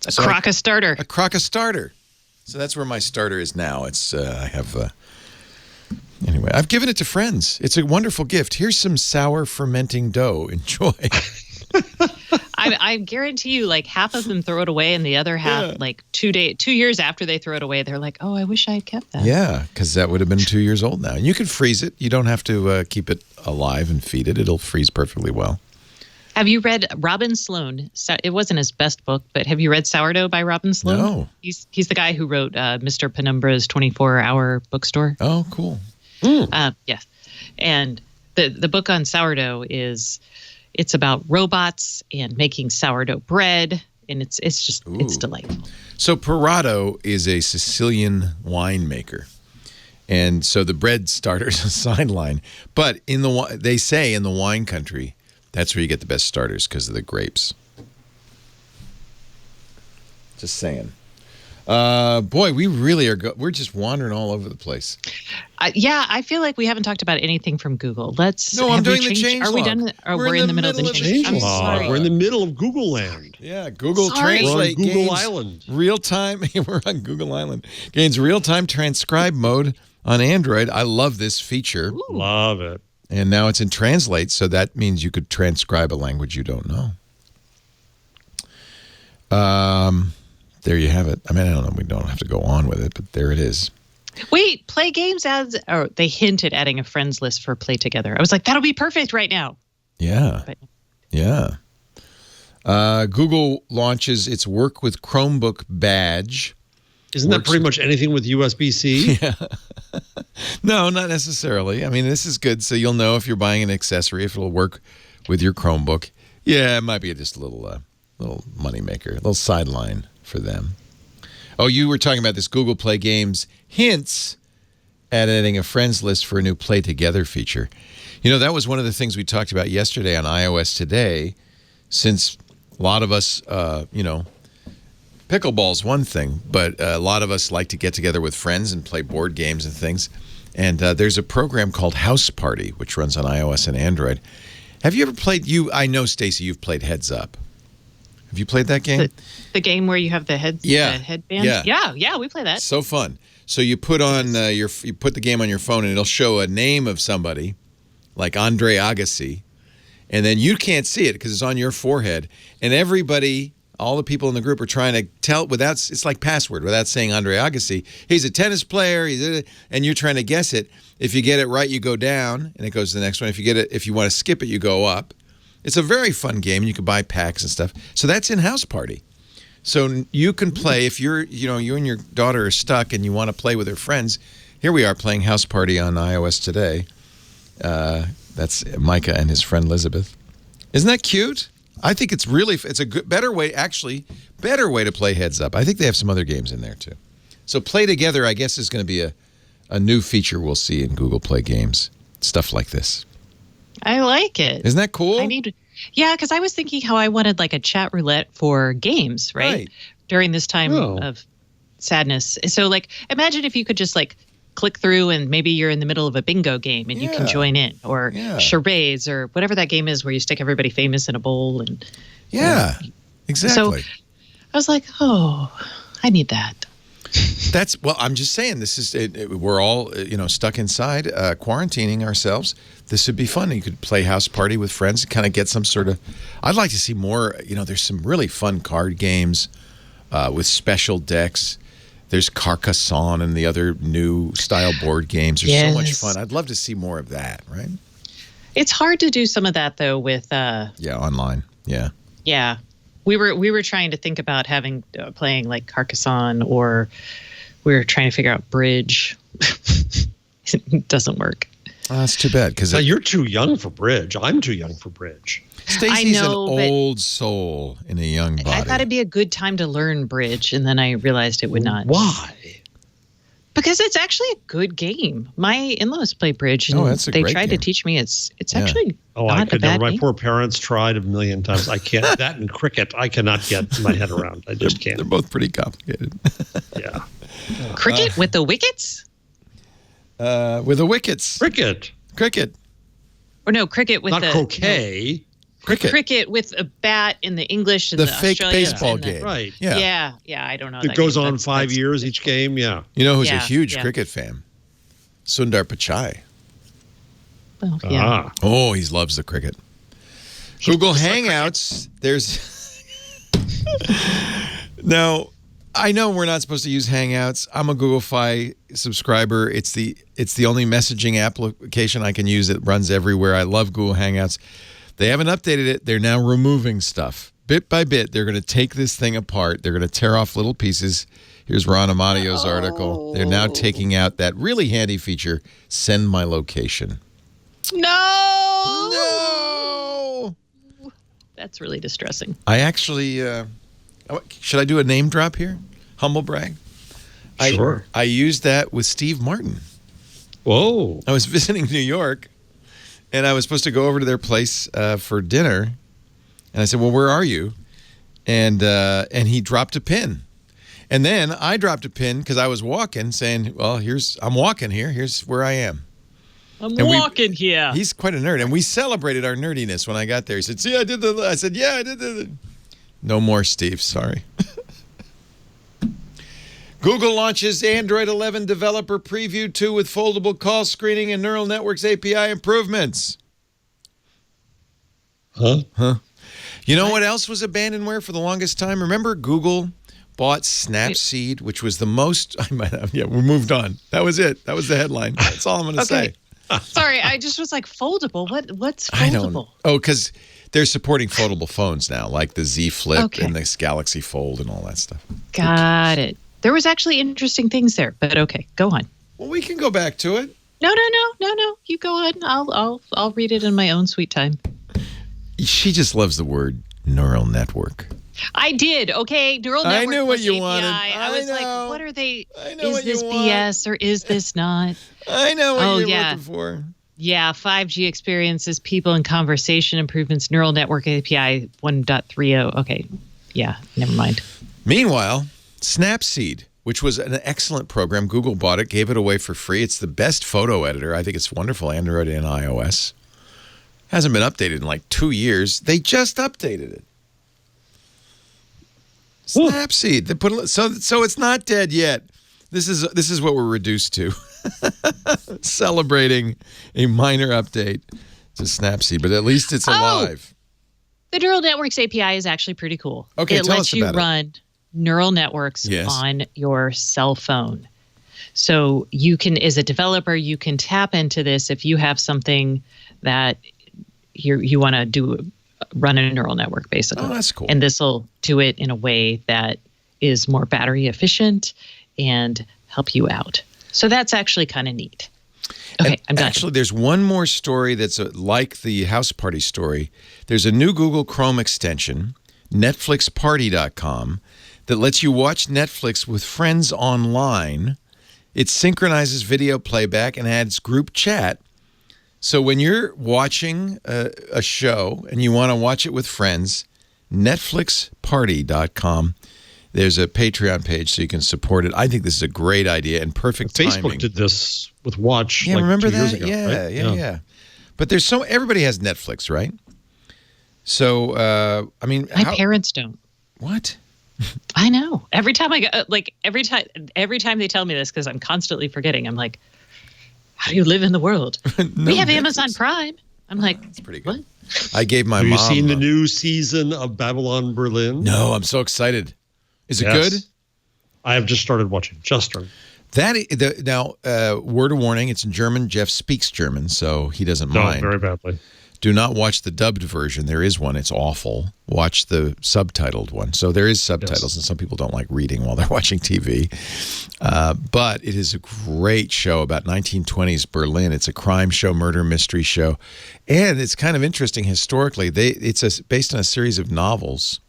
A crock of starter. A crock of starter. So that's where my starter is now. It's anyway, I've given it to friends. It's a wonderful gift. Here's some sour fermenting dough. Enjoy. I guarantee you, like half of them throw it away, and the other half, like 2 years after they throw it away, they're like, "Oh, I wish I had kept that." Yeah, because that would have been 2 years old now. And you can freeze it. You don't have to keep it alive and feed it. It'll freeze perfectly well. Have you read Robin Sloan? It wasn't his best book, but have you read Sourdough by Robin Sloan? No. He's the guy who wrote Mr. Penumbra's 24-hour bookstore. Oh, cool. Yes. And the book on sourdough it's about robots and making sourdough bread, and it's delightful. So Parado is a Sicilian winemaker. And so the bread starter is a sideline. But they say in the wine country, that's where you get the best starters because of the grapes. Just saying. Boy, we really are. We're just wandering all over the place. I feel like we haven't talked about anything from Google. I'm doing the change. Are we done? We're in the middle of the change. I'm sorry. We're in the middle of Google land. Yeah, Google Translate. We're on Google Island. Real time. We're on Google Island. Gains real time transcribe mode on Android. I love this feature. Ooh. Love it. And now it's in Translate, so that means you could transcribe a language you don't know. there you have it. I mean, I don't know. We don't have to go on with it, but there it is. Wait, play games as, or they hinted adding a friends list for play together. I was like, that'll be perfect right now. Yeah. But, yeah. Google launches its Work with Chromebook badge. Isn't that pretty much anything with USB-C? Yeah. No, not necessarily. I mean, this is good, so you'll know if you're buying an accessory, if it'll work with your Chromebook. Yeah, it might be just a little moneymaker, a little sideline for them. Oh, you were talking about this Google Play Games hints at adding a friends list for a new Play Together feature. You know, that was one of the things we talked about yesterday on iOS Today, since a lot of us, pickleball's one thing, but a lot of us like to get together with friends and play board games and things. And there's a program called House Party, which runs on iOS and Android. Have you ever played, I know, Stacey, you've played Heads Up. Have you played that game? The game where you have the headband? Yeah, we play that. So fun. So you put on you put the game on your phone and it'll show a name of somebody, like Andre Agassi, and then you can't see it because it's on your forehead. And everybody, all the people in the group are trying to tell it's like password without saying Andre Agassi. He's a tennis player. And you're trying to guess it. If you get it right, you go down, and it goes to the next one. If you want to skip it, you go up. It's a very fun game. You can buy packs and stuff. So that's in House Party. So you can play if you and your daughter are stuck and you want to play with her friends. Here we are playing House Party on iOS Today. That's Micah and his friend Elizabeth. Isn't that cute? I think it's a better way to play Heads Up. I think they have some other games in there too. So Play Together, I guess, is going to be a new feature we'll see in Google Play Games. Stuff like this. I like it. Isn't that cool? Because I was thinking how I wanted like a chat roulette for games, right? During this time of sadness. So like, imagine if you could just like click through and maybe you're in the middle of a bingo game and you can join in, or charades, or whatever that game is where you stick everybody famous in a bowl. And exactly. So I was like, oh, I need that. I'm just saying, this is we're all stuck inside, quarantining ourselves. This would be fun. You could play House Party with friends and kind of get some sort of. I'd like to see more. There's some really fun card games with special decks. There's Carcassonne and the other new style board games. There's so much fun. I'd love to see more of that. Right. It's hard to do some of that though with. Online. Yeah. Yeah. We were trying to think about playing like Carcassonne, or we were trying to figure out bridge. It doesn't work. Oh, that's too bad because you're too young for bridge. I'm too young for bridge. Stacey's an old soul in a young body. I thought it'd be a good time to learn bridge, and then I realized it would not. Why? Because it's actually a good game. My in-laws play bridge, and they tried to teach me. It's actually not a bad game. My poor parents tried a million times. I can't. That and cricket, I cannot get my head around. I just can't. They're both pretty complicated. Yeah. Cricket with the wickets? With the wickets. Cricket. Or no, cricket with not croquet. Cricket with a bat in the English and the the fake Australian baseball game. Right. Yeah. I don't know. It goes on 5 years each game. Yeah. You know who's a huge cricket fan? Sundar Pichai. Well, yeah. Oh, he loves the cricket. Google Hangouts. There's now. I know we're not supposed to use Hangouts. I'm a Google Fi subscriber. It's the only messaging application I can use that runs everywhere. I love Google Hangouts. They haven't updated it. They're now removing stuff. Bit by bit, they're going to take this thing apart. They're going to tear off little pieces. Here's Ron Amadio's article. They're now taking out that really handy feature, send my location. No! That's really distressing. I actually... should I do a name drop here? Humble brag? Sure. I used that with Steve Martin. Whoa. I was visiting New York, and I was supposed to go over to their place for dinner. And I said, well, where are you? And he dropped a pin. And then I dropped a pin because I was walking, saying, well, I'm walking here. Here's where I am. I'm walking here. He's quite a nerd. And we celebrated our nerdiness when I got there. He said, see, I did I said, yeah, I did the... No more, Steve. Sorry. Google launches Android 11 Developer Preview 2 with foldable call screening and Neural Networks API improvements. Huh? You know what else was abandonware for the longest time? Remember Google bought Snapseed, which was the most. I might have. Yeah, we moved on. That was it. That was the headline. That's all I'm going to say. Sorry, I just was like, foldable. What's foldable? I don't. Oh, because they're supporting foldable phones now, like the Z Flip and this Galaxy Fold and all that stuff. Got it. There was actually interesting things there, but okay, go on. Well, we can go back to it. No. You go on. I'll read it in my own sweet time. She just loves the word neural network. I did. Okay, neural network. I knew what you API. wanted. I was like, what are they? I know is what this you BS or is this not? I know what you're looking for. Yeah, 5G experiences, people and conversation improvements, neural network API 1.30. Okay, yeah, never mind. Meanwhile, Snapseed, which was an excellent program. Google bought it, gave it away for free. It's the best photo editor. I think it's wonderful, Android and iOS. Hasn't been updated in like 2 years. They just updated it. Snapseed. They put so it's not dead yet. This is what we're reduced to. Celebrating a minor update to Snapseed, but at least it's alive. The Neural Networks API is actually pretty cool. Okay, it tell lets us you about run neural networks on your cell phone. So you can, as a developer, you can tap into this if you have something that you want to run a neural network, basically. Oh, that's cool. And this will do it in a way that is more battery efficient and help you out. So that's actually kind of neat. Okay, I'm done. Actually, there's one more story that's like the house party story. There's a new Google Chrome extension, NetflixParty.com, that lets you watch Netflix with friends online. It synchronizes video playback and adds group chat. So when you're watching a show and you want to watch it with friends, NetflixParty.com. There's a Patreon page so you can support it. I think this is a great idea and perfect timing. Facebook did this with Watch like remember 2 years that? ago. Yeah, right? yeah. But there's everybody has Netflix, right? So, I mean. My parents don't. What? I know. Every time every time they tell me this, because I'm constantly forgetting, I'm like, how do you live in the world? We have Netflix. Amazon Prime. I'm like, that's pretty good. What? I gave my mom. Have you seen the new season of Babylon Berlin? No, I'm so excited. Is it good? I have just started watching. Now, word of warning, it's in German. Jeff speaks German, so he doesn't mind. No, very badly. Do not watch the dubbed version. There is one. It's awful. Watch the subtitled one. So there is subtitles, and some people don't like reading while they're watching TV. But it is a great show about 1920s Berlin. It's a crime show, murder mystery show. And it's kind of interesting historically. It's based on a series of novels,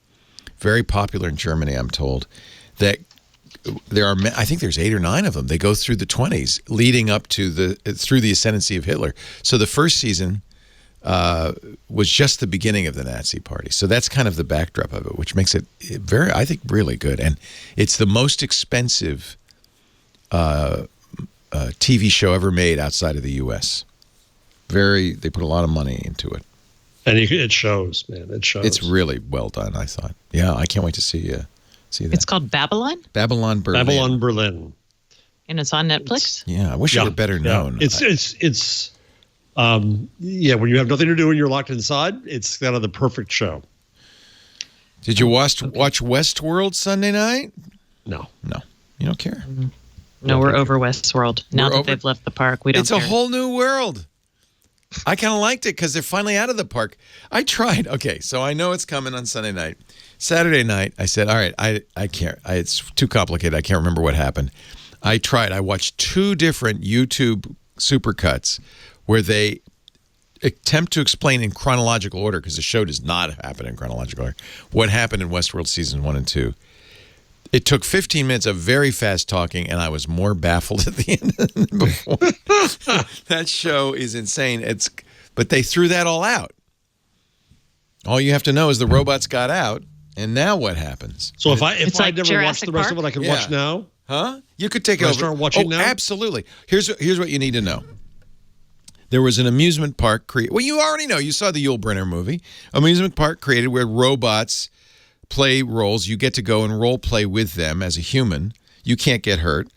very popular in Germany, I'm told, that there are, I think there's 8 or 9 of them. They go through the 20s, leading up to through the ascendancy of Hitler. So the first season was just the beginning of the Nazi Party. So that's kind of the backdrop of it, which makes it very, I think, really good. And it's the most expensive TV show ever made outside of the U.S. They put a lot of money into it. And it shows, man. It shows. It's really well done, I thought. Yeah, I can't wait to see that. It's called Babylon? Babylon Berlin. Babylon Berlin. And it's on Netflix? I wish it were better known. It's when you have nothing to do and you're locked inside, it's kind of the perfect show. Did you watch Westworld Sunday night? No. You don't care? No, we're over Westworld. Now that they've left the park, we don't care. It's a whole new world. I kind of liked it because they're finally out of the park. I tried. Okay, so I know it's coming on Sunday night. Saturday night, I said, all right, I can't. It's too complicated. I can't remember what happened. I tried. I watched 2 different YouTube supercuts where they attempt to explain in chronological order, because the show does not happen in chronological order, what happened in Westworld season 1 and 2. It took 15 minutes of very fast talking, and I was more baffled at the end than before. That show is insane. But they threw that all out. All you have to know is the robots got out, and now what happens? So if I never Jurassic watched the rest Park? of it, I can watch now? Huh? You could take it Can I over. start watching now? Absolutely. Here's what you need to know. There was an amusement park well, you already know. You saw the Yul Brynner movie. Amusement park created where robots play roles. You get to go and role play with them as a human. You can't get hurt.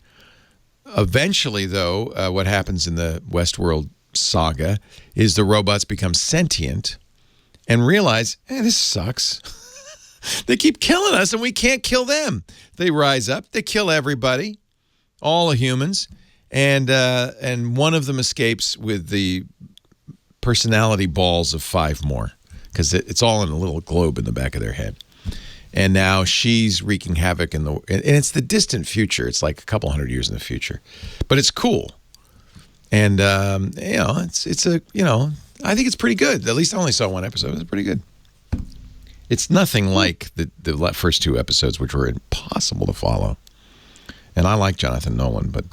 Eventually, though, what happens in the Westworld saga is the robots become sentient and realize, this sucks. They keep killing us, and we can't kill them. They rise up. They kill everybody, all the humans, and one of them escapes with the personality balls of 5 more, because it's all in a little globe in the back of their head. And now she's wreaking havoc and it's the distant future. It's like a couple hundred years in the future, but it's cool. And it's a I think it's pretty good. At least I only saw one episode. It's pretty good. It's nothing like the first 2 episodes, which were impossible to follow. And I like Jonathan Nolan, but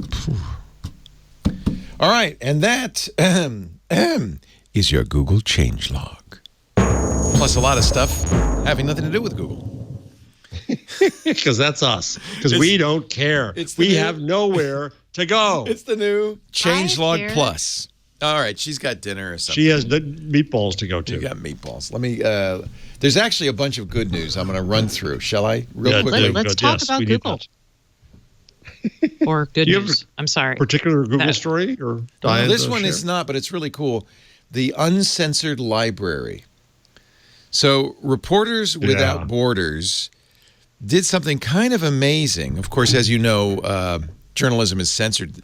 all right. And that is your Google changelog. Plus a lot of stuff having nothing to do with Google. Because that's us. Because we don't care. We have nowhere to go. It's the new Changelog Plus. All right, she's got dinner or something. She has the meatballs to go to. You got meatballs. Let me. There's actually a bunch of good news I'm going to run through. Shall I? Real quickly. Let's talk about Google. Or good news. I'm sorry. Particular Google story or this one is not, but it's really cool. The Uncensored Library. So Reporters Without Borders did something kind of amazing. Of course, as you know, journalism is censored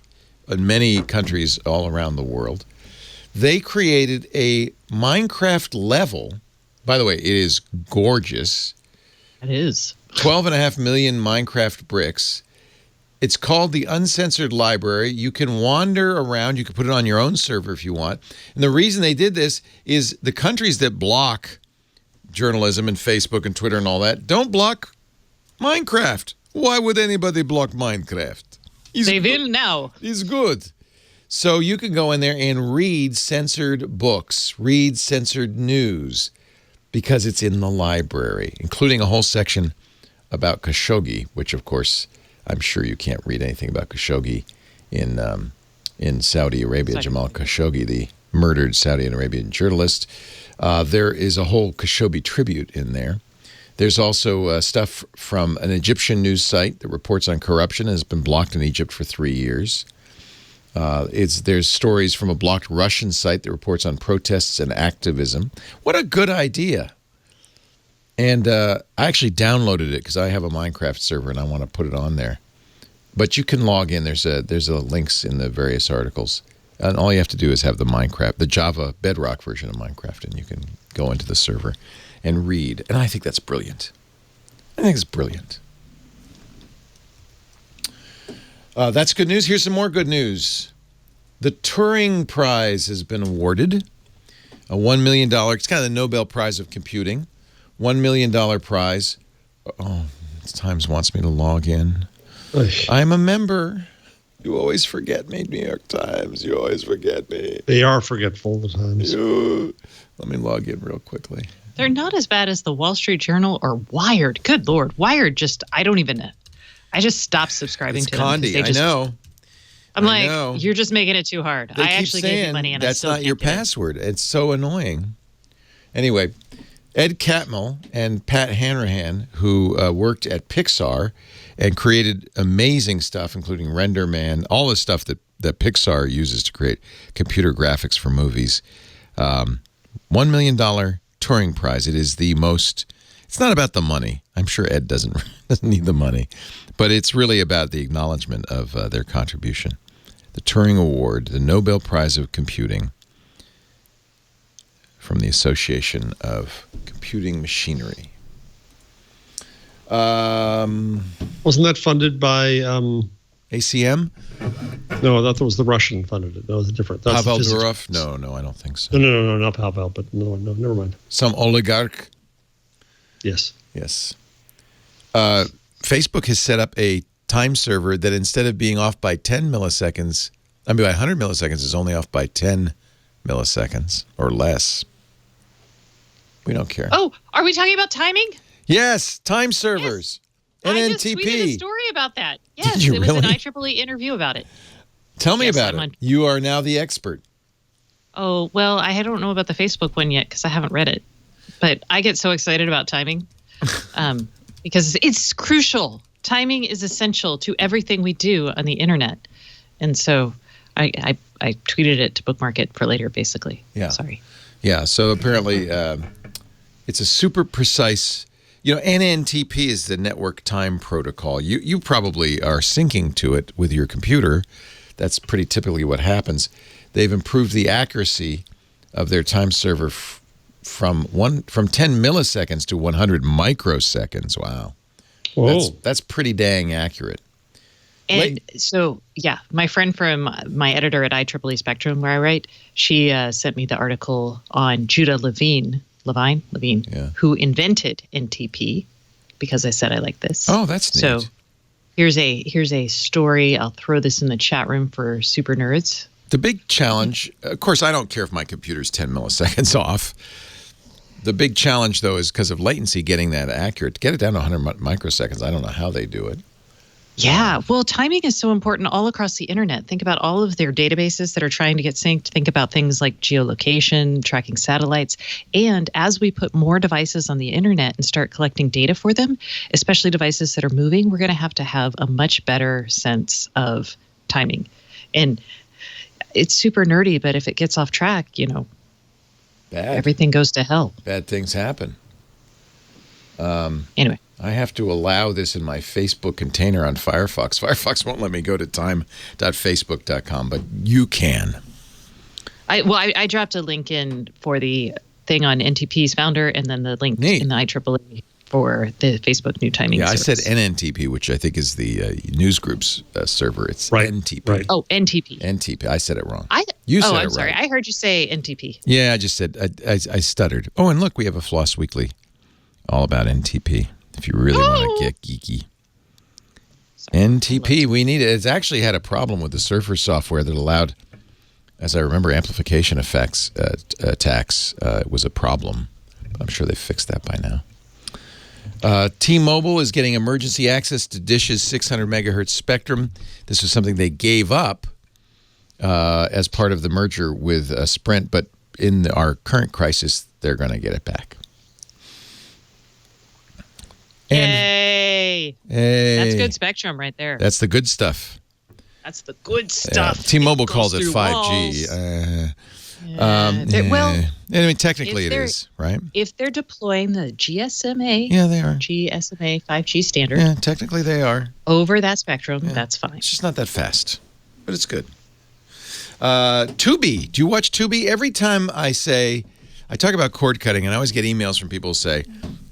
in many countries all around the world. They created a Minecraft level. By the way, it is gorgeous. It is. 12.5 million Minecraft bricks. It's called the Uncensored Library. You can wander around. You can put it on your own server if you want. And the reason they did this is the countries that block journalism and Facebook and Twitter and all that don't block Minecraft. Why would anybody block Minecraft? They will now. It's good. So you can go in there and read censored books, read censored news, because it's in the library, including a whole section about Khashoggi, which, of course, I'm sure you can't read anything about Khashoggi in Saudi Arabia. Jamal Khashoggi, the murdered Saudi Arabian journalist. There is a whole Khashoggi tribute in there. There's also stuff from an Egyptian news site that reports on corruption and has been blocked in Egypt for 3 years. There's stories from a blocked Russian site that reports on protests and activism. What a good idea. And I actually downloaded it because I have a Minecraft server and I want to put it on there. But you can log in. There's a links in the various articles. And all you have to do is have the Java Bedrock version of Minecraft, and you can go into the server and read. And I think that's brilliant. I think it's brilliant. That's good news. Here's some more good news. The Turing Prize has been awarded. A $1 million, it's kind of the Nobel Prize of Computing. $1 million prize. Oh, Times wants me to log in. I'm a member. You always forget me, New York Times. You always forget me. They are forgetful at times. Let me log in real quickly. They're not as bad as the Wall Street Journal or Wired. Good Lord. Wired I just stopped subscribing to them. I know. I know. You're just making it too hard. I actually gave you money and that's not your password. It's so annoying. Anyway, Ed Catmull and Pat Hanrahan, who worked at Pixar and created amazing stuff, including Render Man, all the stuff that Pixar uses to create computer graphics for movies. $1 million Turing Prize. It is the most. It's not about the money. I'm sure Ed doesn't need the money, but it's really about the acknowledgement of their contribution. The Turing Award, the Nobel Prize of Computing, from the Association of Computing Machinery. Wasn't that funded by ACM? No, I thought it was the Russian funded it. No, it was different. Pavel Durov? No, I don't think so. No, not Pavel, but no, never mind. Some oligarch? Yes. Facebook has set up a time server that instead of being off by 10 milliseconds, by 100 milliseconds, is only off by 10 milliseconds or less. We don't care. Oh, are we talking about timing? Yes, time servers. Yes. NNTP. I just tweeted a story about that. Yes, Did you it was really? an IEEE interview about it. Tell me about it. You are now the expert. Oh, well, I don't know about the Facebook one yet because I haven't read it. But I get so excited about timing because it's crucial. Timing is essential to everything we do on the internet. And so I tweeted it to bookmark it for later, basically. Yeah. Sorry. Yeah, so apparently it's a super precise You know, NNTP is the network time protocol. You probably are syncing to it with your computer. That's pretty typically what happens. They've improved the accuracy of their time server from 10 milliseconds to 100 microseconds. Wow. Whoa. That's pretty dang accurate. And so, yeah, my friend from my editor at IEEE Spectrum, where I write, she sent me the article on Judah Levine, yeah, who invented NTP, because I said I like this. Oh, that's neat. So here's a story. I'll throw this in the chat room for super nerds. The big challenge, of course, I don't care if my computer's 10 milliseconds off. The big challenge, though, is because of latency, getting that accurate. To get it down to 100 microseconds, I don't know how they do it. Yeah, well, timing is so important all across the internet. Think about all of their databases that are trying to get synced. Think about things like geolocation, tracking satellites. And as we put more devices on the internet and start collecting data for them, especially devices that are moving, we're going to have a much better sense of timing. And it's super nerdy, but if it gets off track, everything goes to hell. Bad things happen. Anyway. I have to allow this in my Facebook container on Firefox. Firefox won't let me go to time.facebook.com, but you can. I dropped a link in for the thing on NTP's founder, and then the link in the IEEE for the Facebook new timing service. I said NNTP, which I think is the news group's server. It's NTP. Right. Oh, NTP. NTP. I said it wrong. I'm sorry. Right. I heard you say NTP. Yeah, I just said, I stuttered. Oh, and look, we have a Floss Weekly all about NTP. If you really want to get geeky. NTP, we need it. It's actually had a problem with the Surfer software that allowed, as I remember, amplification effects attacks was a problem. I'm sure they fixed that by now. T-Mobile is getting emergency access to Dish's 600 megahertz spectrum. This was something they gave up as part of the merger with Sprint, but in our current crisis, they're going to get it back. Hey, that's good spectrum right there. That's the good stuff. That's the good stuff. T-Mobile calls it 5G. I mean, technically it is, right? If they're deploying the GSMA, they are. GSMA 5G standard. Yeah, technically they are. Over that spectrum, that's fine. It's just not that fast, but it's good. Tubi. Do you watch Tubi? Every time I talk about cord cutting, and I always get emails from people who say,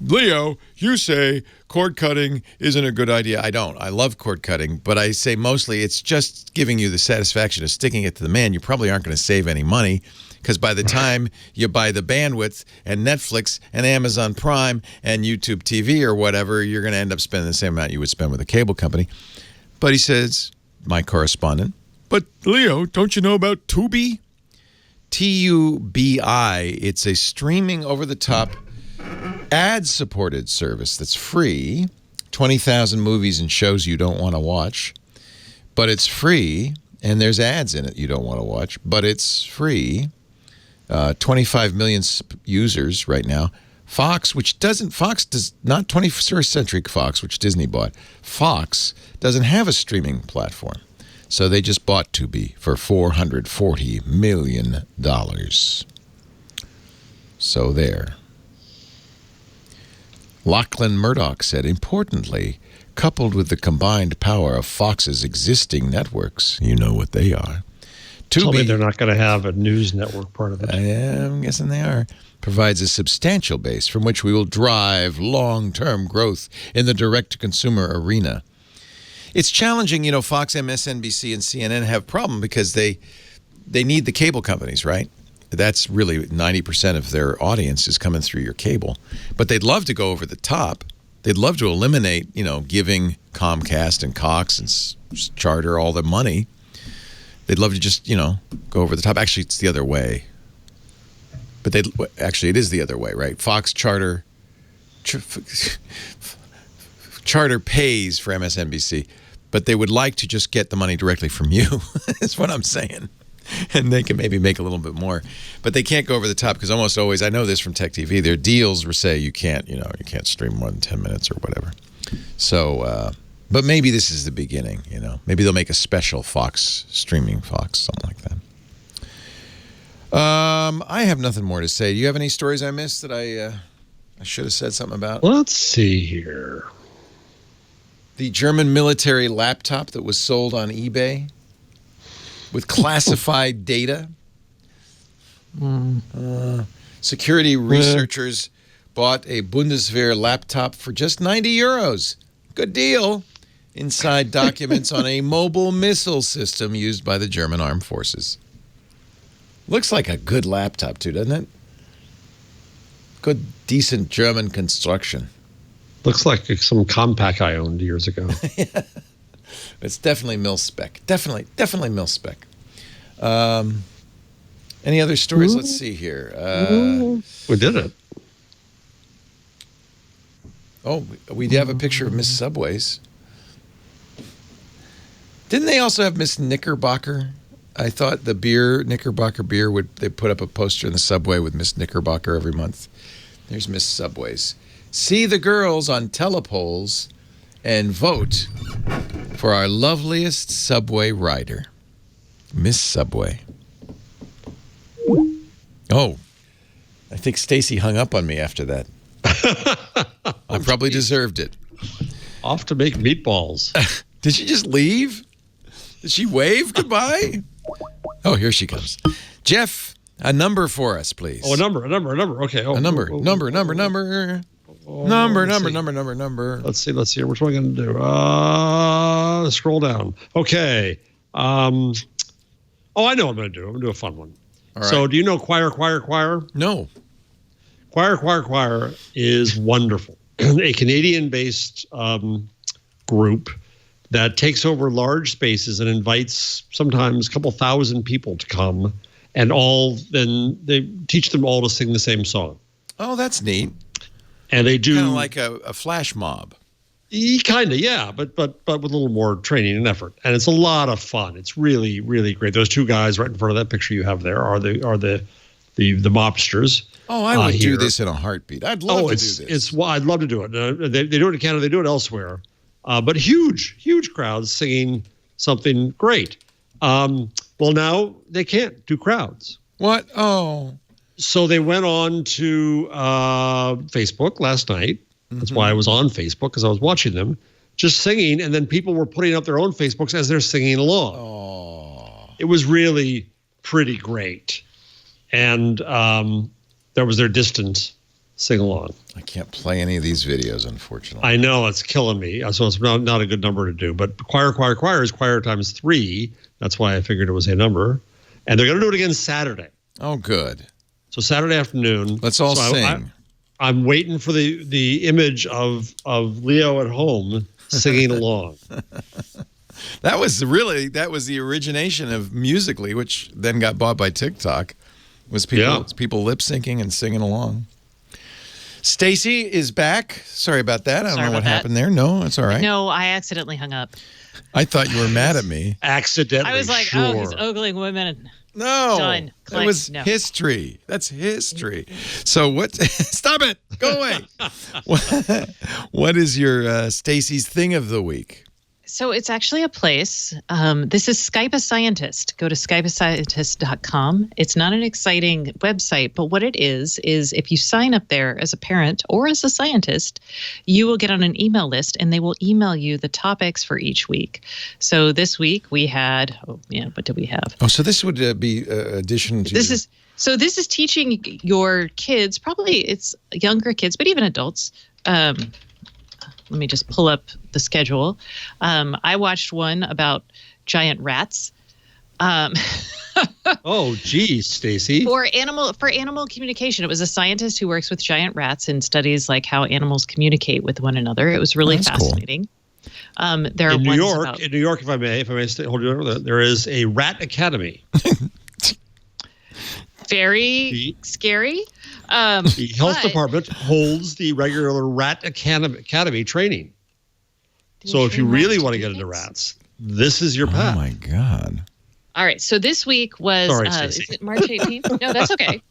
Leo, you say cord cutting isn't a good idea. I don't. I love cord cutting, but I say mostly it's just giving you the satisfaction of sticking it to the man. You probably aren't going to save any money because by the time you buy the bandwidth and Netflix and Amazon Prime and YouTube TV or whatever, you're going to end up spending the same amount you would spend with a cable company. But he says, my correspondent, but Leo, don't you know about Tubi? TUBI. It's a streaming over-the-top ad-supported service that's free. 20,000 movies and shows you don't want to watch, but it's free, and there's ads in it you don't want to watch, but it's free. 25 million users right now. Fox does not 21st Century Fox, which Disney bought. Fox doesn't have a streaming platform. So they just bought Tubi for $440 million. So there. Lachlan Murdoch said, importantly, coupled with the combined power of Fox's existing networks, you know what they are. Tell me they're not going to have a news network part of it. I'm guessing they are. Provides a substantial base from which we will drive long-term growth in the direct-to-consumer arena. It's challenging, Fox, MSNBC, and CNN have a problem because they need the cable companies, right? That's really 90% of their audience is coming through your cable. But they'd love to go over the top. They'd love to eliminate, giving Comcast and Cox and Charter all the money. They'd love to just, go over the top. Actually, it's the other way. But actually, it is the other way, right? Fox, Charter pays for MSNBC, but they would like to just get the money directly from you, is what I'm saying. And they can maybe make a little bit more. But they can't go over the top because almost always, I know this from Tech TV, their deals will say you can't stream more than 10 minutes or whatever. So, but maybe this is the beginning, Maybe they'll make a special Fox, streaming Fox, something like that. I have nothing more to say. Do you have any stories I missed that I I should have said something about. Let's see here. The German military laptop that was sold on eBay with classified data. Security researchers bought a Bundeswehr laptop for just 90 euros. Good deal. Inside documents on a mobile missile system used by the German armed forces. Looks like a good laptop, too, doesn't it? Good, decent German construction. Looks like some Compaq I owned years ago. Yeah. It's definitely mil-spec. Definitely mil-spec. Any other stories? Let's see here. We did it. Oh, we have a picture of Miss Subways. Didn't they also have Miss Knickerbocker? I thought the beer, Knickerbocker beer, they put up a poster in the subway with Miss Knickerbocker every month. There's Miss Subways. See the girls on telepoles and vote for our loveliest subway rider, Miss Subway. Oh, I think Stacey hung up on me after that. I probably deserved it. Off to make meatballs. Did she just leave? Did she wave goodbye? Oh, here she comes. Jeff, a number for us, please. Oh, a number. Okay. Oh, number. Number. Let's see. Which one am I going to do? Scroll down. Okay. I know what I'm going to do. I'm going to do a fun one. All right. So do you know Choir? No. Choir is wonderful. A Canadian-based group that takes over large spaces and invites sometimes a couple thousand people to come, and then they teach them all to sing the same song. Oh, that's neat. And they do kind of like a flash mob. Kind of, yeah, but with a little more training and effort, and it's a lot of fun. It's really, really great. Those two guys right in front of that picture you have there are the mobsters. Oh, I would do this in a heartbeat. I'd love to do this. I'd love to do it. They do it in Canada. They do it elsewhere. But huge crowds singing something great. Well, now they can't do crowds. What? Oh. So they went on to Facebook last night. That's why I was on Facebook, because I was watching them just singing. And then people were putting up their own Facebooks as they're singing along. Oh. It was really pretty great. And there was their distant sing-along. I can't play any of these videos, unfortunately. I know, it's killing me. So it's not a good number to do. But choir is choir times 3. That's why I figured it was a number. And they're going to do it again Saturday. Oh, good. So Saturday afternoon. Let's all sing. I'm waiting for the image of Leo at home singing along. That was the origination of Musical.ly, which then got bought by TikTok. Was people lip syncing and singing along. Stacey is back. Sorry about that. I don't know what happened there. No, it's all right. No, I accidentally hung up. I thought you were mad at me. Accidentally. I was like, sure. oh, he's ogling women. No. Done. That was history. That's history. So what? Stop it. Go away. What is your Stacey's thing of the week? So it's actually a place. This is Skype a Scientist. Go to skypeascientist.com. It's not an exciting website, but what it is if you sign up there as a parent or as a scientist, you will get on an email list and they will email you the topics for each week. So this week we had, what did we have? Oh, so this would be addition to... This is teaching your kids, probably it's younger kids, but even adults, let me just pull up the schedule. I watched one about giant rats. Oh, geez, Stacey. For animal communication. It was a scientist who works with giant rats and studies like how animals communicate with one another. It was really fascinating. Cool. There are in New York, if I may hold you, there is a rat academy. Very scary. The health department holds the regular rat academy training. So if you really want to get into rats, this is your path. Oh, my God. All right. So this week was, is it March 18th? No, that's okay.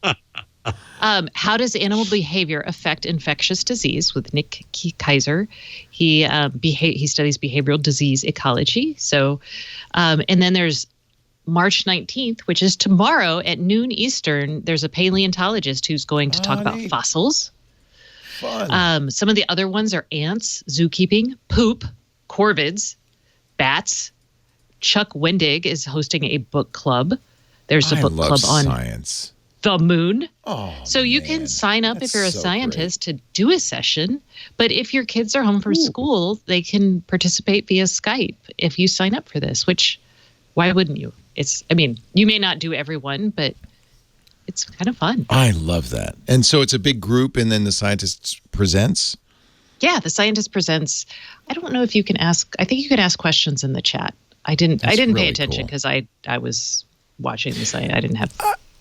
How does animal behavior affect infectious disease with Nick Kaiser? He studies behavioral disease ecology. So, and then there's March 19th, which is tomorrow at noon Eastern. There's a paleontologist who's going to talk about fossils. Fun. Some of the other ones are ants, zookeeping, poop, corvids, bats. Chuck Wendig is hosting a book club. There's a book club on science. The moon. Oh, so you can sign up if you're a scientist to do a session. But if your kids are home from school, they can participate via Skype if you sign up for this, which why wouldn't you? You may not do every one, but it's kind of fun. I love that. And so it's a big group and then the scientist presents? Yeah, the scientist presents. I don't know if you can ask. I think you can ask questions in the chat. I didn't really pay attention because I was watching this. I didn't have.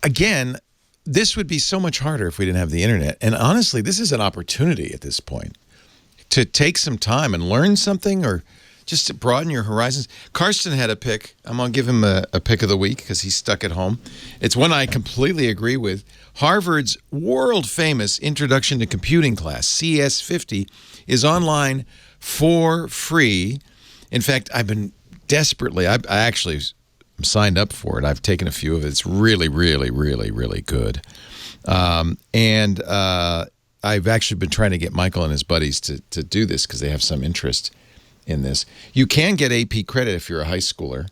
Again, this would be so much harder if we didn't have the internet. And honestly, this is an opportunity at this point to take some time and learn something or just to broaden your horizons. Karsten had a pick. I'm going to give him a pick of the week because he's stuck at home. It's one I completely agree with. Harvard's world-famous Introduction to Computing class, CS50, is online for free. In fact, I've been desperately, I actually signed up for it. I've taken a few of it. It's really, really, really, really good. And I've actually been trying to get Michael and his buddies to do this because they have some interest in this. You can get AP credit if you're a high schooler.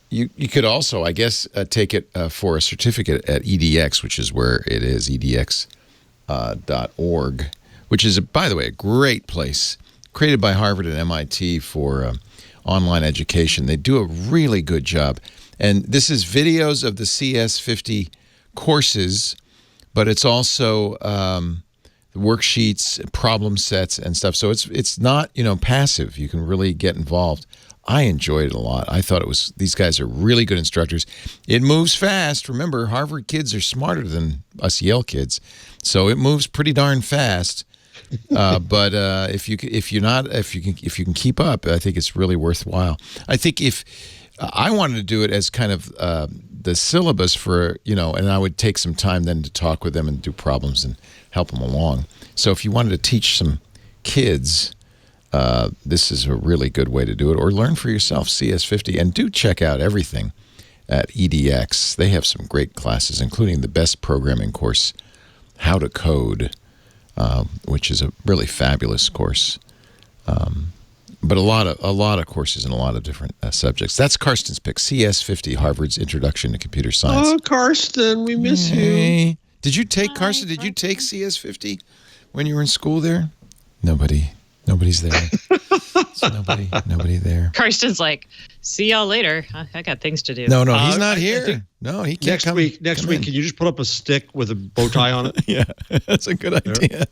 You could also, I guess, take it for a certificate at EDX, which is where it is, edx.org, which is, by the way, a great place, created by Harvard and MIT for online education. They do a really good job. And this is videos of the CS50 courses, but it's also worksheets, problem sets, and stuff. So it's not, passive. You can really get involved. I enjoyed it a lot. I thought these guys are really good instructors. It moves fast. Remember, Harvard kids are smarter than us Yale kids, so it moves pretty darn fast. But if you can keep up, I think it's really worthwhile. I think if I wanted to do it as kind of the syllabus for, and I would take some time then to talk with them and do problems and help them along. So if you wanted to teach some kids, this is a really good way to do it, or learn for yourself CS50, and do check out everything at EDX. They have some great classes, including the best programming course, How to Code, which is a really fabulous course. But a lot of courses in a lot of different subjects. That's Karsten's pick, CS50, Harvard's Introduction to Computer Science. Oh, Karsten, we miss you. Did you take, Karsten, did you take CS50 when you were in school there? Nobody's there. So nobody there. Karsten's like, see y'all later. I got things to do. No, he's not here. No, he can't come. Next week, can you just put up a stick with a bow tie on it? Yeah, that's a good idea.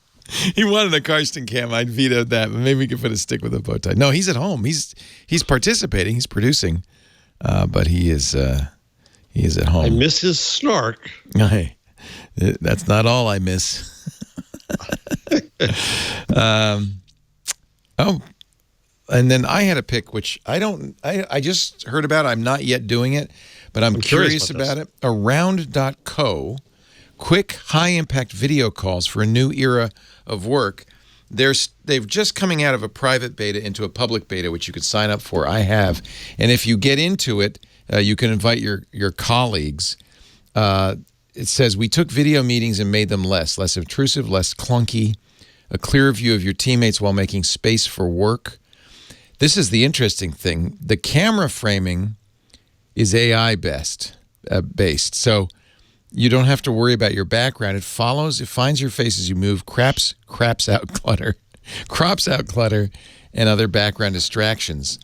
He wanted a Karsten cam. I vetoed that, but maybe we could put a stick with a bow tie. No, he's at home. He's participating. He's producing, but he is at home. I miss his snark. Hey, that's not all I miss. And then I had a pick, which I just heard about. I'm not yet doing it, but I'm curious about it. Around.co, quick, high-impact video calls for a new era of work. They've just coming out of a private beta into a public beta, which you could sign up for. I have. And if you get into it, you can invite your colleagues. It says, we took video meetings and made them less intrusive, less clunky, a clear view of your teammates while making space for work. This is the interesting thing. The camera framing is AI based. So you don't have to worry about your background. It finds your face as you move, crops out clutter, and other background distractions.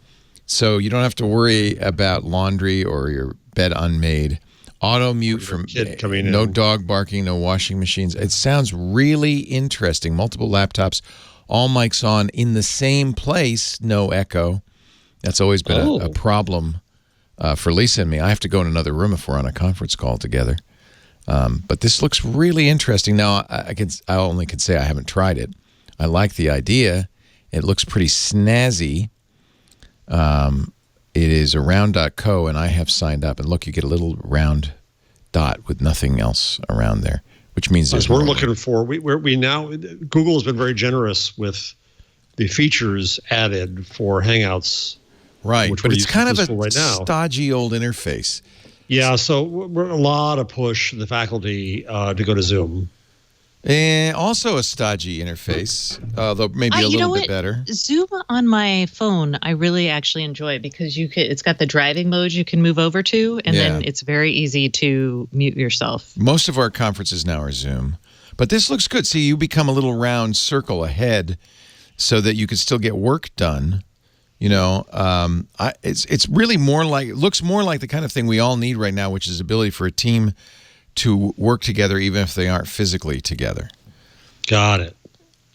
So you don't have to worry about laundry or your bed unmade. Auto mute from no dog barking, no washing machines. It sounds really interesting. Multiple laptops, all mics on in the same place, no echo. That's always been a problem for Lisa and me. I have to go in another room if we're on a conference call together. But this looks really interesting. Now, I only can say I haven't tried it. I like the idea. It looks pretty snazzy. It is around.co, and I have signed up. And look, you get a little round dot with nothing else around there, which means there's we're looking for. We now Google has been very generous with the features added for Hangouts. Right, but it's kind of a stodgy old interface. Yeah, so we're a lot of push the faculty to go to Zoom. And also a stodgy interface, although maybe a little bit better. Zoom on my phone, I really actually enjoy because it's got the driving mode you can move over to, and then it's very easy to mute yourself. Most of our conferences now are Zoom, but this looks good. See, you become a little round circle ahead, so that you can still get work done. You know, it's really it looks more like the kind of thing we all need right now, which is ability for a team to work together even if they aren't physically together. Got it.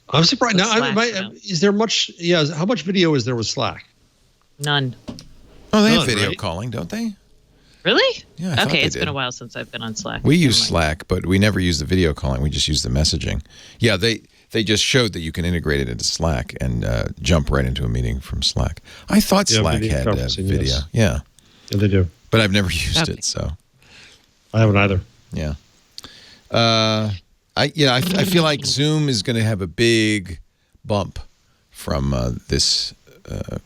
I'm surprised. Now, is there much? Yeah, how much video is there with Slack? None. Oh, they have video calling, don't they? Really? Yeah. Okay, it's been a while since I've been on Slack. We use Slack, but we never use the video calling. We just use the messaging. Yeah, they just showed that you can integrate it into Slack and jump right into a meeting from Slack. I thought Slack had video. Yes. Yeah, they do. But I've never used it, so I haven't either. Yeah. I feel like Zoom is going to have a big bump from this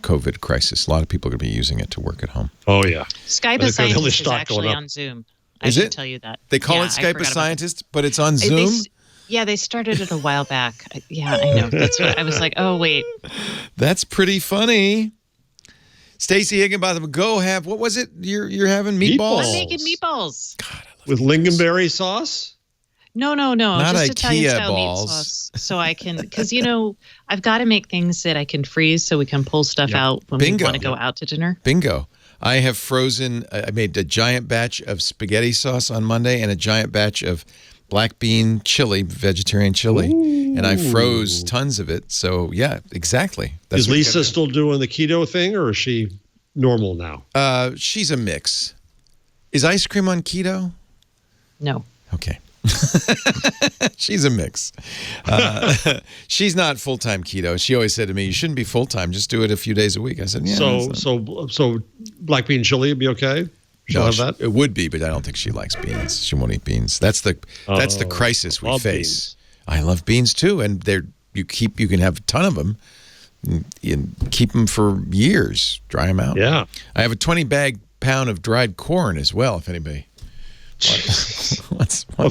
COVID crisis. A lot of people are going to be using it to work at home. Oh, yeah. Skype a Scientist is actually on Zoom. I can tell you that. They call it Skype a Scientist, but it's on Zoom? They started it a while back. Yeah, I know. That's what I was like, oh, wait. That's pretty funny. Stacey Higginbotham, what was it you're having? Meatballs? I'm making meatballs. God, with lingonberry sauce? No. Not just IKEA Italian-style balls. meat sauce. So I can, because, I've got to make things that I can freeze so we can pull stuff out when we want to go out to dinner. Bingo. I have frozen, I made a giant batch of spaghetti sauce on Monday and a giant batch of black bean chili, vegetarian chili. Ooh. And I froze tons of it. So, yeah, exactly. Is Lisa still doing the keto thing, or is she normal now? She's a mix. Is ice cream on keto? No. Okay. She's a mix. She's not full-time keto. She always said to me, you shouldn't be full-time. Just do it a few days a week. I said, yeah. So black bean chili would be okay? She'll have that? It would be, but I don't think she likes beans. She won't eat beans. That's the crisis we face. Beans. I love beans too, and you can have a ton of them and keep them for years. Dry them out. Yeah. I have a 20-pound of dried corn as well, if anybody.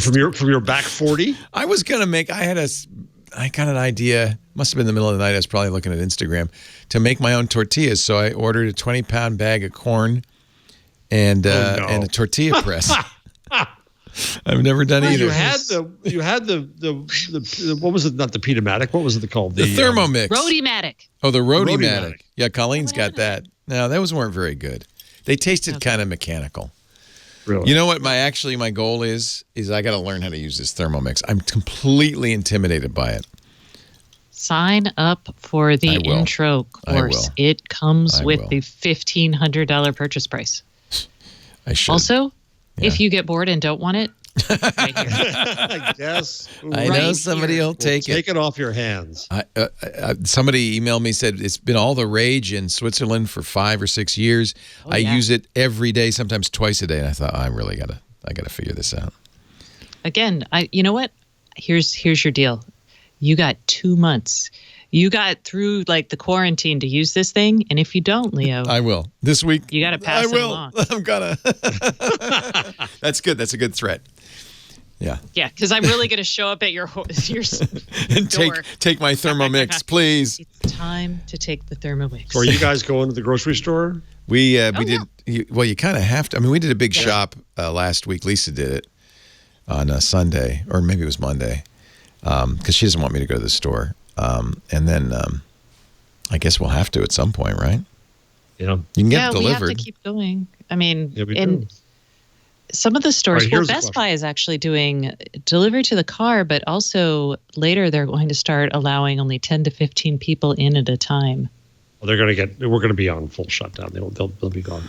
From your back 40? I was gonna make. I got an idea. Must have been the middle of the night. I was probably looking at Instagram to make my own tortillas. So I ordered a 20-pound bag of corn and a tortilla press. I've never done either. You had the what was it? Not the Petomatic. What was it called? The Thermomix. Roadie-matic. Oh, the Roadie-matic. Yeah, Colleen's got that. No, those weren't very good. They tasted kind of mechanical. Really? You know what my goal is I got to learn how to use this Thermomix. I'm completely intimidated by it. Sign up for the intro course. It comes with the $1,500 purchase price. I should. Also, if you get bored and don't want it, right here. I guess. I know somebody will take it. Take it off your hands. Somebody emailed me, said it's been all the rage in Switzerland for 5 or 6 years. I use it every day, sometimes twice a day, and I thought I gotta figure this out. Again, you know what? Here's your deal. You got 2 months. You got through the quarantine to use this thing, and if you don't, Leo, I will this week. You got to pass it along. I'm gonna. That's good. That's a good threat. Yeah. Yeah, because I'm really going to show up at your and door. take my Thermomix, please. It's time to take the Thermomix. So are you guys going to the grocery store? We did. Well, you kind of have to. I mean, we did a big shop last week. Lisa did it on Sunday, or maybe it was Monday, because she doesn't want me to go to the store. And then I guess we'll have to at some point, right? Yeah. You can get it delivered. We have to keep going. I mean, some of the stores, Best Buy is actually doing delivery to the car, but also later they're going to start allowing only 10 to 15 people in at a time. Well, we're going to be on full shutdown. They'll be gone.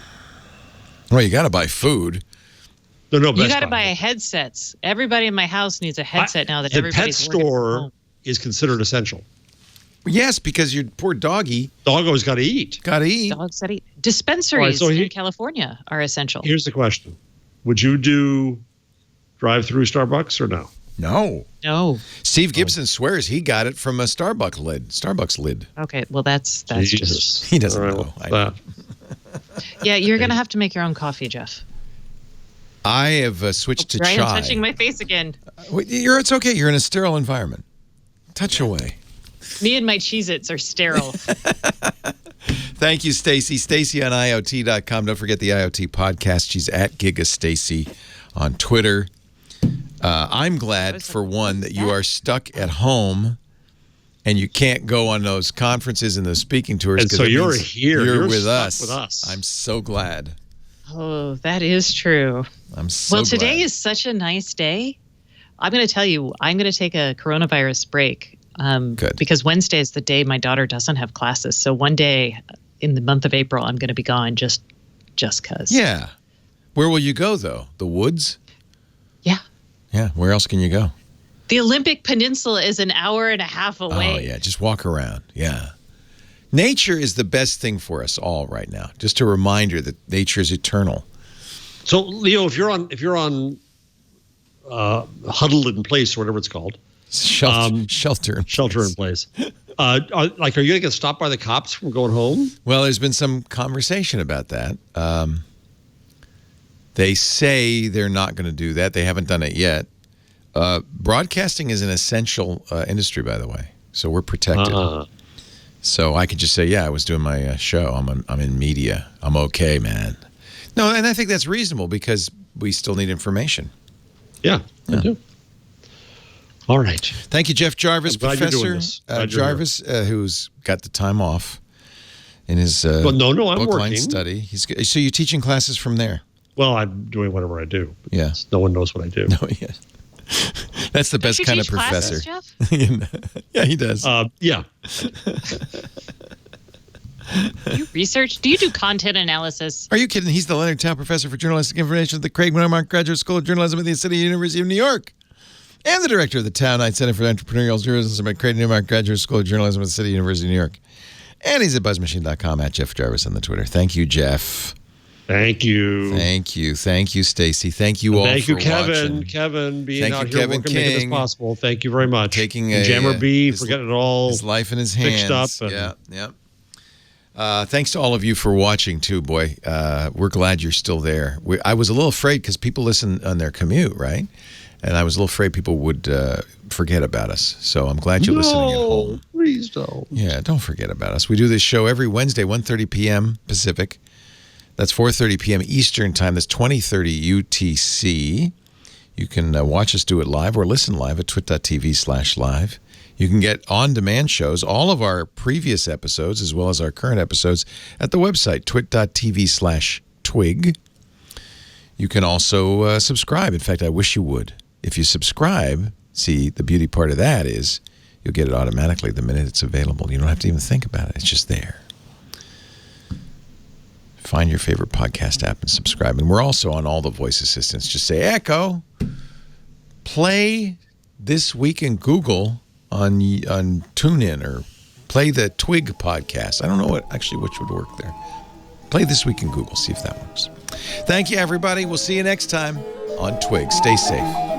Well, you got to buy food. No, you got to buy headsets. Everybody in my house needs a headset now that everybody's working from home. Is considered essential. Yes, because your poor doggy. Doggo's got to eat. Got to eat. Dogs got to eat. Dispensaries in California are essential. Here's the question. Would you do drive-through Starbucks or no? No. Steve Gibson swears he got it from a Starbucks lid. Okay, well that's just... He doesn't know. Yeah, you're going to have to make your own coffee, Jeff. I have switched to chai. chai. I'm touching my face again. It's okay. You're in a sterile environment. Touch away. Me and my Cheez-Its are sterile. Thank you, Stacey. Stacey on IoT.com. Don't forget the IoT podcast. She's at GigaStacey on Twitter. I'm glad, for one, that you are stuck at home and you can't go on those conferences and those speaking tours. And so you're here. You're with us. with us. I'm so glad. Oh, that is true. I'm so glad. Well, today is such a nice day. I'm going to tell you, I'm going to take a coronavirus break. Good. Because Wednesday is the day my daughter doesn't have classes. So one day in the month of April, I'm going to be gone just because. Yeah. Where will you go, though? The woods? Yeah. Yeah. Where else can you go? The Olympic Peninsula is an hour and a half away. Oh, yeah. Just walk around. Yeah. Nature is the best thing for us all right now. Just a reminder that nature is eternal. So, Leo, if you're on huddled in place or whatever it's called. Shelter in place. Are you going to get stopped by the cops from going home? Well, there's been some conversation about that. They say they're not going to do that. They haven't done it yet. Broadcasting is an essential industry, by the way, so we're protected. So I could just say, yeah, I was doing my show. I'm in media. I'm okay, man. No, and I think that's reasonable because we still need information. Yeah, I do. All right. Thank you, Jeff Jarvis, Professor Jarvis, who's got the time off in his I'm bookline working. study. So you're teaching classes from there? Well, I'm doing whatever I do. Yeah. No one knows what I do. No, yeah. That's the best kind of professor. Classes, Jeff? Yeah, he does. Yeah. Do you research? Do you do content analysis? Are you kidding? He's the Leonard Town Professor for Journalistic Information at the Craig Moormark Graduate School of Journalism at the University of New York, and the director of the Town Knight Center for Entrepreneurial Journalism at Craig Newmark Graduate School of Journalism at the University of New York. And he's at buzzmachine.com at Jeff Jarvis on the Twitter. Thank you, Jeff. Thank you. Thank you, Stacey. Thank you all for watching. Thank you, Kevin, being out here working to make it as possible. Thank you very much. Taking Jammer B for getting it all his life in his hands. Fixed up. Yeah. Thanks to all of you for watching, too, boy. We're glad you're still there. I was a little afraid because people listen on their commute, right? And I was a little afraid people would forget about us. So I'm glad you're listening at home. Please don't. Yeah, don't forget about us. We do this show every Wednesday, 1:30 p.m. Pacific. That's 4:30 p.m. Eastern Time. That's 20:30 UTC. You can watch us do it live or listen live at twit.tv/live. You can get on-demand shows, all of our previous episodes, as well as our current episodes, at the website, twit.tv/twig. You can also subscribe. In fact, I wish you would. If you subscribe, see, the beauty part of that is you'll get it automatically the minute it's available. You don't have to even think about it. It's just there. Find your favorite podcast app and subscribe. And we're also on all the voice assistants. Just say, Echo, play This Week in Google on TuneIn, or play the Twig podcast. I don't know which would work there. Play This Week in Google. See if that works. Thank you, everybody. We'll see you next time on Twig. Stay safe.